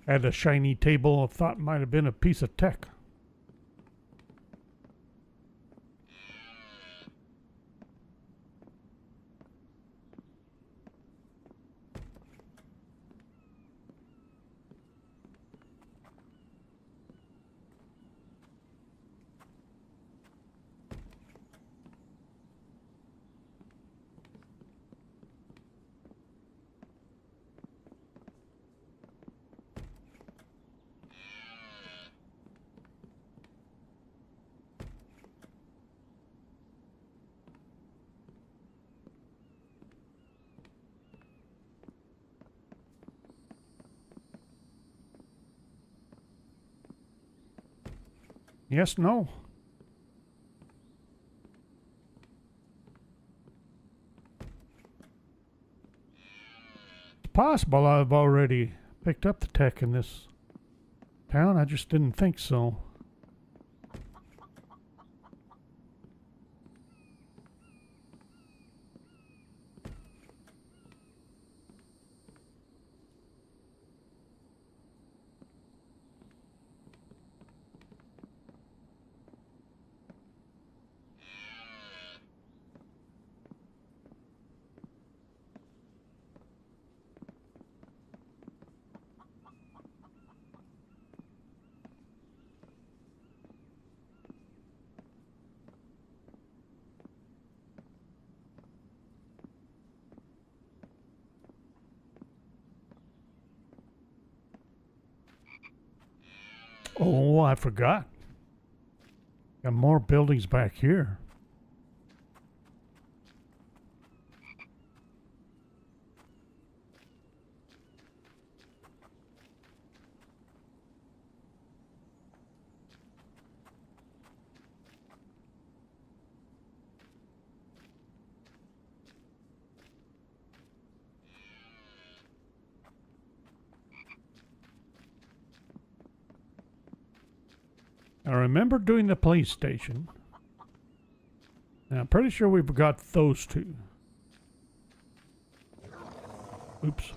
Had a shiny table I thought might have been a piece of tech. Yes, no. It's possible I've already picked up the tech in this town. I just didn't think so. Oh, I forgot. Got more buildings back here. I remember doing the police station. And I'm pretty sure we've got those two. Oops.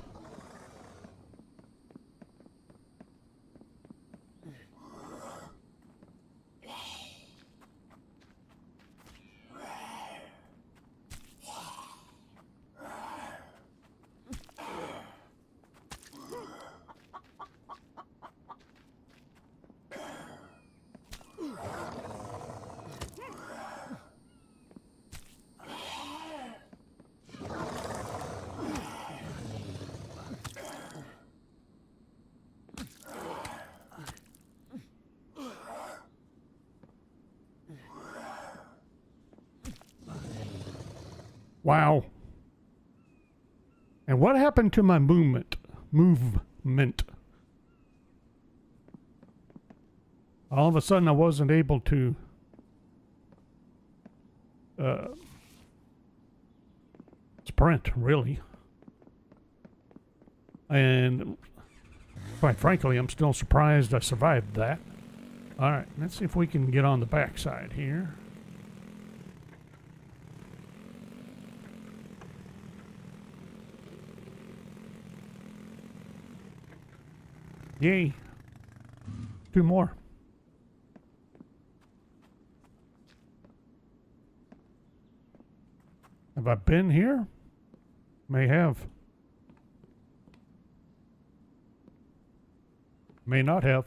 Wow. And what happened to my movement? All of a sudden I wasn't able to sprint, really. And quite frankly, I'm still surprised I survived that. Alright, let's see if we can get on the backside here. Yay. 2 more. Have I been here? May have. May not have.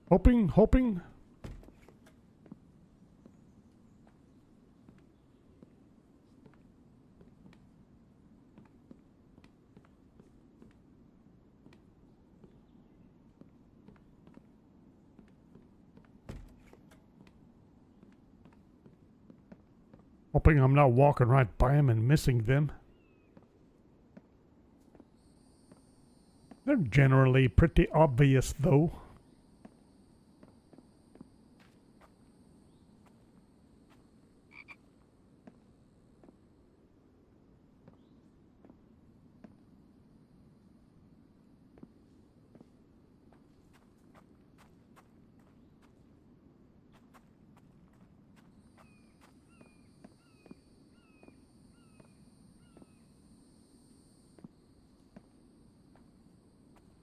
Hoping. Hoping I'm not walking right by them and missing them. They're generally pretty obvious, though.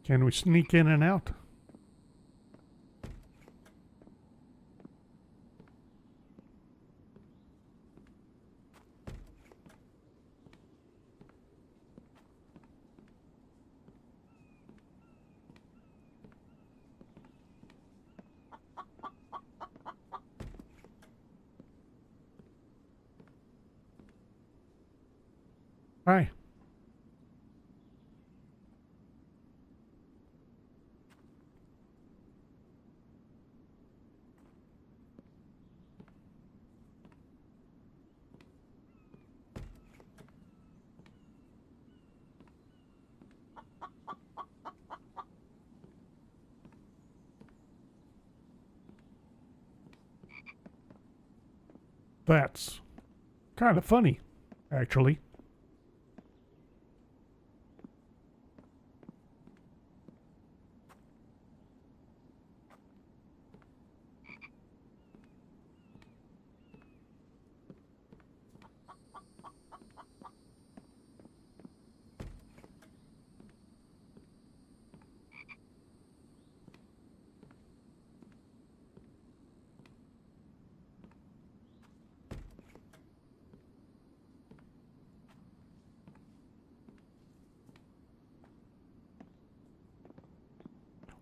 Can we sneak in and out? Hi. That's kind of funny, actually.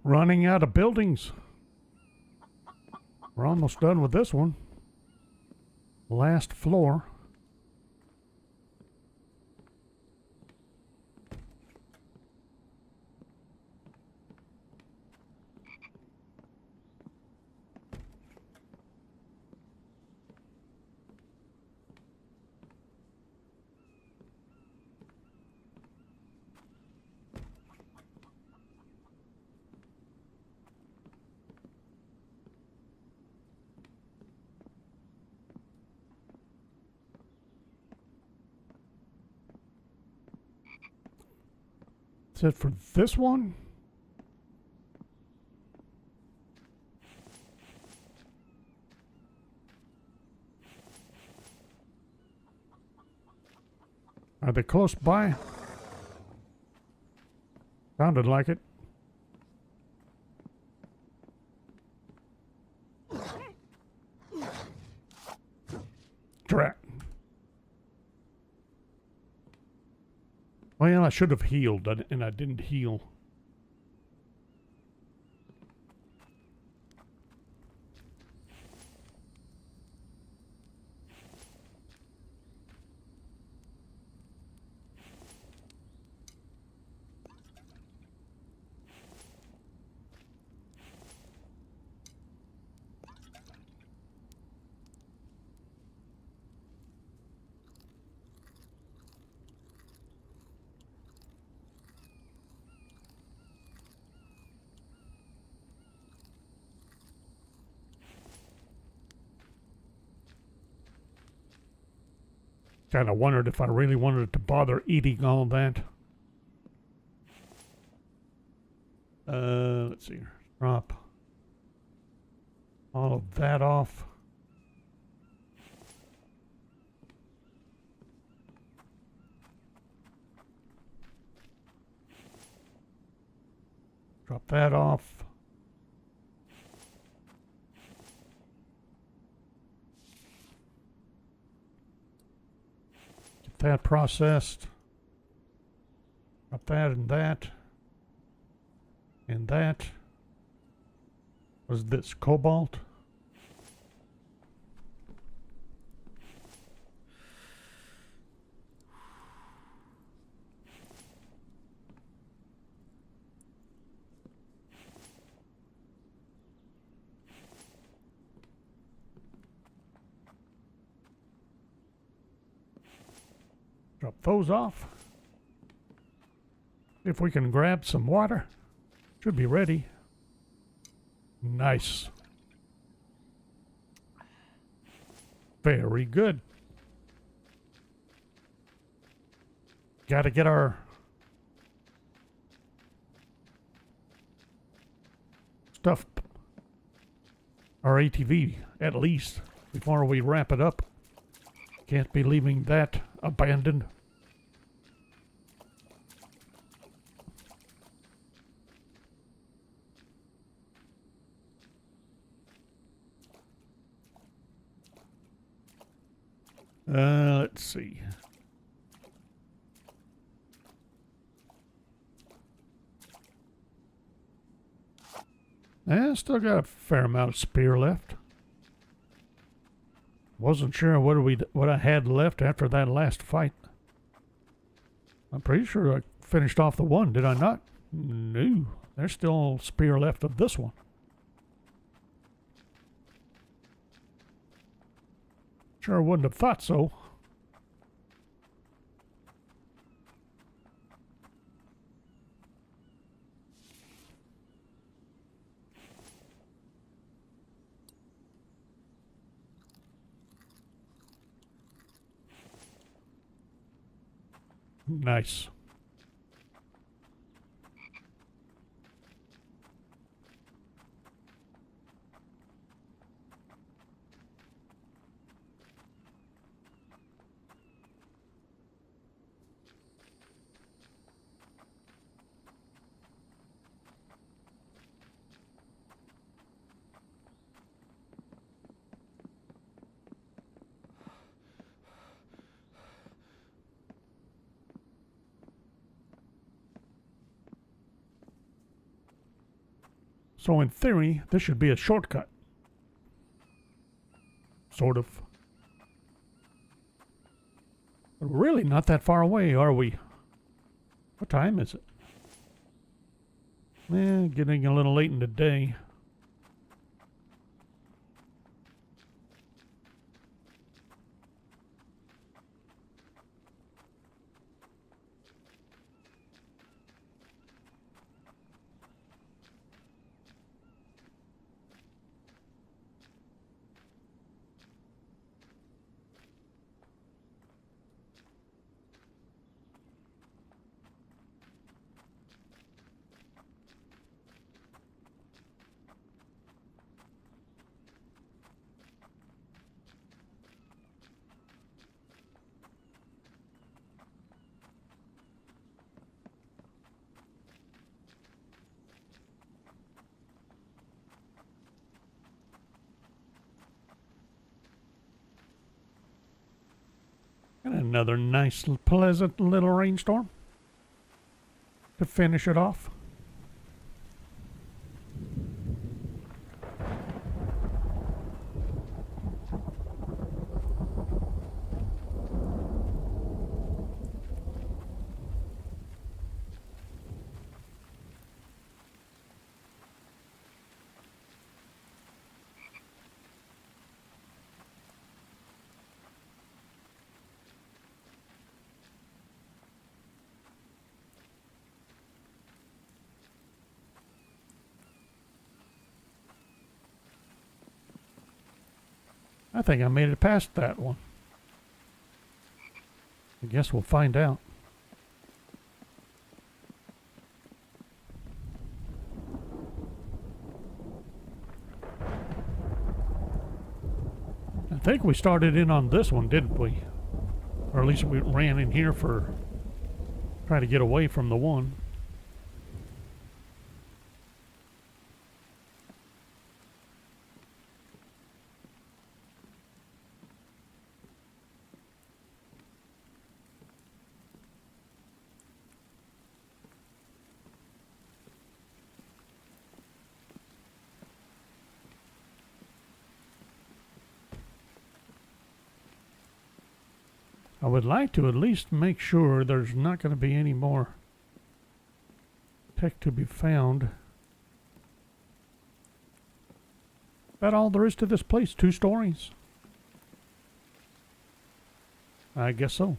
Running out of buildings. We're almost done with this one. Last floor. That's it for this one. Are they close by? Sounded like it. Drat. Well, I should have healed, and I didn't heal. Kind of wondered if I really wanted to bother eating all that. Let's see. Drop all of that off. Drop that off. Get that processed. Drop that and that. And that. Was this cobalt? Drop those off. If we can grab some water. Should be ready. Nice. Very good. Got to get our stuff, our ATV at least, before we wrap it up. Can't be leaving that abandoned. Let's see. Still got a fair amount of spear left. Wasn't sure what I had left after that last fight. I'm pretty sure I finished off the one, did I not? No, there's still spear left of this one. Sure wouldn't have thought so. Nice. So in theory, this should be a shortcut. Sort of. But we're really not that far away, are we? What time is it? Getting a little late in the day. And another nice, pleasant little rainstorm to finish it off. I think I made it past that one. I guess we'll find out. I think we started in on this one, didn't we? Or at least we ran in here for trying to get away from the one. I would like to at least make sure there's not going to be any more tech to be found. Is that all there is to this place? 2 stories? I guess so.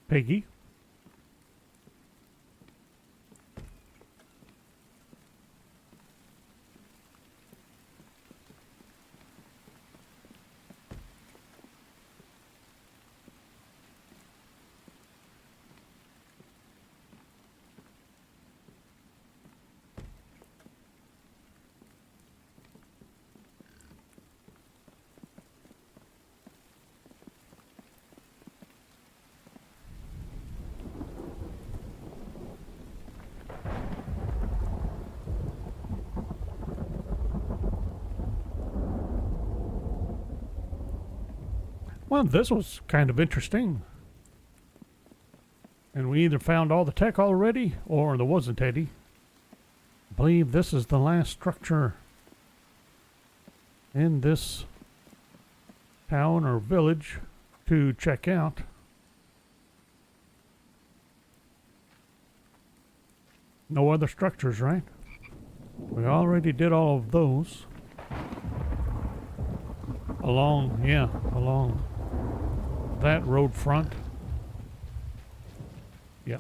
Peggy? Well, this was kind of interesting. And we either found all the tech already, or there wasn't any. I believe this is the last structure in this town or village to check out. No other structures, right? We already did all of those. Along that road front. Yeah.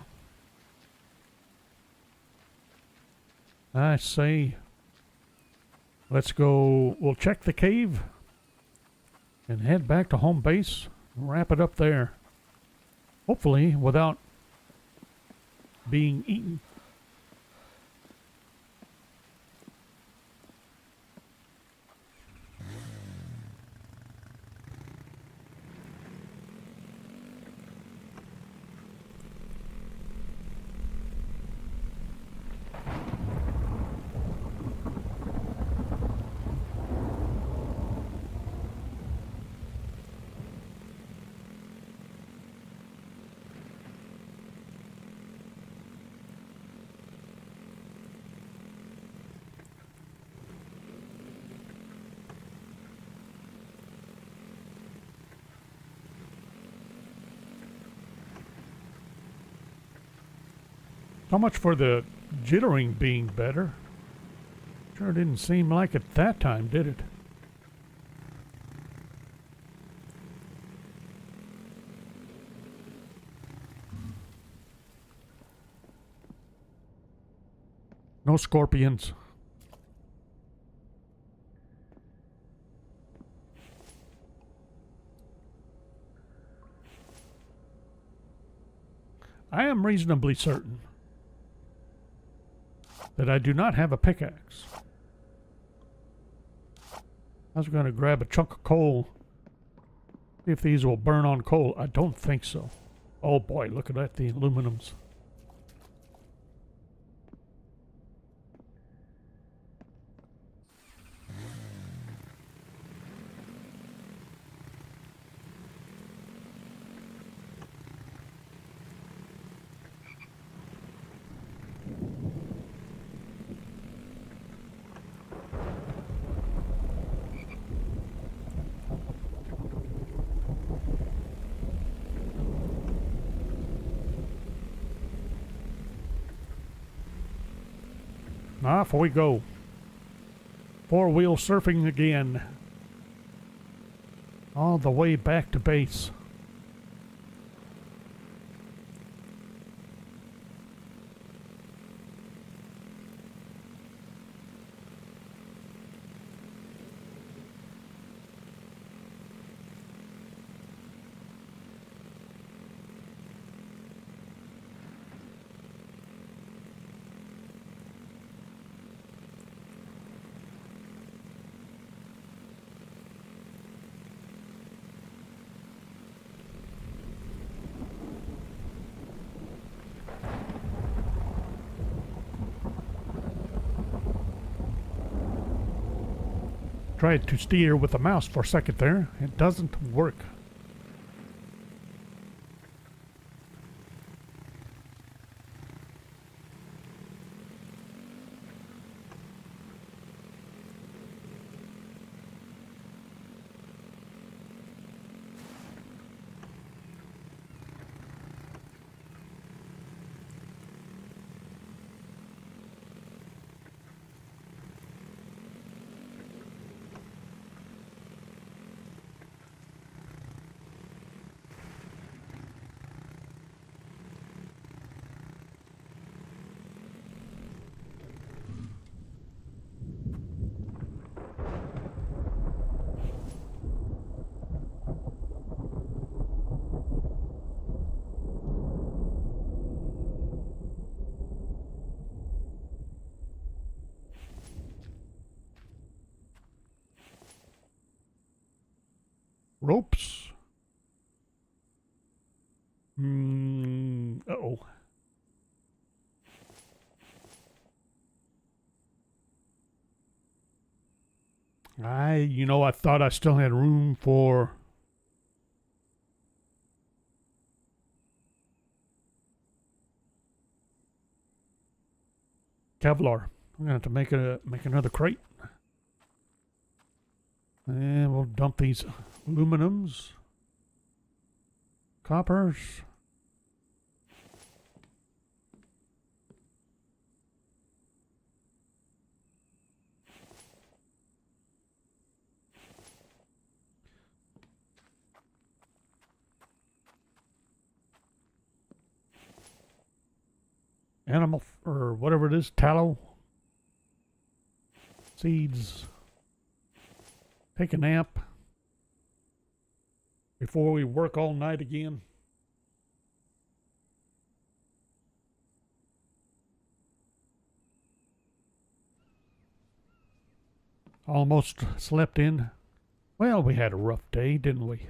I say, let's go. We'll check the cave and head back to home base. Wrap it up there. Hopefully without being eaten. So much for the jittering being better. Sure didn't seem like it that time, did it? No scorpions. I am reasonably certain that I do not have a pickaxe. I was going to grab a chunk of coal. See if these will burn on coal. I don't think so. Oh boy, look at that, the aluminums. Off we go. Four-wheel surfing again. All the way back to base. Tried to steer with the mouse for a second there. It doesn't work. Ropes. Uh-oh. I thought I still had room for Kevlar. I'm gonna have to make another crate. And we'll dump these aluminums, coppers. Animal, or whatever it is, tallow. seeds. Take a nap before we work all night again. Almost slept in. Well, we had a rough day, didn't we?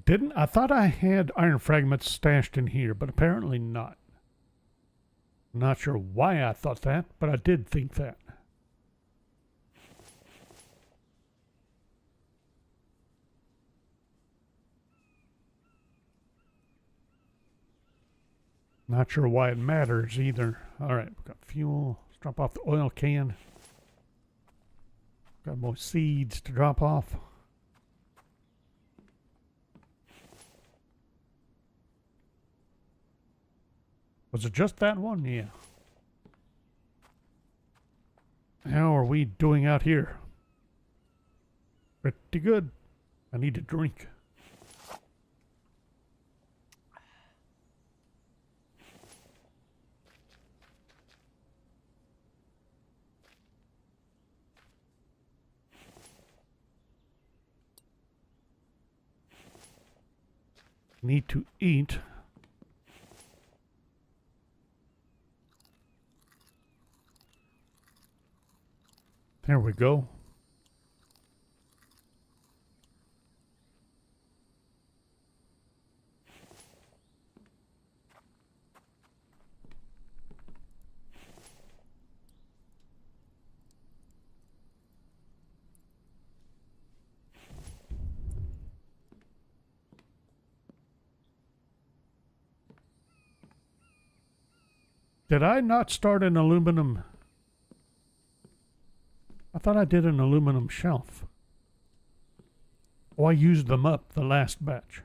Didn't I thought I had iron fragments stashed in here, but apparently not. Not sure why I thought that, but I did think that. Not sure why it matters either. Alright, we've got fuel. Let's drop off the oil can. Got more seeds to drop off. Was it just that one? Yeah. How are we doing out here? Pretty good. I need a drink. Need to eat. There we go. Did I not start an aluminum? I thought I did an aluminum shelf. Oh, I used them up the last batch.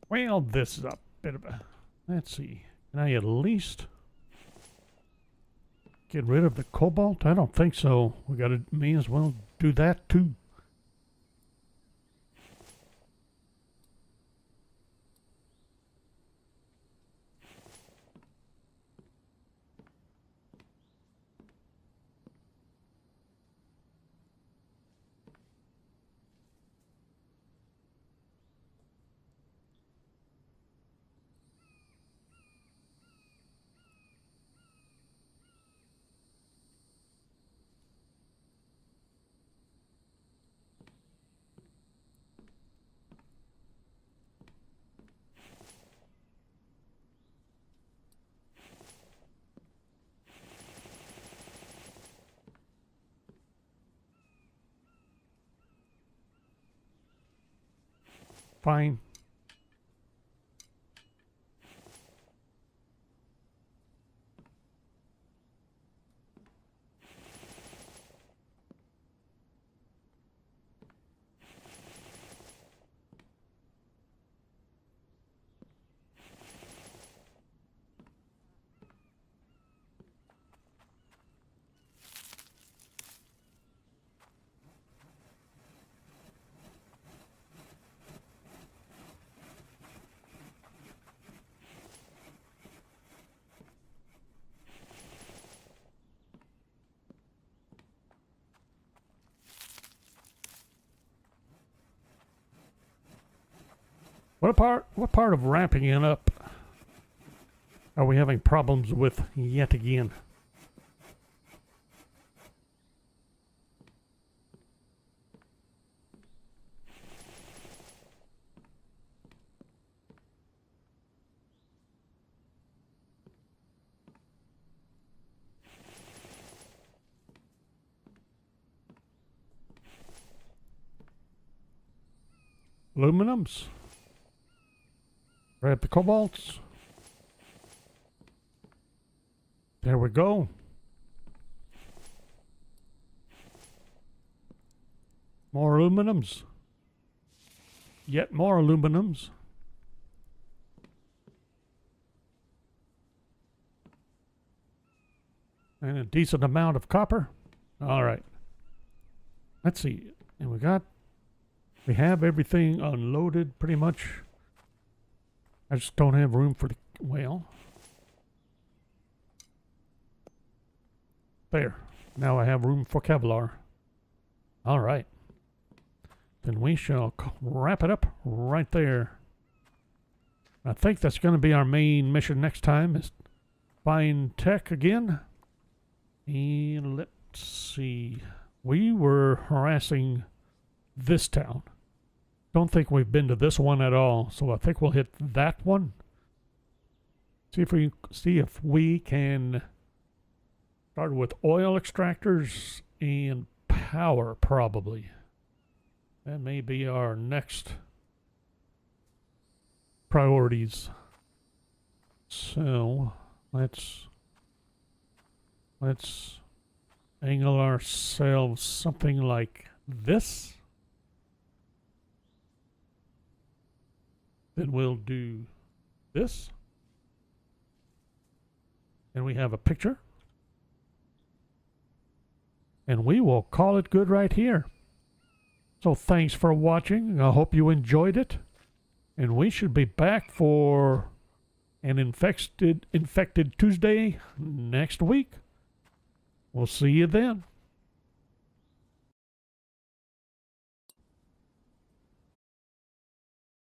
Well, this is a bit of a... Let's see. Can I at least get rid of the cobalt? I don't think so. We gotta, may as well do that too. fine. What part of wrapping it up are we having problems with yet again? Aluminums. Grab the cobalts. There we go. More aluminums. Yet more aluminums. And a decent amount of copper. All right. Let's see. And we have everything unloaded pretty much. I just don't have room for the, well. There. Now I have room for Kevlar. All right. Then we shall wrap it up right there. I think that's going to be our main mission next time, is find tech again. And let's see. We were harassing this town. Don't think we've been to this one at all, so I think we'll hit that one. See if we can start with oil extractors and power, probably. That may be our next priorities. So let's angle ourselves something like this. Then we'll do this. And we have a picture. And we will call it good right here. So thanks for watching. I hope you enjoyed it. And we should be back for an Infected Tuesday next week. We'll see you then.